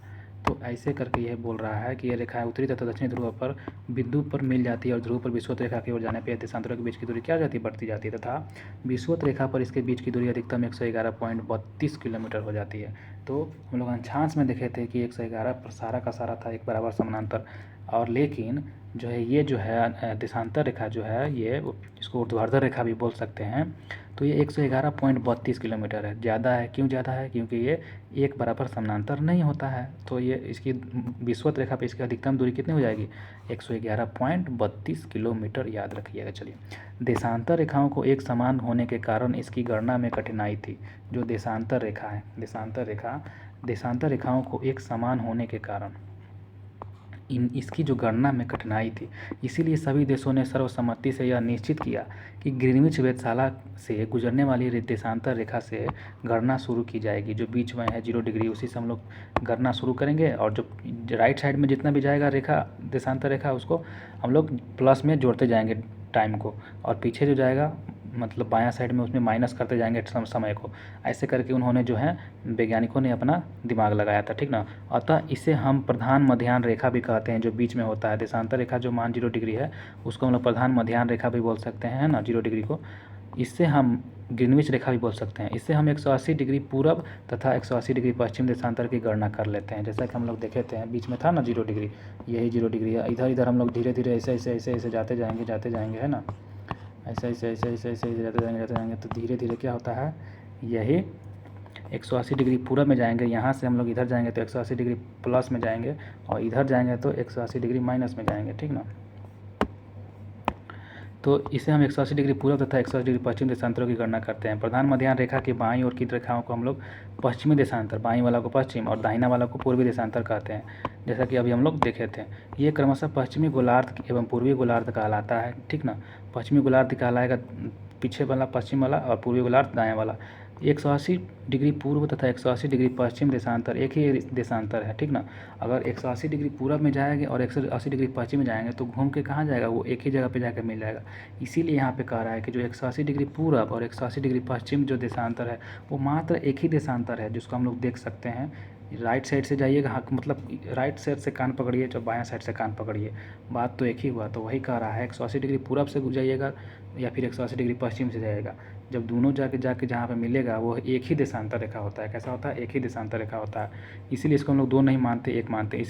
तो ऐसे करके यह बोल रहा है कि ये रेखाएं उत्तरी तथा दक्षिणी ध्रुव पर बिंदु पर मिल जाती है और ध्रुव पर विषुवत रेखा की ओर जाने पर देशांतरों के बीच की दूरी क्या हो जाती है? बढ़ती जाती है, तथा विषुवत रेखा पर इसके बीच की दूरी अधिकतम 111.32 किलोमीटर हो जाती है। तो हम लोग अक्षांश में देखे थे कि 111 पर सारा का सारा था एक बराबर समानांतर, और लेकिन जो है ये जो है देशांतर रेखा जो है, ये इसको ऊर्ध्वाधर रेखा भी बोल सकते हैं। तो ये 111.32 किलोमीटर है। ज़्यादा है, क्यों ज़्यादा है? क्योंकि ये एक बराबर समानांतर नहीं होता है। तो ये इसकी विषुवत रेखा पे इसकी अधिकतम दूरी कितनी हो जाएगी? 111.32 किलोमीटर, याद रखिएगा। चलिए, देशांतर रेखाओं को एक समान होने के कारण इसकी गणना में कठिनाई थी। जो देशांतर रेखा है, देशांतर रेखाओं को एक समान होने के कारण इसकी जो गणना में कठिनाई थी, इसीलिए सभी देशों ने सर्वसम्मति से यह निश्चित किया कि ग्रीनविच वेधशाला से गुजरने वाली देशांतर रेखा से गणना शुरू की जाएगी। जो बीच में है 0 डिग्री, उसी से हम लोग गणना शुरू करेंगे, और जो राइट साइड में जितना भी जाएगा रेखा, देशांतर रेखा, उसको हम लोग प्लस में जोड़ते जाएंगे टाइम को, और पीछे जो जाएगा मतलब बायां साइड में, उसमें माइनस करते जाएंगे समय को। ऐसे करके उन्होंने जो है वैज्ञानिकों ने अपना दिमाग लगाया था, ठीक ना। अतः इसे हम प्रधान मध्याह्न रेखा भी कहते हैं, जो बीच में होता है। देशांतर रेखा जो मान 0 डिग्री है, उसको हम लोग प्रधान मध्याह्न रेखा भी बोल सकते हैं ना, 0 डिग्री को। इससे हम ग्रीनविच रेखा भी बोल सकते हैं। इससे हम 180 डिग्री पूरब तथा 180 डिग्री पश्चिम देशांतर की गणना कर लेते हैं। जैसा कि हम लोग देखे थे, बीच में था ना 0 डिग्री, यही 0 डिग्री है। इधर हम लोग धीरे धीरे ऐसे ऐसे ऐसे ऐसे जाते जाएंगे, है ना, ऐसे ऐसे ऐसे ऐसे ऐसे जाते जाएंगे। तो धीरे धीरे क्या होता है, यही 180 डिग्री पूरब में जाएंगे। यहाँ से हम लोग इधर जाएंगे तो 180 डिग्री प्लस में जाएंगे, और इधर जाएंगे तो 180 डिग्री माइनस में जाएंगे, ठीक ना। तो इसे हम 180 डिग्री पूरब तथा 180 डिग्री पश्चिम देशांतरों की गणना करते हैं। प्रधान मध्याह्न रेखा की बाईं ओर की रेखाओं को हम लोग पश्चिमी देशांतर, बाईं वाला को पश्चिम और दाहिना वाला को पूर्वी देशांतर कहते हैं। जैसा कि अभी हम लोग देखे थे, ये क्रमशः पश्चिमी गोलार्ध एवं पूर्वी गोलार्ध कहलाता है, ठीक ना। पश्चिमी गोलार्ध कहलाएगा पीछे वाला, पश्चिम वाला, और पूर्वी गोलार्ध दायां वाला। 180 डिग्री पूर्व तथा 180 डिग्री पश्चिम देशांतर एक ही देशांतर है, ठीक ना। अगर 180 डिग्री पूरब में जाएंगे और 180 डिग्री पश्चिम में जाएंगे तो घूम के कहाँ जाएगा, वो एक ही जगह पे जाकर मिल जाएगा। इसीलिए यहाँ पे कह रहा है कि जो 180 डिग्री पूरब और 180 डिग्री पश्चिम जो देशांतर है वो मात्र एक ही देशांतर है, जिसको हम लोग देख सकते हैं। राइट साइड से जाइएगा, हाँ मतलब राइट साइड से कान पकड़िए, जब बायां साइड से कान पकड़िए, बात तो एक ही हुआ। तो वही कह रहा है 180 डिग्री पूरब से जाइएगा या फिर 180 डिग्री पश्चिम से जाएगा, जब दोनों जाके जहाँ पे मिलेगा वो एक ही देशांतर रेखा होता है। कैसा होता है, एक ही देशांतर रेखा होता है। इसीलिए इसको हम लोग दो नहीं मानते, एक मानते हैं।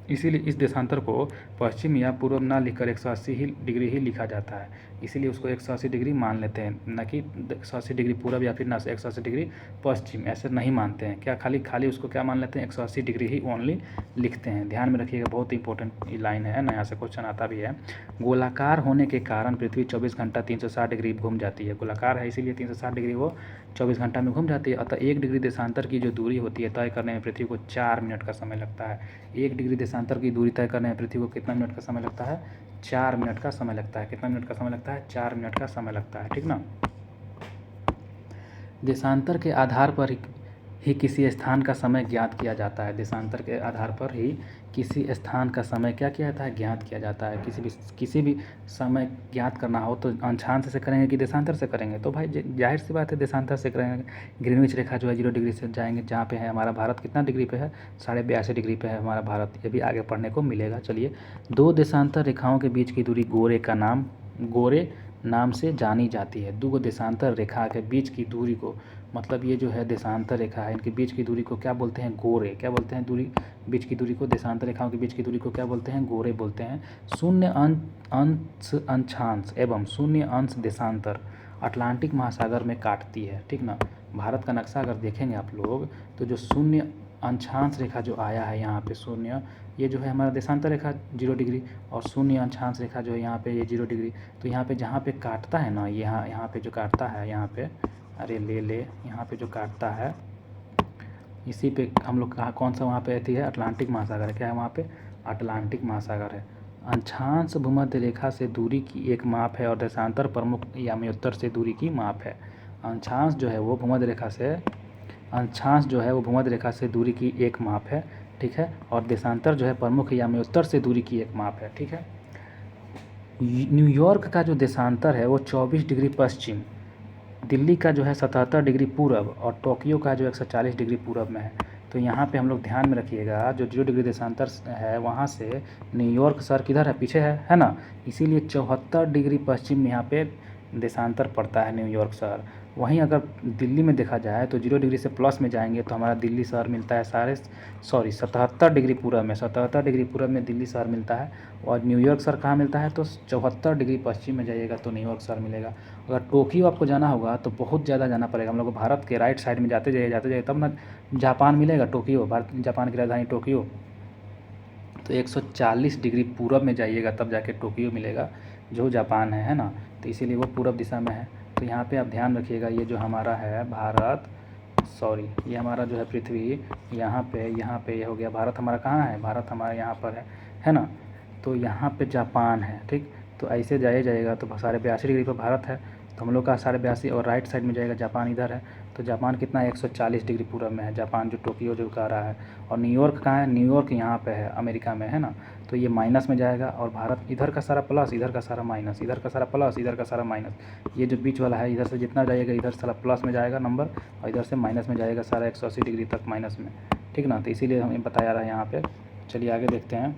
इसीलिए इस देशांतर को पश्चिम या पूर्व ना लिखकर 180 ही डिग्री ही लिखा जाता है। इसीलिए उसको 180 डिग्री मान लेते हैं, न कि 180 डिग्री पूरब या फिर ना 180 डिग्री पश्चिम, ऐसे नहीं मानते हैं। क्या खाली उसको क्या मान लेते हैं, 180 डिग्री ही ओनली लिखते हैं। ध्यान में रखिएगा, बहुत इंपॉर्टेंट लाइन है ना, यहाँ से क्वेश्चन आता भी है। गोलाकार होने के कारण पृथ्वी 24 घंटा 360 डिग्री घूम जाती है। गोलाकार है इसीलिए 360 डिग्री वो 24 घंटा में घूम जाती है। अतः 1 डिग्री देशांतर की जो दूरी होती है तय करने में पृथ्वी को 4 मिनट का समय लगता है। 1 डिग्री देशांतर की दूरी तय करने में पृथ्वी को कितना मिनट का समय लगता है, 4 मिनट का समय लगता है। कितना मिनट का समय लगता है, 4 मिनट का समय लगता है, ठीक ना। देशांतर के आधार पर ही किसी स्थान का समय ज्ञात किया जाता है। देशांतर के आधार पर ही किसी स्थान का समय क्या किया जाता है, ज्ञात किया जाता है। किसी भी समय ज्ञात करना हो तो अंशांश से करेंगे कि देशांतर से करेंगे, तो भाई जाहिर सी बात है देशांतर से करेंगे। ग्रीनविच रेखा जो है 0 डिग्री से जाएंगे, जहाँ पे है हमारा भारत कितना डिग्री पे है, 82.5 डिग्री पे है हमारा भारत। ये भी आगे पढ़ने को मिलेगा। चलिए, दो देशांतर रेखाओं के बीच की दूरी गोरे नाम से जानी जाती है। दो देशांतर रेखा के बीच की दूरी को, मतलब ये जो है देशांतर रेखा है, इनके बीच की दूरी को क्या बोलते हैं, गोरे। क्या बोलते हैं, बीच की दूरी को, देशांतर रेखाओं के बीच की दूरी को क्या बोलते हैं, गोरे बोलते हैं। शून्य अंश अंशांश एवं शून्य अंश देशांतर अटलांटिक महासागर में काटती है, ठीक ना। भारत का नक्शा अगर देखेंगे आप लोग तो जो शून्य अंशांश रेखा जो आया है यहाँ पे शून्य, ये जो है हमारा देशांतर रेखा 0 डिग्री, और शून्य अंशांश रेखा जो है यहाँ पे ये 0 डिग्री। तो यहाँ पे जहाँ पे काटता है ना, यहाँ पे जो काटता है, यहाँ पे अरे ले यहाँ पे जो काटता है, इसी पे हम लोग कहा कौन सा वहाँ पे रहती है, अटलांटिक महासागर है। क्या है वहाँ पे, अटलांटिक महासागर है। अंशांश भूमध्य रेखा से दूरी की एक माप है और देशांतर प्रमुख यामी-उत्तर से दूरी की माप है। अंशांश जो है वो भूमध्य रेखा से दूरी की एक माप है, ठीक है। और देशांतर जो है प्रमुख यामी-उत्तर से दूरी की एक माप है, ठीक है। न्यूयॉर्क का जो देशांतर है वो 24 डिग्री पश्चिम, दिल्ली का जो है 77 डिग्री पूरब और टोक्यो का जो 140 डिग्री पूरब में है। तो यहाँ पे हम लोग ध्यान में रखिएगा, जो 0 डिग्री देशांतर है वहाँ से न्यूयॉर्क शहर किधर है, पीछे है ना। इसीलिए 74 डिग्री पश्चिम में यहाँ पे देशांतर पड़ता है न्यूयॉर्क शहर। वहीं अगर दिल्ली में देखा जाए तो 0 डिग्री से प्लस में जाएंगे तो हमारा दिल्ली शहर मिलता है 77 डिग्री पूरब में, 77 डिग्री पूरब में दिल्ली शहर मिलता है। और न्यूयॉर्क शहर कहाँ मिलता है, तो 74 डिग्री पश्चिम में जाइएगा तो न्यूयॉर्क शहर मिलेगा। अगर टोक्यो आपको जाना होगा तो बहुत ज़्यादा जाना पड़ेगा हम लोग को, भारत के राइट साइड में जाते जाइए तब ना जापान मिलेगा, टोक्यो, जापान की राजधानी टोक्यो। तो 140 डिग्री पूरब में जाइएगा तब जाके टोक्यो मिलेगा, जो जापान है ना। तो इसीलिए वो पूरब दिशा में है। तो यहाँ पे आप ध्यान रखिएगा, ये जो हमारा है ये हमारा जो है पृथ्वी, यहाँ पे ये हो गया भारत। हमारा कहाँ है, भारत हमारा यहाँ पर है ना। तो यहाँ पे जापान है, ठीक। तो ऐसे जाइएगा तो 82.5 डिग्री पर भारत है, तो हम लोग का 82.5, और राइट साइड में जाएगा जापान इधर है। तो जापान कितना है, 140 डिग्री पूरब में है जापान, जो टोक्यो जो कह रहा है। और न्यूयॉर्क कहाँ है, न्यूयॉर्क यहाँ पे है, अमेरिका में है ना। तो ये माइनस में जाएगा, और भारत इधर का सारा प्लस, इधर का सारा माइनस, इधर का सारा प्लस, इधर का सारा माइनस। ये जो बीच वाला है, इधर से जितना जाइएगा इधर सारा प्लस में जाएगा नंबर, और इधर से माइनस में जाएगा सारा 180 डिग्री तक माइनस में, ठीक ना। तो इसीलिए हमें बताया रहा है यहाँ पे। चलिए आगे देखते हैं,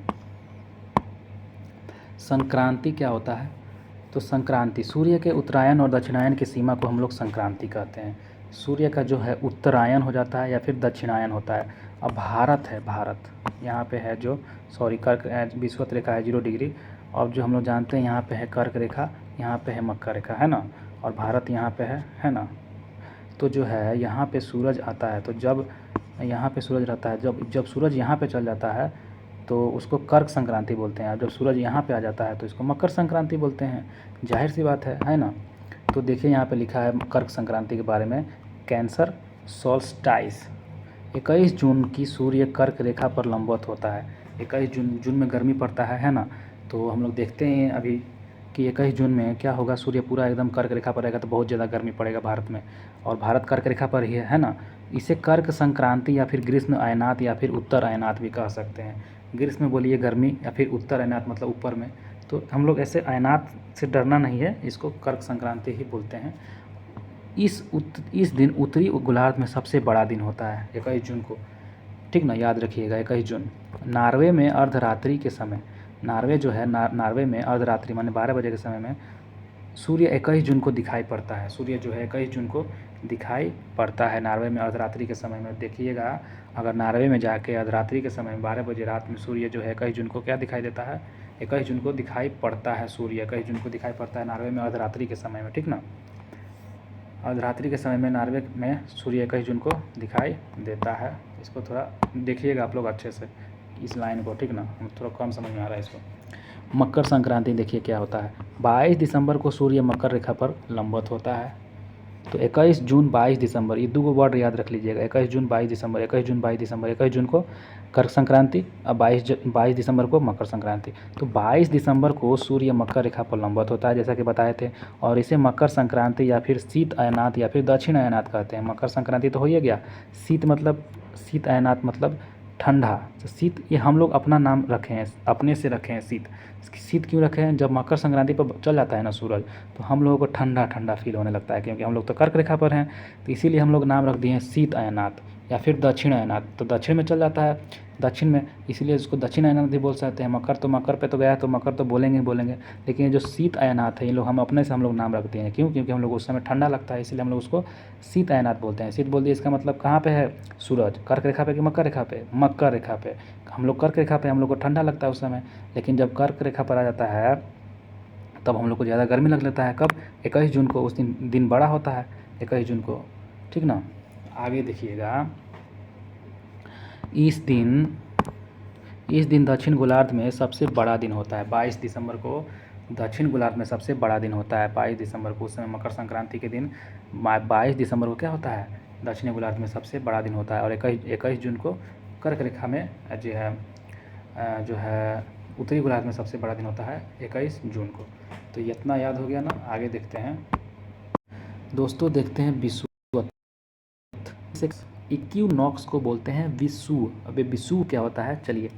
संक्रांति क्या होता है। तो संक्रांति, सूर्य के उत्तरायण और दक्षिणायन की सीमा को हम लोग संक्रांति कहते हैं। सूर्य का जो है उत्तरायण हो जाता है या फिर दक्षिणायन होता है। अब भारत यहाँ पे है जो कर्क विषुवत रेखा है 0 डिग्री, और जो हम लोग जानते हैं यहाँ पे है कर्क रेखा, यहाँ पे है मकर रेखा, है ना। और भारत यहाँ पे है ना। तो जो है यहाँ पे सूरज आता है, तो जब यहाँ पे सूरज रहता है, जब सूरज यहाँ पे चल जाता है तो उसको कर्क संक्रांति बोलते हैं। और जब सूरज यहाँ पे आ जाता है तो इसको मकर संक्रांति बोलते हैं। जाहिर सी बात है ना। तो देखिए यहाँ पे लिखा है कर्क संक्रांति के बारे में, कैंसर सोल्स्टाइस 21 जून की सूर्य कर्क रेखा पर लंबवत होता है। 21 जून में गर्मी पड़ता है ना। तो हम लोग देखते हैं अभी कि 21 जून में क्या होगा, सूर्य पूरा एकदम कर्क रेखा पर रहेगा तो बहुत ज़्यादा गर्मी पड़ेगा भारत में, और भारत कर्क रेखा पर ही है ना। इसे कर्क संक्रांति या फिर ग्रीष्म अयनात या फिर उत्तर अयनात भी कह सकते हैं। ग्रीष्म बोलिए गर्मी, या फिर उत्तर अयनात मतलब ऊपर में। तो हम लोग ऐसे अयनात से डरना नहीं है, इसको कर्क संक्रांति ही बोलते हैं। इस दिन उत्तरी गोलार्ध में सबसे बड़ा दिन होता है 21 जून को, ठीक ना, याद रखिएगा 21 जून। नॉर्वे में अर्धरात्रि के समय, नॉर्वे जो है नॉर्वे में अर्धरात्रि माने 12 बजे के समय में सूर्य 21 जून को दिखाई पड़ता है। सूर्य जो है 21 जून को दिखाई पड़ता है नॉर्वे में अर्धरात्रि के समय में। देखिएगा, अगर नॉर्वे में जाके अर्धरात्रि के समय में 12 बजे रात में सूर्य जो है 21 जून को क्या दिखाई देता है, 21 जून को दिखाई पड़ता है। सूर्य 21 जून को दिखाई पड़ता है नॉर्वे में अर्धरात्रि के समय में, ठीक ना। अर्धरात्रि के समय में नॉर्वे में सूर्य 21 जून को दिखाई देता है। इसको थोड़ा देखिएगा आप लोग अच्छे से इस लाइन को, ठीक ना, थोड़ा कम समझ में आ रहा है इसको। मकर संक्रांति देखिए क्या होता है, 22 दिसंबर को सूर्य मकर रेखा पर लंबवत होता है। तो 21 जून 22 दिसंबर, ये 2 वर्ड याद रख लीजिएगा, 21 जून 22 दिसंबर, 21 जून 22 दिसंबर, 21 जून को कर्क संक्रांति और 22 दिसंबर को मकर संक्रांति। तो 22 दिसंबर को सूर्य मकर रेखा पर लंबवत होता है जैसा कि बताए थे, और इसे मकर संक्रांति या फिर शीत अयनात या फिर दक्षिण अयनात कहते हैं। मकर संक्रांति तो हो ही गया, शीत अयनात मतलब ठंडा। तो शीत ये हम लोग अपना नाम रखे हैं, अपने से रखे हैं शीत। शीत क्यों रखे हैं, जब मकर संक्रांति पर चल जाता है ना सूरज, तो हम लोगों को ठंडा ठंडा फील होने लगता है, क्योंकि हम लोग तो कर्क रेखा पर हैं, तो इसीलिए हम लोग नाम रख दिए हैं शीत अयनात या फिर दक्षिण अयनात। तो दक्षिण में चल जाता है, दक्षिण में, इसलिए इसको दक्षिण अयनात भी बोल सकते हैं। मकर तो मकर पे तो गया है, तो मकर तो बोलेंगे बोलेंगे, लेकिन ये जो शीत अयनात है ये लोग हम अपने से हम लोग नाम रखते हैं। क्यों, क्योंकि हम लोग उस समय ठंडा लगता है, इसलिए हम लोग उसको शीत अयनात बोलते हैं। शीत बोल दिए, इसका मतलब कहाँ पे है सूरज, कर्क रेखा पे कि मकर रेखा पे, मकर रेखा पे। हम लोग कर्क रेखा पे, हम लोग को ठंडा लगता है उस समय, लेकिन जब कर्क रेखा पर आ जाता है तब हम लोग को ज़्यादा गर्मी लग लेता है। कब, 21 जून को, उस दिन बड़ा होता है 21 जून को, ठीक ना। आगे देखिएगा, इस दिन दक्षिण गोलार्ध में सबसे बड़ा दिन होता है। 22 दिसंबर को दक्षिण गोलार्ध में सबसे बड़ा दिन होता है 22 दिसंबर को। उस समय मकर संक्रांति के दिन 22 दिसंबर को क्या होता है, दक्षिण गोलार्ध में सबसे बड़ा दिन होता है। और 21 जून को कर्क रेखा में जो है उत्तरी गोलार्ध में सबसे बड़ा दिन होता है 21 जून को। तो ये इतना याद हो गया ना। आगे देखते हैं दोस्तों, देखते हैं विषुवत। इक्विनॉक्स को बोलते हैं विषुव। अबे विषुव क्या होता है, चलिए।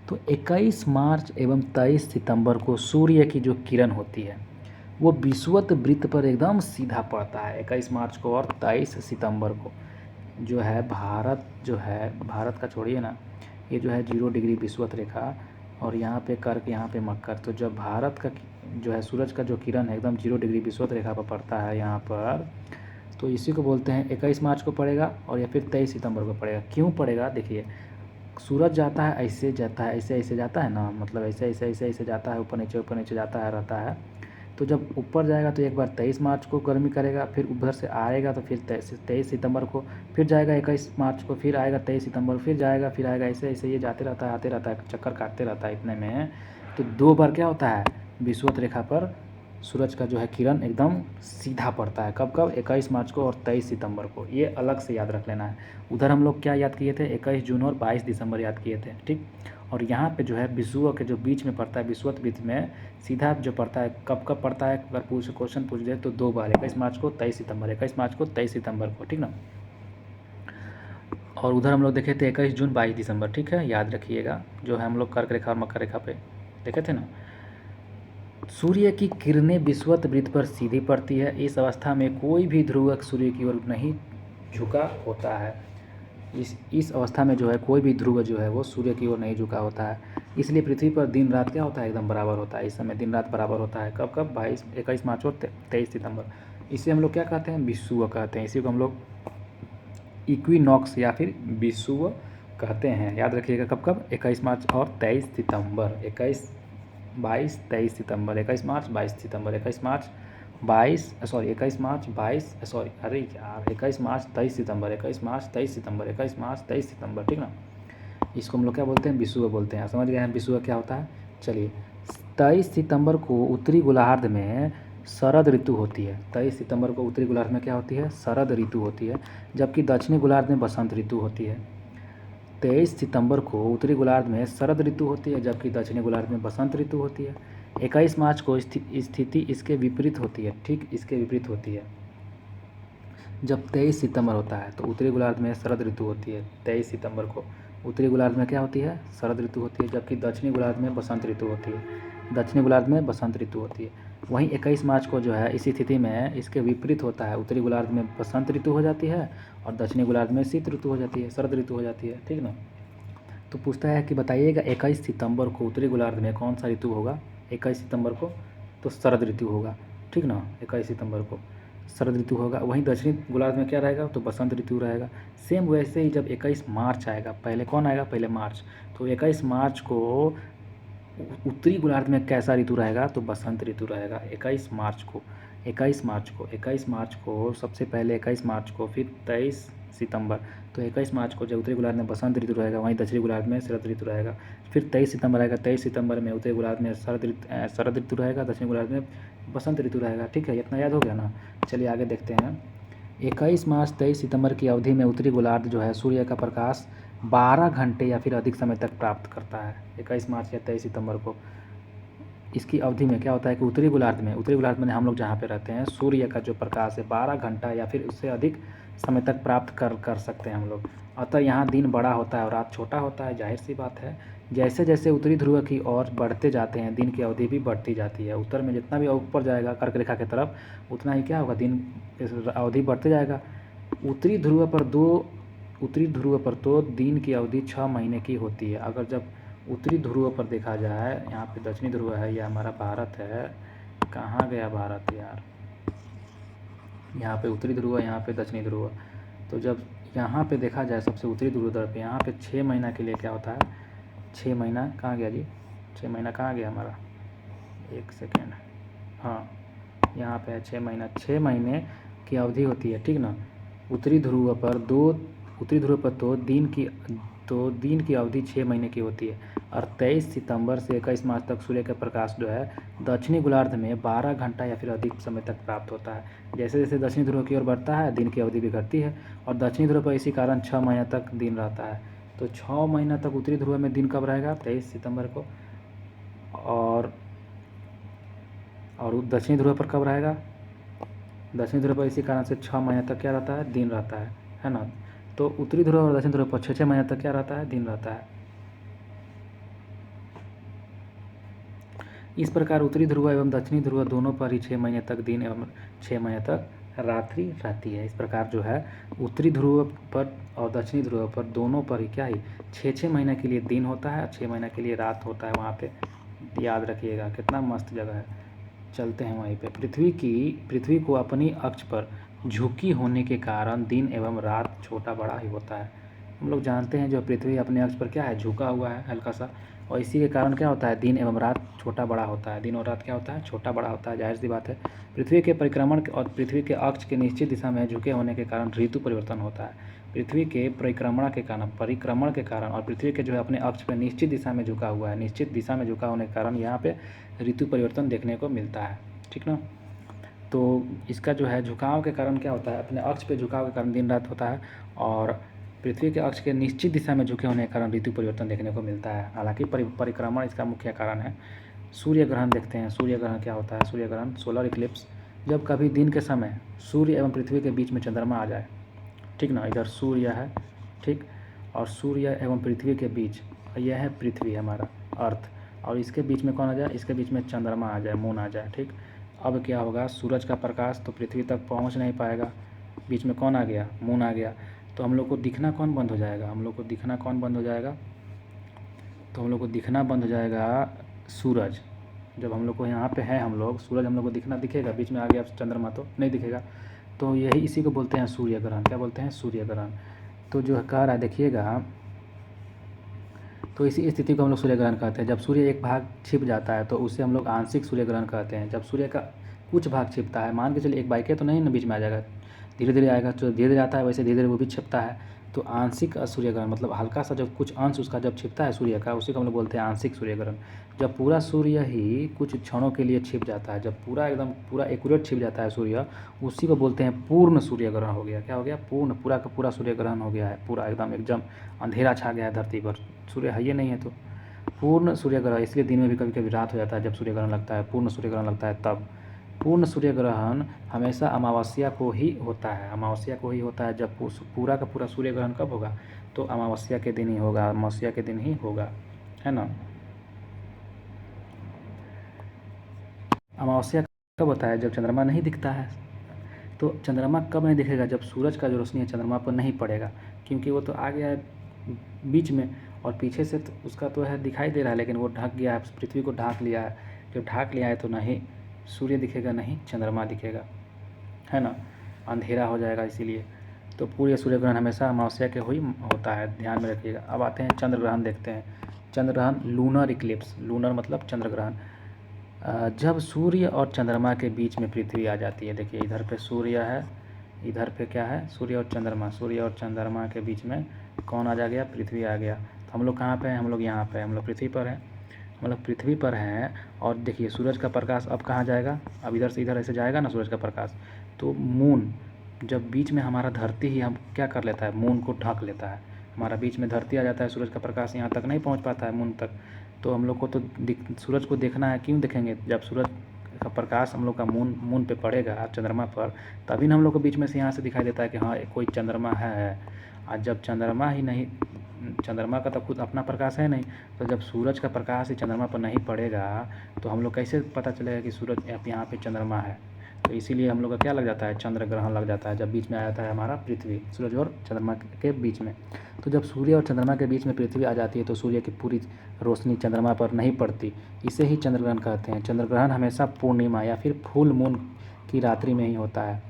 तो 21 मार्च एवं 23 सितंबर को सूर्य की जो किरण होती है वो विषुवत वृत्त पर एकदम सीधा पड़ता है। 21 मार्च को और 23 सितंबर को जो है भारत का छोड़िए ना, ये जो है 0 डिग्री विषुवत रेखा, और यहाँ पे कर्क, यहाँ पे मकर। तो जब भारत का जो है सूरज का जो किरण है एकदम 0 डिग्री विषुवत रेखा पर पड़ता है यहाँ पर, तो इसी को बोलते हैं 21 मार्च को पड़ेगा और या फिर 23 सितंबर को पड़ेगा। क्यों पड़ेगा, देखिए, सूरज जाता है ऐसे, जाता है ऐसे ऐसे जाता है ना, मतलब ऐसे ऐसे ऐसे ऐसे जाता है, ऊपर नीचे जाता है, रहता है। तो जब ऊपर जाएगा तो एक बार 23 मार्च को गर्मी करेगा, फिर उधर से आएगा तो फिर 23 सितंबर को, फिर जाएगा 21 मार्च को, फिर आएगा 23 सितंबर, फिर जाएगा, फिर आएगा, ऐसे ऐसे ये जाते रहता है, आते रहता है, चक्कर काटते रहता है। इतने में तो 2 बार क्या होता है, विषुवत रेखा पर सूरज का जो है किरण एकदम सीधा पड़ता है। कब कब, 21 मार्च को और 23 सितंबर को। ये अलग से याद रख लेना है। उधर हम लोग क्या याद किए थे, 21 जून और 22 दिसंबर याद किए थे, ठीक। और यहाँ पे जो है विषुव के जो बीच में पड़ता है, विषुवत वृत्त में सीधा जो पड़ता है, कब कब पड़ता है, अगर क्वेश्चन पूछ दे तो 2 बार, 21 मार्च को 23 सितंबर, 21 मार्च को 23 सितंबर को, ठीक ना। और उधर हम लोग देखे थे 21 जून 22 दिसंबर, ठीक है, याद रखिएगा। जो है हम लोग कर्क रेखा और मकर रेखा पे देखे थे ना। सूर्य की किरणें विषुवत वृत्त पर सीधी पड़ती है। इस अवस्था में कोई भी ध्रुवक सूर्य की ओर नहीं झुका होता है। इस अवस्था में जो है कोई भी ध्रुव जो है वो सूर्य की ओर नहीं झुका होता है। इसलिए पृथ्वी पर दिन रात क्या होता है, एकदम बराबर होता है। इस समय दिन रात बराबर होता है। कब कब, 21 मार्च और 23 सितंबर। इसे हम लोग क्या कहते हैं, विषुव कहते हैं। इसी को हम लोग इक्विनॉक्स या फिर विषुव कहते हैं। याद रखिएगा कब कब, 21 मार्च और 23 सितंबर, 21 22 23 सितंबर, 21 मार्च 22 सितंबर, 21 मार्च 21 मार्च 22 सॉरी, अरे यार, 21 मार्च 23 सितंबर, 21 मार्च 23 सितंबर, 21 मार्च 23 सितंबर, ठीक ना। इसको हम लोग क्या बोलते हैं, विषुव बोलते हैं। समझ गए हैं विषुव क्या होता है। चलिए, 23 सितंबर को उत्तरी गोलार्ध में शरद ऋतु होती है। 23 सितंबर को उत्तरी गोलार्ध में क्या होती है, शरद ऋतु होती है, जबकि दक्षिणी गोलार्ध में बसंत ऋतु होती है। 23 सितंबर को उत्तरी गोलार्ध में शरद ऋतु होती है, जबकि दक्षिणी गोलार्ध में बसंत ऋतु होती है। 21 मार्च को स्थिति इसके विपरीत होती है, ठीक इसके विपरीत होती है। जब 23 सितंबर होता है तो उत्तरी गोलार्ध में शरद ऋतु होती है। 23 सितंबर को उत्तरी गोलार्ध में क्या होती है? शरद ऋतु होती है, जबकि दक्षिणी गोलार्ध में बसंत ऋतु होती है। दक्षिणी गोलार्ध में बसंत ऋतु होती है। वहीं 21 मार्च को जो है इसी स्थिति में इसके विपरीत होता है। उत्तरी गोलार्ध में बसंत ऋतु हो जाती है और दक्षिणी गोलार्ध में शीत ऋतु हो जाती है, शरद ऋतु हो जाती है, ठीक ना। तो पूछता है कि बताइएगा 21 सितंबर को उत्तरी गोलार्ध में कौन सा ऋतु होगा? 21 सितंबर को तो शरद ऋतु होगा, ठीक ना। 21 सितंबर को शरद ऋतु होगा। वहीं दक्षिणी गोलार्ध में क्या रहेगा? तो बसंत ऋतु रहेगा। सेम वैसे ही जब 21 मार्च आएगा, पहले कौन आएगा? पहले मार्च। तो 21 मार्च को उत्तरी गोलार्ध में कैसा ऋतु रहेगा? तो बसंत ऋतु रहेगा। 21 मार्च को सबसे पहले 21 मार्च को, फिर 23 सितंबर। तो 21 मार्च को जब उत्तरी गोलार्ध में बसंत ऋतु रहेगा, वहीं दक्षिणी गोलार्ध में शरद ऋतु रहेगा। फिर 23 सितंबर आएगा। 23 सितंबर में उत्तरी गोलार्ध में शरद ऋतु रहेगा, दक्षिणी गोलार्ध में बसंत ऋतु रहेगा, ठीक है। इतना याद हो गया ना। चलिए आगे देखते हैं। 21 मार्च 23 सितंबर की अवधि में उत्तरी गोलार्ध जो है सूर्य का प्रकाश 12 घंटे या फिर अधिक समय तक प्राप्त करता है। 21 मार्च या 23 सितंबर को इसकी अवधि में क्या होता है कि उत्तरी गोलार्ध में हम लोग जहाँ पे रहते हैं, सूर्य का जो प्रकाश है 12 घंटा या फिर उससे अधिक समय तक प्राप्त कर सकते हैं हम लोग। अतः यहाँ दिन बड़ा होता है और रात छोटा होता है, जाहिर सी बात है। जैसे जैसे उत्तरी ध्रुव की ओर बढ़ते जाते हैं, दिन की अवधि भी बढ़ती जाती है। उत्तर में जितना भी ऊपर जाएगा कर्क रेखा की तरफ, उतना ही क्या होगा? दिन अवधि बढ़ते जाएगा। उत्तरी ध्रुव पर तो दिन की अवधि 6 महीने की होती है। अगर जब उत्तरी ध्रुव पर देखा जाए, यहाँ पे दक्षिणी ध्रुव है, यह हमारा भारत है। कहाँ गया भारत यार? यहाँ पे उत्तरी ध्रुव है, यहाँ पे दक्षिणी ध्रुव। तो जब यहाँ पे देखा जाए सबसे उत्तरी ध्रुव तरफ, यहाँ पे 6 महीना के लिए क्या होता है? 6 महीना कहाँ गया जी? 6 महीना कहाँ गया हमारा? एक सेकेंड, हाँ यहाँ पे है 6 महीना। 6 महीने की अवधि होती है, ठीक ना। उत्तरी ध्रुव पर तो दिन की अवधि 6 महीने की होती है। और 23 सितंबर से 21 मार्च तक सूर्य का प्रकाश जो है दक्षिणी गोलार्ध में 12 घंटा या फिर अधिक समय तक प्राप्त होता है। जैसे जैसे दक्षिणी ध्रुव की ओर बढ़ता है, दिन की अवधि भी घटती है। और दक्षिणी ध्रुव पर इसी कारण 6 महीने तक दिन रहता है। तो 6 महीना तक उत्तरी ध्रुव में दिन कब रहेगा? 23 सितंबर को। और दक्षिणी ध्रुव पर कब रहेगा? दक्षिणी ध्रुव पर इसी कारण से 6 महीने तक क्या रहता है? दिन रहता है ना। तो उत्तरी ध्रुव और दक्षिणी ध्रुव पर 6 महीने तक क्या रहता है? दिन रहता है। इस प्रकार उत्तरी ध्रुव एवं दक्षिणी ध्रुव दोनों पर ही 6 महीने तक दिन एवं 6 महीने तक रात्रि रहती है। इस प्रकार जो है उत्तरी ध्रुव पर और दक्षिणी ध्रुव पर दोनों पर ही क्या ही 6 महीने के लिए दिन होता है और 6 महीने के लिए रात होता है। वहाँ पे याद रखिएगा, कितना मस्त जगह है। चलते हैं वहीं पे। पृथ्वी को अपनी अक्ष पर झुकी होने के कारण दिन एवं रात छोटा बड़ा ही होता है। हम लोग जानते हैं जो पृथ्वी अपने अक्ष पर क्या है? झुका हुआ है हल्का सा, और इसी के कारण क्या होता है? दिन एवं रात छोटा बड़ा होता है। दिन और रात क्या होता है? छोटा बड़ा होता है, जाहिर सी बात है। पृथ्वी के परिक्रमण और पृथ्वी के अक्ष के निश्चित दिशा में झुके होने के कारण ऋतु परिवर्तन होता है। पृथ्वी के परिक्रमण के कारण और पृथ्वी के जो है अपने अक्ष पर निश्चित दिशा में झुका हुआ है, निश्चित दिशा में झुका होने के कारण यहाँ पे ऋतु परिवर्तन देखने को मिलता है, ठीक ना। तो इसका जो है झुकाव के कारण क्या होता है? अपने अक्ष पे झुकाव के कारण दिन रात होता है और पृथ्वी के अक्ष के निश्चित दिशा में झुके होने के कारण ऋतु परिवर्तन देखने को मिलता है। हालांकि परिक्रमण इसका मुख्य कारण है। सूर्य ग्रहण देखते हैं। सूर्य ग्रहण क्या होता है? सूर्य ग्रहण सोलर इक्लिप्स, जब कभी दिन के समय सूर्य एवं पृथ्वी के बीच में चंद्रमा आ जाए, ठीक ना। इधर सूर्य है, ठीक, और सूर्य एवं पृथ्वी के बीच यह है पृथ्वी हमारा अर्थ, और इसके बीच में कौन आ जाए? इसके बीच में चंद्रमा आ जाए, मून आ जाए, ठीक। अब क्या होगा? सूरज का प्रकाश तो पृथ्वी तक पहुंच नहीं पाएगा, बीच में कौन आ गया? मून आ गया। तो हम लोग को दिखना कौन बंद हो जाएगा? तो हम लोग को दिखना बंद हो जाएगा सूरज। जब हम लोग को यहाँ पे है, हम लोग सूरज हम लोग को दिखेगा, बीच में आ गया चंद्रमा तो नहीं दिखेगा। तो यही इसी को बोलते हैं सूर्य ग्रहण। क्या बोलते हैं? सूर्य ग्रहण। तो जो कह रहा है देखिएगा, तो इसी स्थिति को हम लोग सूर्य ग्रहण कहते हैं। जब सूर्य एक भाग छिप जाता है तो उसे हम लोग आंशिक सूर्य ग्रहण कहते हैं। जब सूर्य का कुछ भाग छिपता है, मान के चलिए एक बाइक है तो नहीं ना बीच में आ जाएगा, धीरे धीरे आएगा। तो धीरे धीरे आता है, वैसे धीरे धीरे वो भी छिपता है। तो आंशिक सूर्य ग्रहण मतलब हल्का सा जब कुछ अंश उसका जब छिपता है सूर्य का, उसी को हम लोग बोलते हैं आंशिक सूर्य ग्रहण। जब पूरा सूर्य ही कुछ क्षणों के लिए छिप जाता है, जब पूरा एकदम पूरा एक्यूरेट छिप जाता है सूर्य, उसी को बोलते हैं पूर्ण सूर्य ग्रहण हो गया। क्या हो गया? पूर्ण, पूरा का पूरा सूर्य ग्रहण हो गया है, पूरा एकदम एकदम अंधेरा छा गया है धरती पर, सूर्य है ही नहीं है। तो पूर्ण सूर्य ग्रहण, इसलिए दिन में भी कभी कभी रात हो जाता है जब सूर्य ग्रहण लगता है, पूर्ण सूर्य ग्रहण लगता है तब। पूर्ण सूर्य ग्रहण हमेशा अमावस्या को ही होता है, अमावस्या को ही होता है। जब पूरा का पूरा सूर्य ग्रहण कब होगा? तो अमावस्या के दिन ही होगा, अमावस्या के दिन ही होगा, है ना। अमावस्या कब होता है? जब चंद्रमा नहीं दिखता है। तो चंद्रमा कब नहीं दिखेगा? जब सूरज का जो रोशनी है चंद्रमा पर नहीं पड़ेगा, क्योंकि वो तो आ गया है बीच में, और पीछे से तो उसका तो है दिखाई दे रहा है, लेकिन वो ढक गया है, पृथ्वी को ढाक लिया है। जब ढाक लिया है तो नहीं सूर्य दिखेगा, नहीं चंद्रमा दिखेगा, है ना, अंधेरा हो जाएगा। इसीलिए तो पूरे सूर्य ग्रहण हमेशा अमावस्या के ही होता है, ध्यान में रखिएगा। अब आते हैं चंद्र ग्रहण, देखते हैं चंद्र ग्रहण, लूनर इक्लिप्स। लूनर मतलब चंद्र ग्रहण। जब सूर्य और चंद्रमा के बीच में पृथ्वी आ जाती है। देखिए इधर पे सूर्य है, इधर पे क्या है? सूर्य और चंद्रमा। सूर्य और चंद्रमा के बीच में कौन आ जा गया? पृथ्वी आ गया। तो हम लोग कहाँ पे हैं? हम लोग यहाँ पे, हम लोग पृथ्वी पर हैं, हम लोग पृथ्वी पर हैं। और देखिए सूरज का प्रकाश अब कहाँ जाएगा? अब इधर से इधर ऐसे जाएगा ना सूरज का प्रकाश, तो मून जब बीच में हमारा धरती ही हम क्या कर लेता है? मून को ढक लेता है। हमारा बीच में धरती आ जाता है, सूरज का प्रकाश यहाँ तक नहीं पहुँच पाता है मून तक। तो हम लोग को तो सूरज को देखना है। क्यों देखेंगे? जब सूरज का प्रकाश हम लोग का मून पे पड़ेगा, चंद्रमा पर, तभी ना हम लोग को बीच में से यहाँ से दिखाई देता है कि हाँ कोई चंद्रमा है। आज जब चंद्रमा ही नहीं, चंद्रमा का तो खुद अपना प्रकाश है नहीं, तो जब सूरज का प्रकाश ही चंद्रमा पर नहीं पड़ेगा तो हम लोग कैसे पता चलेगा कि सूरज यहाँ पे चंद्रमा है? तो इसीलिए हम लोग का क्या लग जाता है? चंद्र ग्रहण लग जाता है, जब बीच में आ जाता है हमारा पृथ्वी, सूरज और चंद्रमा के बीच में। तो जब सूर्य और चंद्रमा के बीच में पृथ्वी आ जाती है तो सूर्य की पूरी रोशनी चंद्रमा पर नहीं पड़ती, इसे ही चंद्र ग्रहण कहते हैं। चंद्र ग्रहण हमेशा पूर्णिमा या फिर फुल मून की रात्रि में ही होता है।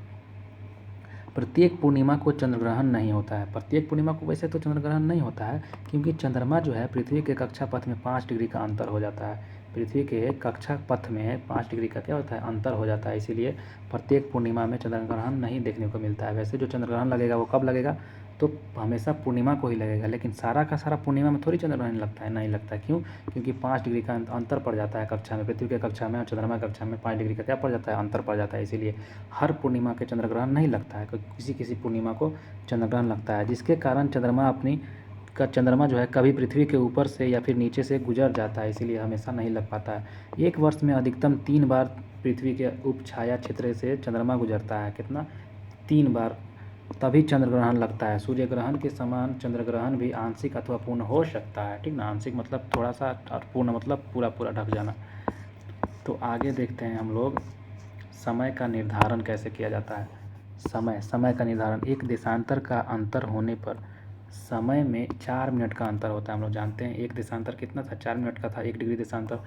प्रत्येक पूर्णिमा को चंद्र ग्रहण नहीं होता है। प्रत्येक पूर्णिमा को वैसे तो चंद्र ग्रहण नहीं होता है, क्योंकि चंद्रमा जो है पृथ्वी के कक्षा पथ में 5 डिग्री का अंतर हो जाता है। पृथ्वी के कक्षा पथ में 5 डिग्री का क्या होता है? अंतर हो जाता है। इसीलिए प्रत्येक पूर्णिमा में चंद्र ग्रहण नहीं देखने को मिलता है। वैसे जो चंद्र ग्रहण लगेगा वो कब लगेगा? तो हमेशा पूर्णिमा को ही लगेगा, लेकिन सारा का सारा पूर्णिमा में थोड़ी चंद्र ग्रहण लगता है, नहीं लगता। क्यों? क्योंकि 5 डिग्री का अंतर पड़ जाता है कक्षा में, पृथ्वी के कक्षा में और चंद्रमा कक्षा में 5 डिग्री का क्या पड़ जाता है? अंतर पड़ जाता है। इसीलिए हर पूर्णिमा के चंद्र ग्रहण नहीं लगता है, किसी किसी पूर्णिमा को चंद्र ग्रहण लगता है, जिसके कारण चंद्रमा जो है कभी पृथ्वी के ऊपर से या फिर नीचे से गुजर जाता है, इसीलिए हमेशा नहीं लग पाता है। एक वर्ष में अधिकतम 3 बार पृथ्वी के उपछाया क्षेत्र से चंद्रमा गुजरता है। कितना? 3 बार, तभी चंद्र ग्रहण लगता है। सूर्य ग्रहण के समान चंद्र ग्रहण भी आंशिक अथवा पूर्ण हो सकता है, ठीक ना। आंशिक मतलब थोड़ा सा, और पूर्ण मतलब पूरा पूरा ढक जाना। तो आगे देखते हैं हम लोग समय का निर्धारण कैसे किया जाता है। समय का निर्धारण, एक देशांतर का अंतर होने पर समय में 4 मिनट का अंतर होता है। हम लोग जानते हैं एक देशांतर कितना था? 4 मिनट का था, 1 डिग्री देशांतर।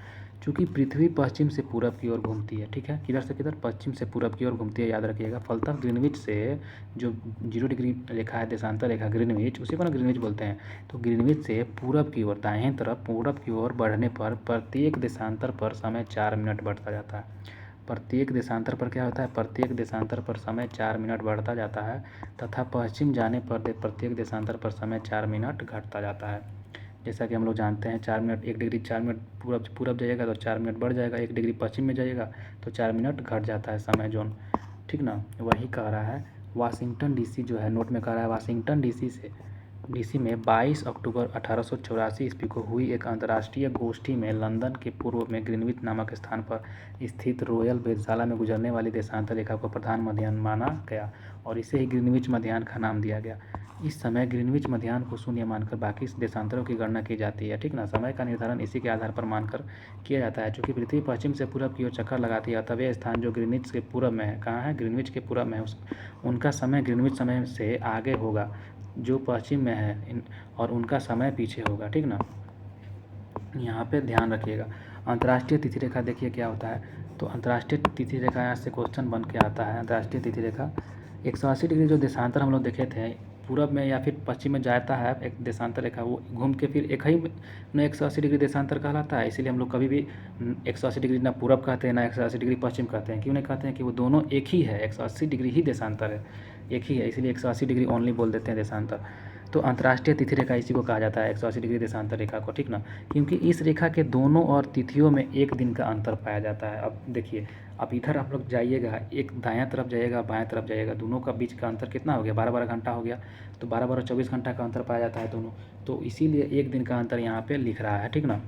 चूँकि पृथ्वी पश्चिम से पूरब की ओर घूमती है, ठीक है, किधर से किधर? पश्चिम से पूरब की ओर घूमती है, याद रखिएगा। फलतः ग्रीनविच से जो 0 डिग्री रेखा है, देशांतर रेखा ग्रीनविच, उसी को ना ग्रीनविच बोलते हैं। तो ग्रीनविच से पूरब की ओर, दाएं तरफ पूरब की ओर बढ़ने पर प्रत्येक देशांतर पर समय 4 मिनट बढ़ता जाता है। प्रत्येक देशांतर पर क्या होता है? प्रत्येक देशांतर पर समय 4 मिनट बढ़ता जाता है, तथा पश्चिम जाने पर प्रत्येक देशांतर पर समय 4 मिनट घटता जाता है। जैसा कि हम लोग जानते हैं 4 मिनट, 1 डिग्री 4 मिनट पूरब जाइएगा तो 4 मिनट बढ़ जाएगा, 1 डिग्री पश्चिम में जाइएगा तो 4 मिनट घट जाता है समय जोन, ठीक ना। वही कह रहा है वाशिंगटन डीसी जो है, नोट में कह रहा है वाशिंगटन डीसी में 22 अक्टूबर 1884 ईस्वी को हुई एक अंतर्राष्ट्रीय गोष्ठी में लंदन के पूर्व में ग्रीनविच नामक स्थान पर स्थित रॉयल वेधशाला में गुजरने वाली देशांतर रेखा को प्रधान मध्याह्न माना गया और इसे ही ग्रीनविच मध्याह्न का नाम दिया गया। इस समय ग्रीनविच मध्याह्न को शून्य मानकर बाकी देशांतरों की गणना की जाती है, ठीक ना। समय का निर्धारण इसी के आधार पर मानकर किया जाता है। चूँकि पृथ्वी पश्चिम से पूरब की ओर चक्कर लगाती है, तब यह स्थान जो ग्रीनविच के पूरब में है, कहाँ है? ग्रीनविच के पूरब में है, उनका समय ग्रीनविच समय से आगे होगा जो पश्चिम में है, और उनका समय पीछे होगा, ठीक ना। यहाँ पे ध्यान रखिएगा। अंतर्राष्ट्रीय तिथि रेखा देखिए क्या होता है। तो अंतर्राष्ट्रीय तिथि रेखा यहाँ से क्वेश्चन बन के आता है। अंतर्राष्ट्रीय तिथि रेखा 180 डिग्री जो देशांतर हम लोग देखे थे, पूरब में या फिर पश्चिम में जाता है एक देशांतर रेखा, वो घूम के फिर एक ही न 180 डिग्री देशांतर कहलाता है। इसीलिए हम लोग कभी भी 180 डिग्री ना पूरब कहते हैं ना 180 डिग्री पश्चिम कहते हैं। क्यों नहीं कहते हैं? कि वो दोनों एक ही है, 180 डिग्री ही देशांतर है, एक ही है, इसीलिए 180 डिग्री ओनली बोल देते हैं देशांतर। तो अंतर्राष्ट्रीय तिथि रेखा इसी को कहा जाता है 180 डिग्री देशांतर रेखा को, ठीक ना। क्योंकि इस रेखा के दोनों और तिथियों में एक दिन का अंतर पाया जाता है। अब देखिए, अब इधर आप लोग जाइएगा, एक दायां तरफ जाइएगा, बाएं तरफ जाइएगा, दोनों का बीच का अंतर कितना हो गया, 12-12 घंटा हो गया। तो 12-12 24 घंटा का अंतर पाया जाता है दोनों, तो इसीलिए एक दिन का अंतर यहाँ पे लिख रहा है, ठीक ना।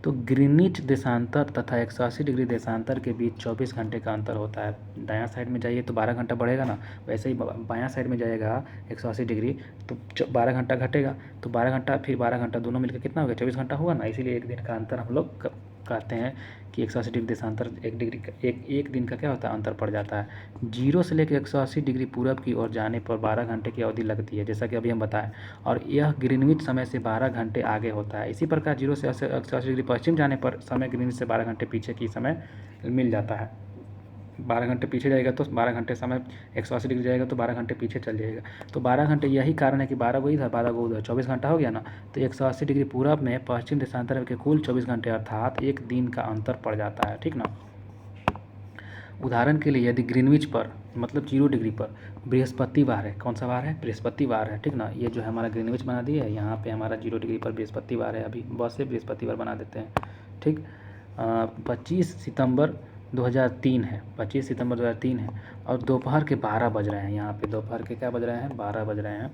तो ग्रीनिच देशांतर तथा 180 डिग्री देशांतर के बीच 24 घंटे का अंतर होता है। दायां साइड में जाइए तो 12 घंटा बढ़ेगा ना, वैसे ही बायां साइड में जाइएगा 180 डिग्री तो 12 घंटा घटेगा। तो 12 घंटा फिर 12 घंटा दोनों मिलकर कितना हो गया, 24 घंटा हुआ ना। इसीलिए एक दिन का अंतर हम लोग कहते हैं कि 180 डिग्री देशांतर एक दिन का क्या होता है, अंतर पड़ जाता है। 0 से लेकर 180 डिग्री पूरब की ओर जाने पर 12 घंटे की अवधि लगती है, जैसा कि अभी हम बताएं, और यह ग्रीनविच समय से 12 घंटे आगे होता है। इसी प्रकार 0 से 180 डिग्री पश्चिम जाने पर समय ग्रीनविच से 12 घंटे पीछे की समय मिल जाता है। 12 घंटे पीछे जाएगा तो 12 घंटे समय 180 डिग्री जाएगा तो 12 घंटे पीछे चल जाएगा। तो 12 घंटे, यही कारण है कि 12 को इधर 12 को उधर, 24 घंटा हो गया ना। तो 180 डिग्री पूरब में पश्चिम देशांतर के कुल 24 घंटे अर्थात एक दिन का अंतर पड़ जाता है, ठीक ना। उदाहरण के लिए यदि ग्रीनविच पर मतलब 0 डिग्री पर बृहस्पतिवार है, कौन सा वार है, बृहस्पतिवार है, ठीक ना। ये जो है हमारा ग्रीनविच बना दिया है, यहाँ पे हमारा 0 डिग्री पर बृहस्पतिवार है। अभी बस से बृहस्पतिवार बना देते हैं, ठीक। 25 सितंबर 2003 है, 25 सितंबर 2003 है, और दोपहर के 12 बज रहे हैं। यहाँ पे दोपहर के क्या बज रहे हैं, 12 बज रहे हैं।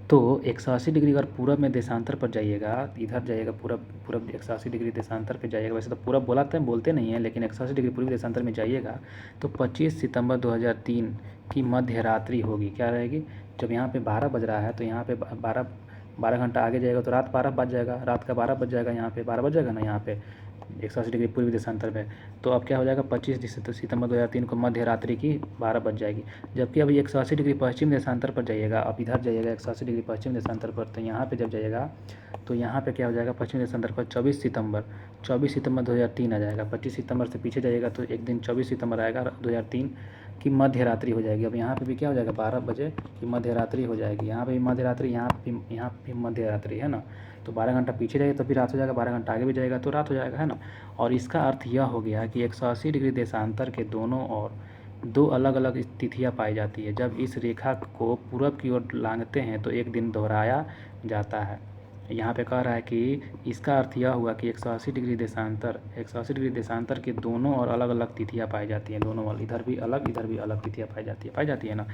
तो 180 डिग्री अगर पूरब में देशांतर पर जाइएगा, इधर जाइएगा पूरब 180 डिग्री देशांतर पर जाइएगा। वैसे तो पूरब बोलते नहीं हैं, लेकिन 180 डिग्री पूर्वी देशांतर में जाइएगा तो 25 सितंबर 2003 की मध्य रात्रि होगी। क्या रहेगी, जब यहाँ पे 12 बज रहा है तो यहाँ पे 12 घंटा आगे जाएगा तो रात 12 बज जाएगा, रात का 12 बज जाएगा, यहाँ पे 12 बज जाएगा ना, यहाँ पे 180 डिग्री पूर्वी देशांतर में। तो अब क्या हो जाएगा, 25 सितंबर 2003 को मध्य रात्रि की 12 बज जाएगी। जबकि अभी 180 डिग्री पश्चिम देशांतर पर जाइएगा, अब इधर जाइएगा 180 डिग्री पश्चिम देशांतर पर, तो यहाँ पे जब जाइएगा तो यहाँ पे क्या हो जाएगा, पश्चिम देशांतर पर 24 सितंबर 2003 आ जाएगा। 25 सितंबर से पीछे जाइएगा तो एक दिन 24 सितंबर आएगा 2003 की मध्य रात्रि हो जाएगी। अब यहाँ पे भी क्या हो जाएगा, 12 बजे की मध्य रात्रि हो जाएगी। यहाँ पे भी मध्य रात्रि, यहाँ पे मध्य रात्रि है ना। तो 12 घंटा पीछे जाएगा तो भी रात हो जाएगा, 12 घंटा आगे भी जाएगा तो रात हो जाएगा, है ना। और इसका अर्थ यह हो गया कि 180 डिग्री देशांतर के दोनों ओर दो अलग अलग तिथियां पाई जाती है। जब इस रेखा को पूरब की ओर लांघते हैं तो एक दिन दोहराया जाता है। यहाँ पे कह रहा है कि इसका अर्थ यह हुआ कि 180 डिग्री देशांतर के दोनों और अलग अलग तिथियां पाई जाती हैं। दोनों वाल इधर भी अलग तिथियां पाई जाती है ना।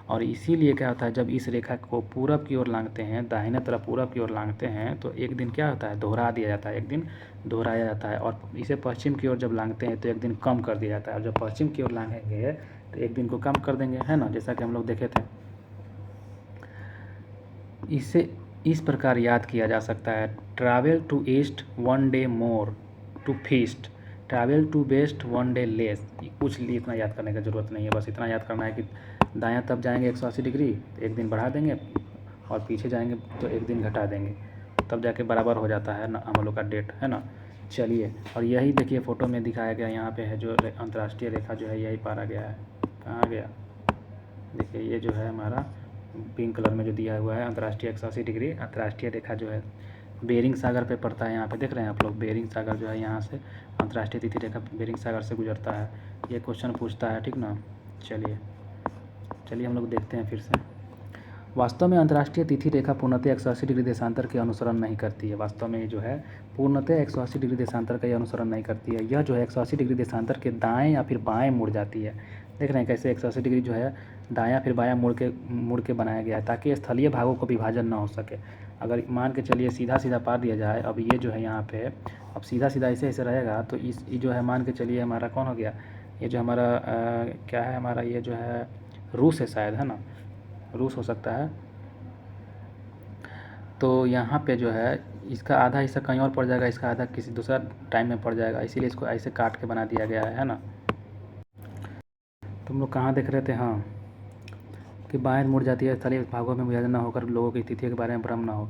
और इसीलिए क्या होता है, जब इस रेखा को पूरब की ओर लांघते हैं, दाहिने तरफ पूरब की ओर लांघते हैं, तो एक दिन क्या होता है, दोहरा दिया जाता है, एक दिन दोहराया जाता है। और इसे पश्चिम की ओर जब लांघते हैं तो एक दिन कम कर दिया जाता है। और जब पश्चिम की ओर लांघेंगे तो एक दिन को कम कर देंगे, है ना, जैसा कि हम लोग देखे थे। इसे इस प्रकार याद किया जा सकता है, travel to east 1 day more to feast, travel to west 1 day less. कुछ इतना याद करने की ज़रूरत नहीं है, बस इतना याद करना है कि दायां तब जाएंगे 180 डिग्री तो एक दिन बढ़ा देंगे, और पीछे जाएंगे तो एक दिन घटा देंगे, तब जाके बराबर हो जाता है ना हम लोग का डेट, है ना। चलिए, और यही देखिए फ़ोटो में दिखाया गया, यहाँ पे है जो अंतर्राष्ट्रीय रेखा जो है यही पारा गया है। कहाँ गया, देखिए ये जो है हमारा पिंक कलर में जो दिया हुआ है अंतर्राष्ट्रीय 180 डिग्री अंतर्राष्ट्रीय रेखा जो है बेरिंग सागर पे पड़ता है। यहाँ पे देख रहे हैं आप लोग, बेरिंग सागर जो है यहाँ से अंतर्राष्ट्रीय तिथि रेखा बेरिंग सागर से गुजरता है। ये क्वेश्चन पूछता है, ठीक ना। चलिए हम लोग देखते हैं फिर से। वास्तव में अंतर्राष्ट्रीय तिथि रेखा पूर्णतः 180 डिग्री देशांतर के अनुसरण नहीं करती है। वास्तव में जो है पूर्णतः 180 डिग्री देशांतर का ये अनुसरण नहीं करती है। यह जो है 180 डिग्री देशांतर के दाएं या फिर बाएं मुड़ जाती है। देख रहे हैं कैसे 180 डिग्री जो है दायां फिर बायां मुड़ के बनाया गया है, ताकि स्थलीय भागों को विभाजन ना हो सके। अगर मान के चलिए सीधा सीधा पार दिया जाए, अब ये जो है यहाँ पे अब सीधा सीधा ऐसे ऐसे रहेगा तो इस जो है मान के चलिए हमारा कौन हो गया, ये जो हमारा क्या है हमारा, ये जो है रूस है शायद, है ना, रूस हो सकता है। तो यहाँ पे जो है इसका आधा हिस्सा कहीं और पड़ जाएगा, इसका आधा किसी दूसरा टाइम में पड़ जाएगा, इसीलिए इसको ऐसे काट के बना दिया गया है ना। तुम लोग कहाँ देख रहे थे, हाँ, कि बाएं मुड़ जाती है, स्थलीय भागों में विभाजन न होकर लोगों की तिथि के बारे में भ्रम न हो।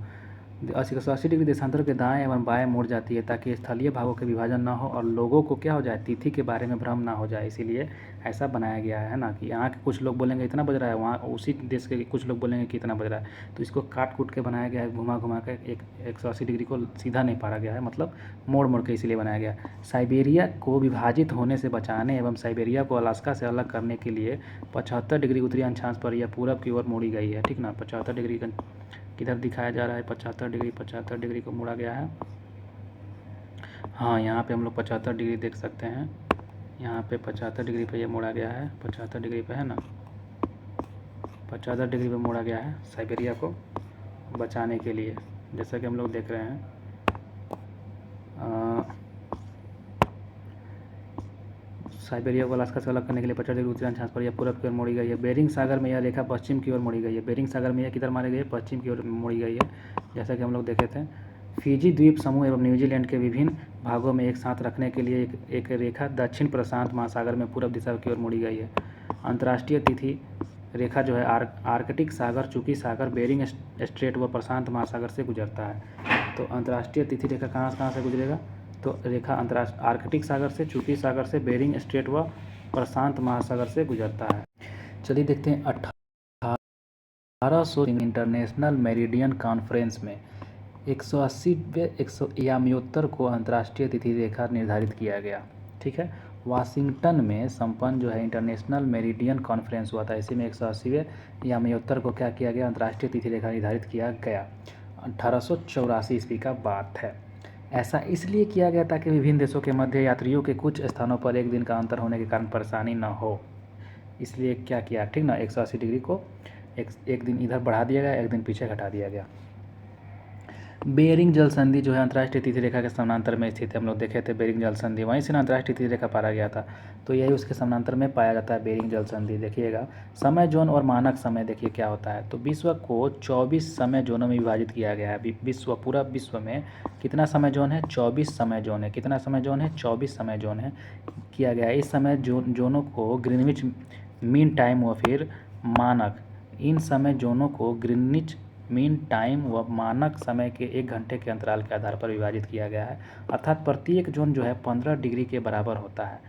180 डिग्री देशांतर के दाएं एवं बाएं मुड़ जाती है, ताकि स्थलीय भागों के विभाजन न हो और लोगों को क्या हो जाए, तिथि के बारे में भ्रम ना हो जाए। इसीलिए ऐसा बनाया गया है ना, कि यहाँ के कुछ लोग बोलेंगे इतना बज रहा है, वहाँ उसी देश के कुछ लोग बोलेंगे कि इतना बज रहा है। तो इसको काट कूट के बनाया गया है, घुमा घुमा के 180 डिग्री को सीधा नहीं पारा गया है, मतलब मोड़ मोड़ के इसीलिए बनाया गया। साइबेरिया को विभाजित होने से बचाने एवं साइबेरिया को अलास्का से अलग करने के लिए 75 डिग्री उत्तरी अक्षांश पर यह पूरब की ओर मोड़ी गई है, ठीक ना। 75 डिग्री किधर दिखाया जा रहा है 75 डिग्री, 75 डिग्री को मोड़ा गया है। हाँ, यहाँ पे हम लोग 75 डिग्री देख सकते हैं, यहाँ पे 75 डिग्री पे ये मोड़ा गया है, 75 डिग्री पे है ना, 75 डिग्री पे मोड़ा गया है साइबेरिया को बचाने के लिए। जैसा कि हम लोग देख रहे हैं साइबेरिया को अलास्का से अलग करने के लिए 50 डिग्री उत्तरी अक्षांश पर यह पूरब की ओर मोड़ी गई है। बेरिंग सागर में यह रेखा पश्चिम की ओर मोड़ी गई है। बेरिंग सागर में यह किधर मारी गई है? पश्चिम की ओर मोड़ी गई है, जैसा कि हम लोग देखे थे। फिजी द्वीप समूह एवं न्यूजीलैंड के विभिन्न भागों में एक साथ रखने के लिए एक रेखा दक्षिण प्रशांत महासागर में पूरब दिशा की ओर मोड़ी गई है। अंतर्राष्ट्रीय तिथि रेखा जो है आर्कटिक सागर, चुकी सागर, बेरिंग स्ट्रेट व प्रशांत महासागर से गुजरता है। तो अंतर्राष्ट्रीय तिथि रेखा कहाँ से गुजरेगा? तो रेखा आर्कटिक सागर से, चुकी सागर से, बेरिंग स्ट्रेट व प्रशांत महासागर से गुजरता है। चलिए देखते हैं 1800 इंटरनेशनल मेरिडियन कॉन्फ्रेंस में 180वें याम्योत्तर को अंतर्राष्ट्रीय तिथि रेखा निर्धारित किया गया। ठीक है, वाशिंगटन में संपन्न जो है इंटरनेशनल मेरिडियन कॉन्फ्रेंस हुआ था। इसी में 180वें याम्योत्तर को क्या किया गया? अंतर्राष्ट्रीय तिथि रेखा निर्धारित किया गया। 1884 ईस्वी का बात है। ऐसा इसलिए किया गया ताकि विभिन्न देशों के मध्य यात्रियों के कुछ स्थानों पर एक दिन का अंतर होने के कारण परेशानी न हो, इसलिए क्या किया? ठीक ना, 180 डिग्री को एक दिन इधर बढ़ा दिया गया, एक दिन पीछे घटा दिया गया। बेरिंग जल संधि जो है अंतर्राष्ट्रीय तिथि रेखा के समानांतर में स्थित है। हम लोग देखे थे बेरिंग जल संधि, वहीं से ना अंतर्राष्ट्रीय तिथि रेखा पाया गया था, तो यही उसके समानांतर में पाया जाता है बेरिंग जल संधि। देखिएगा समय जोन और मानक समय देखिए क्या होता है। तो विश्व को 24 समय जोनों में विभाजित किया गया है। पूरा विश्व में कितना समय जोन है? 24 समय जोन है। कितना समय जोन है? 24 समय जोन है किया गया है। इस समय जोनों को ग्रीनविच मीन टाइम व फिर मानक, इन समय जोनों को ग्रीनविच मीन टाइम व मानक समय के 1 घंटे के अंतराल के आधार पर विभाजित किया गया है। अर्थात प्रत्येक जोन जो है 15 डिग्री के बराबर होता है।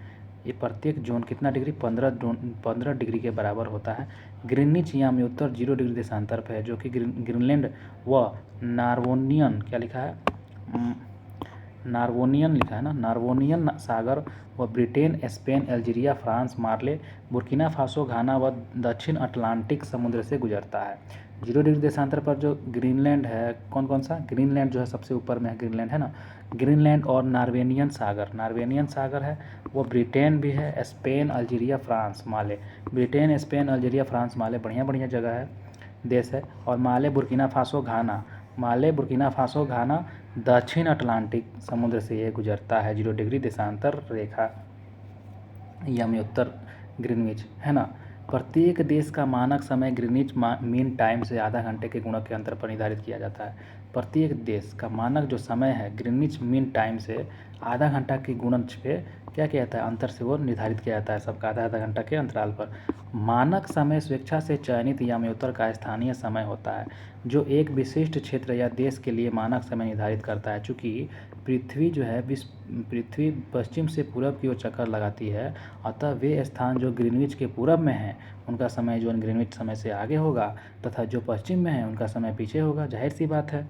ये प्रत्येक जोन कितना डिग्री? 15 डिग्री के बराबर होता है। ग्रीनविच याम्योत्तर 0 डिग्री देशांतर पर है, जो कि ग्रीनलैंड व नार्वोनियन, क्या लिखा है? नार्वोनियन लिखा है ना, नार्वोनियन सागर व ब्रिटेन, स्पेन, अल्जीरिया, फ्रांस, माले, बुर्किना फासो, घाना व दक्षिण अटलांटिक समुद्र से गुजरता है। 0 डिग्री देशांतर पर जो ग्रीनलैंड है, कौन सा? ग्रीनलैंड जो है सबसे ऊपर में है, ग्रीनलैंड है ना। ग्रीनलैंड और नार्वेनियन सागर है, वो ब्रिटेन भी है, स्पेन, अल्जीरिया, फ्रांस, माले। ब्रिटेन, स्पेन, अल्जीरिया, फ्रांस, माले बढ़िया जगह है, देश है। और माले, बुर्किना फासो, घाना दक्षिण अटलांटिक समुद्र से ये गुजरता है। 0 डिग्री देशांतर रेखा याम्योत्तर ग्रीनविच है ना। प्रत्येक देश का मानक समय ग्रीनविच मीन टाइम से आधा घंटे के गुणक के अंतर पर निर्धारित किया जाता है। प्रत्येक देश का मानक जो समय है ग्रीनविच मीन टाइम से आधा घंटा के गुणज पे क्या किया जाता है? अंतर से वो निर्धारित किया जाता है, सबका आधा घंटा के अंतराल पर। मानक समय स्वेच्छा से चयनित याम्योत्तर का स्थानीय समय होता है, जो एक विशिष्ट क्षेत्र या देश के लिए मानक समय निर्धारित करता है। चूँकि पृथ्वी पश्चिम से पूरब की ओर चक्कर लगाती है, अतः वे स्थान जो ग्रीनविच के पूरब में हैं उनका समय जोन ग्रीनविच समय से आगे होगा, तथा जो पश्चिम में है उनका समय पीछे होगा। जाहिर सी बात है,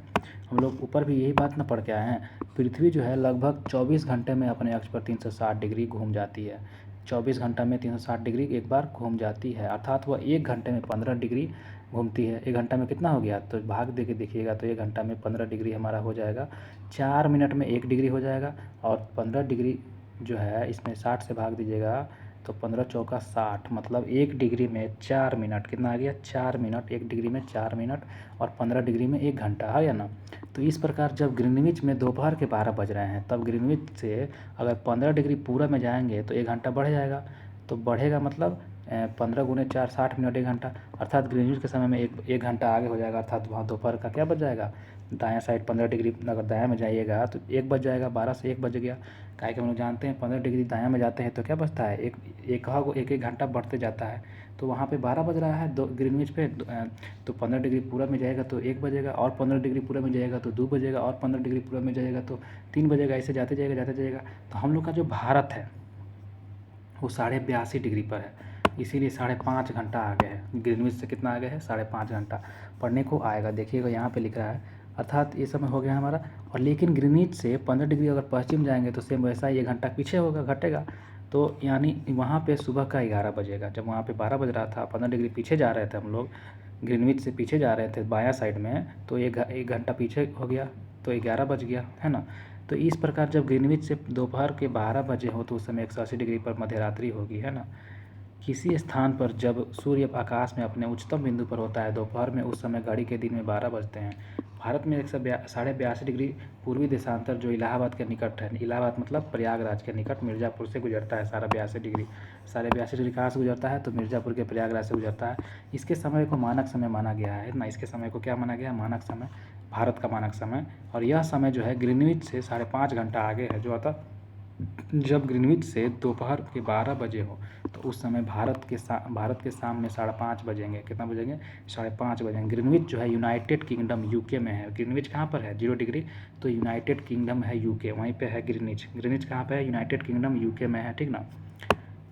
हम लोग ऊपर भी यही बात ना पढ़ के आए हैं। पृथ्वी जो है लगभग 24 घंटे में अपने अक्ष पर 360 डिग्री घूम जाती है। 24 घंटा में 360 डिग्री एक बार घूम जाती है, अर्थात वह 1 घंटे में 15 डिग्री घूमती है। 1 घंटा में कितना हो गया? तो भाग दे के देखिएगा तो 1 घंटा में 15 डिग्री हमारा हो जाएगा। 4 मिनट में 1 डिग्री हो जाएगा, और 15 डिग्री जो है इसमें 60 से भाग दीजिएगा तो 15 चौका 60, मतलब 1 डिग्री में 4 मिनट। कितना आ गया? 4 मिनट। 1 डिग्री में 4 मिनट और 15 डिग्री में 1 घंटा, है या ना। तो इस प्रकार जब ग्रीनविच में दोपहर के 12 बज रहे हैं, तब ग्रीनविच से अगर 15 डिग्री पूरब में जाएंगे तो 1 घंटा बढ़ जाएगा। तो बढ़ेगा मतलब 15 गुने 4 60 मिनट, 1 घंटा, अर्थात ग्रीनविच के समय में एक घंटा आगे हो जाएगा। अर्थात वहाँ दोपहर का क्या बज जाएगा? दायां साइड 15 डिग्री अगर दायां में जाइएगा तो 1 बज जाएगा, 12 से 1 बज गया। काहे कि हम लोग जानते हैं 15 डिग्री दायां में जाते हैं तो क्या बचता है? एक घंटा बढ़ते जाता है। तो वहाँ पे 12 बज रहा है ग्रीनविच पे, तो 15 डिग्री पूरब में जाएगा तो 1 बजेगा, और 15 डिग्री पूरब में जाएगा तो 2 बजेगा, और 15 डिग्री पूरब में जाएगा तो 3 बजेगा। ऐसे जाते जाएगा। तो हम लोग का जो भारत है वो 82.5 डिग्री पर है, इसीलिए 5.5 घंटा आगे है। ग्रीनविच से कितना आगे है? 5.5 घंटा पढ़ने को आएगा। देखिएगा यहाँ पे लिख रहा है, अर्थात ये समय हो गया हमारा। और लेकिन ग्रीनविच से 15 डिग्री अगर पश्चिम जाएंगे तो सेम वैसा ही 1 घंटा पीछे होगा, घटेगा। तो यानी वहाँ पे सुबह का 11 बजेगा। जब वहाँ पे 12 बज रहा था, 15 डिग्री पीछे जा रहे थे हम लोग, ग्रीनविच से पीछे जा रहे थे बायां साइड में, तो 1 घंटा पीछे हो गया, तो 11 बज गया, है ना। तो इस प्रकार जब ग्रीनविच से दोपहर के 12 बजे हो तो उस समय 180 डिग्री पर मध्यरात्रि होगी, है ना। किसी स्थान पर जब सूर्य आकाश में अपने उच्चतम बिंदु पर होता है दोपहर में, उस समय घड़ी के दिन में 12 बजते हैं। भारत में 182 डिग्री पूर्वी देशांतर जो इलाहाबाद के निकट है, इलाहाबाद मतलब प्रयागराज के निकट मिर्ज़ापुर से गुजरता है 82 डिग्री। 82 डिग्री कहाँ से गुजरता है, तो मिर्ज़ापुर के प्रयागराज से गुजरता है। इसके समय को मानक समय माना गया है ना, इसके समय को क्या माना गया है, मानक समय, भारत का मानक समय। और यह समय जो है ग्रीनविच से 5.5 घंटा आगे है, जो अतः जब ग्रीनविच से दोपहर के 12 बजे हो तो उस समय भारत के शाम में 5:30 बजेंगे। कितना बजेंगे, 5:30 बजेंगे। ग्रीनविच जो है यूनाइटेड किंगडम यूके में है। ग्रीनविच कहाँ पर है, 0 डिग्री, तो यूनाइटेड किंगडम है यूके, वहीं पे है ग्रीनविच। ग्रीनविच कहाँ पे है, यूनाइटेड किंगडम यूके में है, ठीक ना।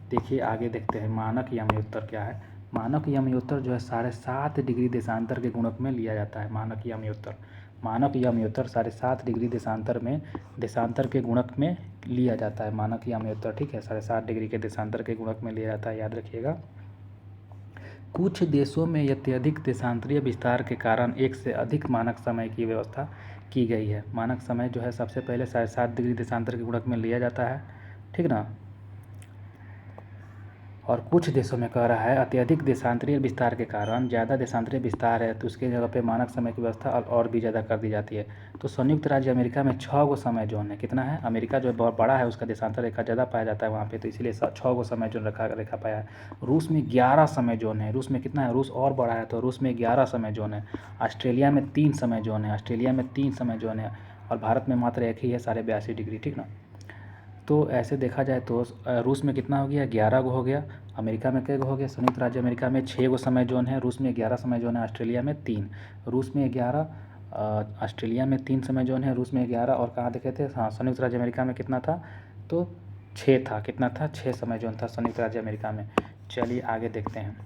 देखिए आगे देखते हैं मानक याम्योत्तर क्या है। मानक याम्योत्तर जो है 7.5 डिग्री देशांतर के गुणक में लिया जाता है। मानक याम्योत्तर 7.5 डिग्री देशांतर के गुणक में लिया जाता है मानक याम्योत्तर, ठीक है। 7.5 डिग्री के देशांतर के गुणक में लिया जाता है, याद रखिएगा। कुछ देशों में अत्यधिक देशांतरीय विस्तार के कारण एक से अधिक मानक समय की व्यवस्था की गई है। मानक समय जो है सबसे पहले 7.5 डिग्री देशांतर के गुणक में लिया जाता है, ठीक ना। और कुछ देशों में कह रहा है अत्यधिक देशांतरीय विस्तार के कारण, ज़्यादा देशांतरीय विस्तार है तो उसके जगह पे मानक समय की व्यवस्था और भी ज़्यादा कर दी जाती है। तो संयुक्त राज्य अमेरिका में 6 गो समय जोन है। कितना है, अमेरिका जो है बहुत बड़ा है, उसका देशांतर रेखा ज़्यादा पाया जाता है वहाँ पे, तो इसीलिए 6 गो समय जोन रेखा पाया है। रूस में 11 समय जोन है। रूस में कितना है, रूस और बड़ा है, तो रूस में 11 समय जोन है। ऑस्ट्रेलिया में 3 समय जोन है, ऑस्ट्रेलिया में 3 समय जोन है। और भारत में मात्र एक ही है, 82.5 डिग्री, ठीक ना। तो ऐसे देखा जाए तो रूस में कितना हो गया, 11 गो हो गया। अमेरिका में कै गो हो गया, संयुक्त राज्य अमेरिका में 6 गो समय जोन है। रूस में 11 समय जोन है, ऑस्ट्रेलिया में 3। रूस में 11, ऑस्ट्रेलिया में 3 समय जोन है, रूस में 11, और कहाँ देखे थे, हाँ संयुक्त राज्य अमेरिका में कितना था, तो 6 था। कितना था, 6 समय जोन था संयुक्त राज्य अमेरिका में। चलिए आगे देखते हैं।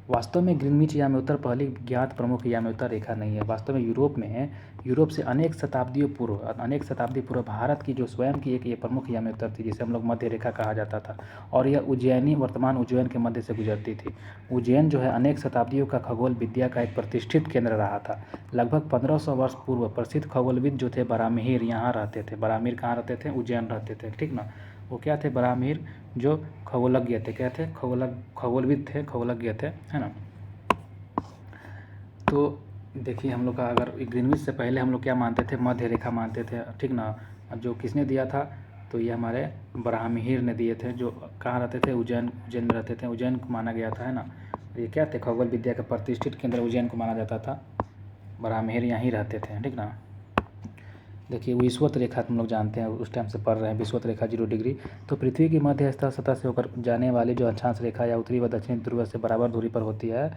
वास्तव में ग्रीनविच याम्योत्तर पहली ज्ञात प्रमुख याम्योत्तर रेखा नहीं है। वास्तव में यूरोप से अनेक शताब्दी पूर्व भारत की जो स्वयं की एक ये प्रमुख याम्योत्तर थी, जिसे हम लोग मध्य रेखा कहा जाता था, और यह उज्जैनी, वर्तमान उज्जैन के मध्य से गुजरती थी। उज्जैन जो है अनेक शताब्दियों का खगोल विद्या का एक प्रतिष्ठित केंद्र रहा था। लगभग 1500 वर्ष पूर्व प्रसिद्ध खगोलविद जो थे बराहमिर यहाँ रहते थे। बराहमिर कहाँ रहते थे, उज्जैन रहते थे, ठीक ना। वो क्या थे, बराहमिर जो खगोलज्ञ थे, क्या थे, खगोलविद थे, खगोलज्ञ थे, है ना। तो देखिए हम लोग का अगर ग्रीनविच से पहले हम लोग क्या मानते थे, मध्य रेखा मानते थे, ठीक ना। जो किसने दिया था, तो ये हमारे बराहमिर ने दिए थे, जो कहाँ रहते थे, उज्जैन में रहते थे, उज्जैन को माना गया था, है ना। ये क्या थे, खगोल विद्या का प्रतिष्ठित केंद्र उज्जैन को माना जाता था। बराहमिर यहीं रहते थे, ठीक ना। देखिए विषुवत रेखा तुम लोग जानते हैं, उस टाइम से पढ़ रहे हैं, विषुवत रेखा 0 डिग्री। तो पृथ्वी की मध्य सतह से होकर जाने वाली जो अक्षांश रेखा या उत्तरी व दक्षिणी ध्रुव से बराबर दूरी पर होती है,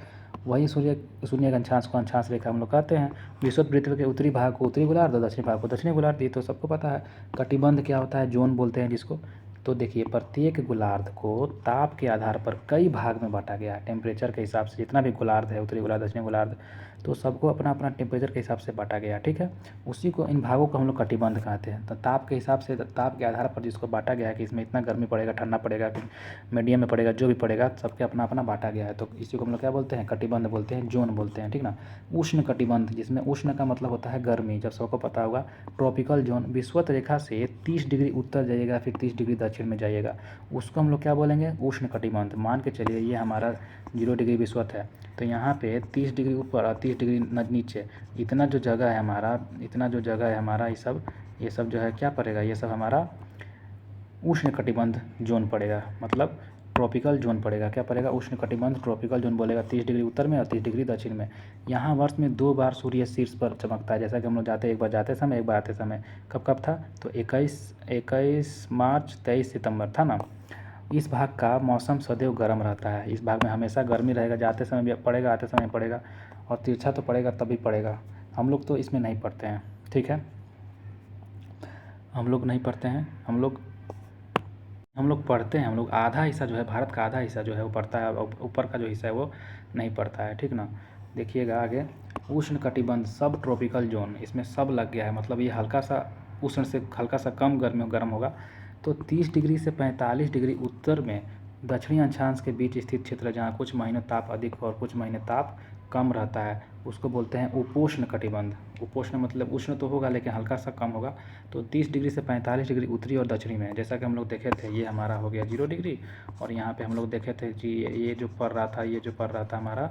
वही शून्य के अक्षांश को अक्षांश रेखा हम लोग कहते हैं। विषुवत पृथ्वी के उत्तरी भाग को उत्तरी गोलार्ध और दक्षिणी भाग को दक्षिणी गोलार्ध, ये तो सबको पता है। कटिबंध क्या होता है, जोन बोलते हैं जिसको। तो देखिए प्रत्येक गोलार्ध को ताप के आधार पर कई भाग में बांटा गया है। टेम्परेचर के हिसाब से जितना भी गोलार्ध है, उत्तरी गोलार्ध, दक्षिणी गोलार्ध, तो सबको अपना अपना टेम्परेचर के हिसाब से बांटा गया, ठीक है। उसी को, इन भागों को हम लोग कटिबंध कहते हैं। तो ताप के हिसाब से, ताप के आधार पर जिसको बांटा गया है कि इसमें इतना गर्मी पड़ेगा, ठंडा पड़ेगा, मीडियम में पड़ेगा, जो भी पड़ेगा सबके अपना अपना बांटा गया है। तो इसी को हम लोग क्या बोलते हैं, कटिबंध बोलते हैं, जोन बोलते हैं, ठीक ना। उष्ण कटिबंध, जिसमें उष्ण का मतलब होता है गर्मी, जब सबको पता होगा। ट्रॉपिकल जोन विषुवत रेखा से 30 डिग्री उत्तर जाइएगा, फिर 30 डिग्री दक्षिण में जाइएगा, उसको हम लोग क्या बोलेंगे, उष्ण कटिबंध। मान के चलिए ये हमारा 0 डिग्री विषुवत है, तो यहाँ पे 30 डिग्री ऊपर और 30 डिग्री नीचे, इतना जो जगह है हमारा, ये सब जो है क्या पड़ेगा, ये सब हमारा उष्ण कटिबंध जोन पड़ेगा, मतलब ट्रॉपिकल जोन पड़ेगा। क्या पड़ेगा, उष्ण कटिबंध ट्रॉपिकल जोन बोलेगा। 30 डिग्री उत्तर में और 30 डिग्री दक्षिण में। यहाँ वर्ष में 2 बार सूर्य शीर्ष पर चमकता है, जैसा कि हम लोग जाते, एक बार जाते समय, एक बार आते समय। कब कब था, तो 21 मार्च 23 सितंबर था ना। इस भाग का मौसम सदैव गर्म रहता है। इस भाग में हमेशा गर्मी रहेगा, जाते समय भी पड़ेगा, आते समय पड़ेगा, और तिरछा तो पड़ेगा तभी पड़ेगा। हम लोग तो इसमें नहीं पढ़ते हैं, ठीक है, हम लोग नहीं पढ़ते हैं। हम लोग पढ़ते हैं, हम लोग आधा हिस्सा जो है, भारत का आधा हिस्सा जो है वो पढ़ता है, और ऊपर का जो हिस्सा है वो नहीं पढ़ता है, ठीक ना। देखिएगा आगे, उष्ण कटिबंध सब ट्रॉपिकल जोन, इसमें सब लग गया है, मतलब ये हल्का सा उष्ण से हल्का सा कम गर्म होगा। तो 30 डिग्री से 45 डिग्री उत्तर में दक्षिणी अक्षांश के बीच स्थित क्षेत्र जहाँ कुछ महीनों ताप अधिक और कुछ महीने ताप कम रहता है उसको बोलते हैं उपोष्ण कटिबंध। उपोष्ण मतलब उष्ण तो होगा लेकिन हल्का सा कम होगा। तो 30 डिग्री से 45 डिग्री उत्तरी और दक्षिणी में, जैसा कि हम लोग देखे थे, ये हमारा हो गया 0 डिग्री। और यहाँ पे हम लोग देखे थे जी ये जो पड़ रहा था, ये जो पड़ रहा था हमारा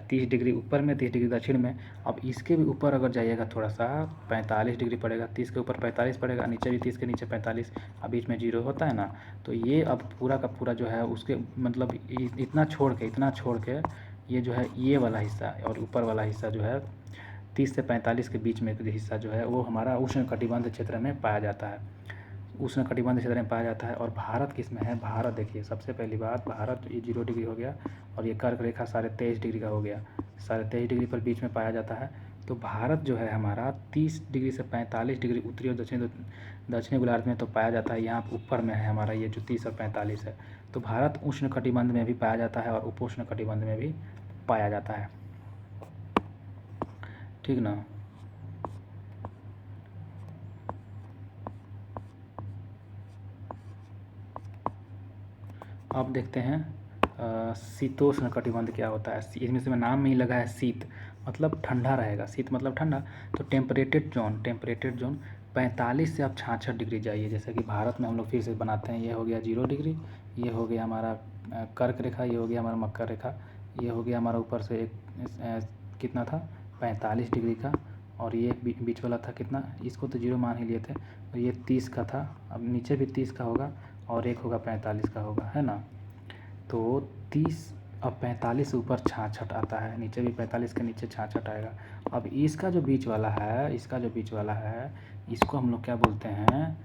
30 डिग्री ऊपर में, 30 डिग्री दक्षिण में। अब इसके भी ऊपर अगर जाइएगा थोड़ा सा 45 डिग्री पड़ेगा, 30 के ऊपर 45 पड़ेगा, नीचे भी 30 के नीचे 45, अब बीच में 0 होता है ना। तो ये अब पूरा का पूरा जो है उसके मतलब इतना छोड़ के ये जो है ये वाला हिस्सा और ऊपर वाला हिस्सा जो है 30 से 45 के बीच में हिस्सा जो है वो हमारा उष्ण कटिबंध क्षेत्र में पाया जाता है। उष्ण कटिबंध क्षेत्र में पाया जाता है। और भारत किस में है? भारत देखिए, सबसे पहली बात भारत ये 0 डिग्री हो गया और ये कर्क रेखा 23.5 डिग्री का हो गया, 23.5 डिग्री पर बीच में पाया जाता है। तो भारत जो है हमारा 30 डिग्री से 45 डिग्री उत्तरी और दक्षिणी गोलार्ध में तो पाया जाता है। यहाँ ऊपर में है हमारा ये जो 30 और 45 है। तो भारत उष्ण कटिबंध में भी पाया जाता है और उपोष्ण कटिबंध में भी पाया जाता है, ठीक ना। अब देखते हैं शीतोष्ण कटिबंध क्या होता है। इसमें से नाम में ही लगा है शीत, मतलब ठंडा रहेगा। शीत मतलब ठंडा। तो टेम्परेटेड जोन 45 से आप 66 डिग्री जाइए। जैसे कि भारत में हम लोग फिर से बनाते हैं, ये हो गया 0 डिग्री, ये हो गया हमारा कर्क रेखा, ये हो गया हमारा मकर रेखा, ये हो गया हमारा ऊपर से एक कितना था 45 डिग्री का, और ये बीच वाला था कितना, इसको तो 0 मान ही लिए थे, तो ये 30 का था। अब नीचे भी 30 का होगा और एक होगा 45 का होगा, है ना। तो 30 अब 45 से ऊपर 66 आता है, नीचे भी 45 के नीचे 66 आएगा। अब इसका जो बीच वाला है इसको हम लोग क्या बोलते हैं,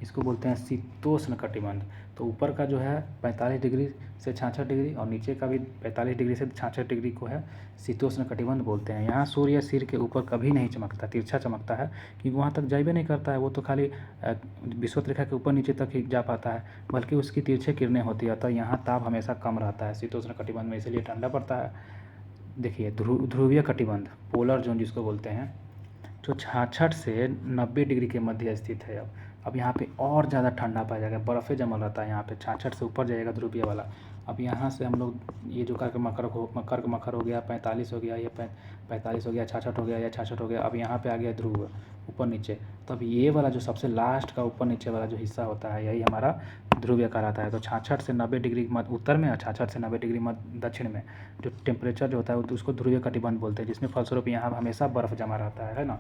इसको बोलते हैं शीतोष्ण कटिबंध। तो ऊपर का जो है 45 डिग्री से 66 डिग्री और नीचे का भी 45 डिग्री से 66 डिग्री को है शीतोष्ण कटिबंध बोलते हैं। यहाँ सूर्य सिर के ऊपर कभी नहीं चमकता, तिरछा चमकता है, क्योंकि वहाँ तक जाइबे नहीं करता है, वो तो खाली विषुवत रेखा के ऊपर नीचे तक ही जा पाता है, बल्कि उसकी तिरछे किरणें होती है। तो यहाँ ताप हमेशा कम रहता है शीतोष्ण कटिबंध में, इसलिए ठंडा पड़ता है। देखिए ध्रुवीय कटिबंध, पोलर जोन जिसको बोलते हैं, जो 66 से 90 डिग्री के मध्य स्थित है। अब यहाँ पे और ज़्यादा ठंडा पाया जाएगा, बर्फ़े जमल रहता है यहाँ पे। 66 से ऊपर जाएगा ध्रुवीय वाला। अब यहाँ से हम लोग ये जो कर्क मकर हो गया, 45 हो गया, ये 45 हो गया, 66 हो गया, या 66 हो गया। अब यहाँ पे आ गया ध्रुव ऊपर नीचे। तो अब ये वाला जो सबसे लास्ट का ऊपर नीचे वाला जो हिस्सा होता है यही हमारा ध्रुवीय कहलाता है। तो 66 से 90 डिग्री मध्य उत्तर में और 66 से 90 डिग्री मध्य दक्षिण में जो टेम्परेचर जो होता है उसको ध्रुवीय कटिबंध बोलते हैं, जिसमें फलस्वरूप यहाँ हमेशा बर्फ़ जमा रहता है ना।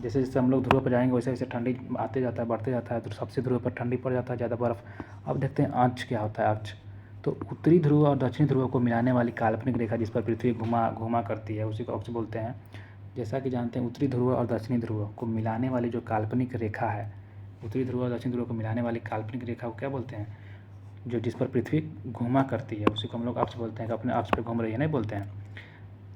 जैसे जैसे हम लोग ध्रुव पर जाएंगे वैसे वैसे ठंडी आते जाता है, बढ़ते जाता है, तो सबसे ध्रुव पर ठंडी पड़ जाता है, ज़्यादा बर्फ़। अब देखते हैं अक्ष क्या होता है। अक्ष तो उत्तरी ध्रुव और दक्षिणी ध्रुव को मिलाने वाली काल्पनिक रेखा जिस पर पृथ्वी घुमा करती है उसी को अक्ष बोलते हैं। जैसा कि जानते हैं उत्तरी ध्रुव और दक्षिणी ध्रुव को मिलाने वाली जो काल्पनिक रेखा है, उत्तरी ध्रुव और दक्षिणी ध्रुव को मिलाने वाली काल्पनिक रेखा को क्या बोलते हैं, जो जिस पर पृथ्वी घुमा करती है उसी को हम लोग अक्ष बोलते हैं। कि अपने अक्ष पर घूम रही है नहीं बोलते हैं।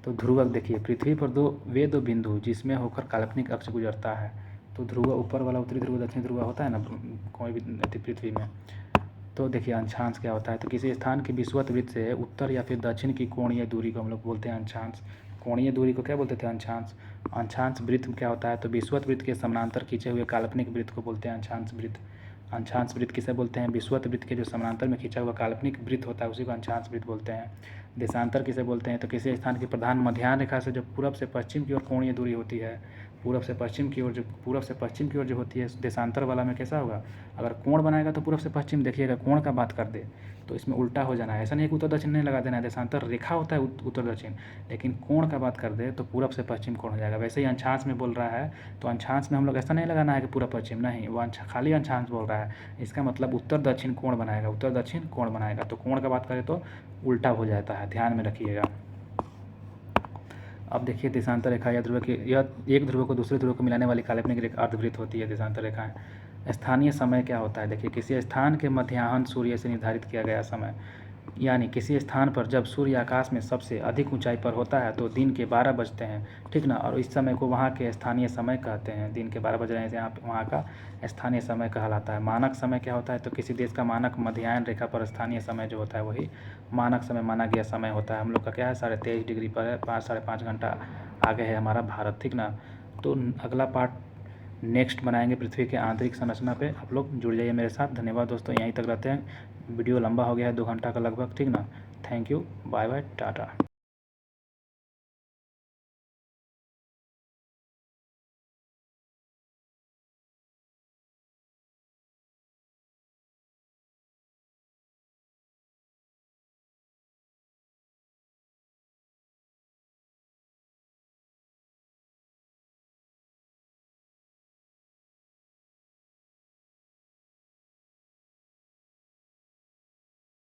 तो ध्रुवक देखिए, पृथ्वी पर दो बिंदु जिसमें होकर काल्पनिक अक्ष गुजरता है। तो ध्रुव ऊपर वाला उत्तरी ध्रुव दक्षिणी ध्रुव होता है ना कोई भी पृथ्वी में। तो देखिए अंशांश क्या होता है। तो किसी स्थान की विषुवत वृत्त से उत्तर या फिर दक्षिण की कोणीय दूरी को हम लोग बोलते हैं अंशांश। कोणीय दूरी को क्या बोलते थे? अंशांश। अंशांश वृत्त क्या होता है? तो विषुवत वृत्त के समानांतर खींचे हुए काल्पनिक वृत्त को बोलते हैं अंशांश वृत्त। अंशांश वृत्त किसे बोलते हैं? विषुवत वृत्त के जो समानांतर में खींचा हुआ काल्पनिक वृत्त होता है उसी को अंशांश वृत्त बोलते हैं। देशांतर किसे बोलते हैं? तो किसी स्थान की प्रधान मध्याह्न रेखा से जो पूरब से पश्चिम की ओर कोणीय दूरी होती है, पूरब से पश्चिम की ओर जो होती है देशांतर वाला में कैसा होगा? अगर कोण बनाएगा तो पूरब से पश्चिम, देखिएगा कोण का बात कर दे तो इसमें उल्टा हो जाना है। ऐसा नहीं कि उत्तर दक्षिण नहीं लगा देना है, देशांतर रेखा होता है उत्तर दक्षिण, लेकिन कोण का बात कर दे तो पूरब से पश्चिम कोण हो जाएगा। वैसे ही अंशांश में बोल रहा है तो अंशांश में हम लोग ऐसा नहीं लगाना है कि पूरा पश्चिम, नहीं, वो खाली अंशांश बोल रहा है। इसका मतलब उत्तर दक्षिण कोण बनाएगा, उत्तर दक्षिण कोण बनाएगा। तो कोण का बात करें तो उल्टा हो जाता है, ध्यान में रखिएगा। अब देखिए देशांतर रेखा या ध्रुव की, यह एक ध्रुव को दूसरे ध्रुव को मिलाने वाली काल्पनिक रेखा अर्धवृत्त होती है देशांतर रेखाएं। स्थानीय समय क्या होता है? देखिए किसी स्थान के मध्याह्न सूर्य से निर्धारित किया गया समय, यानी किसी स्थान पर जब सूर्य आकाश में सबसे अधिक ऊंचाई पर होता है तो दिन के 12 बजते हैं, ठीक ना। और इस समय को वहाँ के स्थानीय समय कहते हैं। दिन के 12 बज रहे हैं यहाँ वहाँ का स्थानीय समय कहलाता है। मानक समय क्या होता है? तो किसी देश का मानक मध्याह्न रेखा पर स्थानीय समय जो होता है वही मानक समय माना गया समय होता है। हम लोग का क्या है 23.5 डिग्री पर है, 5 साढ़े 5 घंटा आगे है हमारा भारत, ठीक ना। तो अगला पार्ट नेक्स्ट बनाएंगे पृथ्वी के आंतरिक संरचना पे। आप लोग जुड़ जाइए मेरे साथ। धन्यवाद दोस्तों, यहीं तक रहते हैं, वीडियो लंबा हो गया है 2 घंटा का लगभग, ठीक ना। Thank you, bye bye, Tata.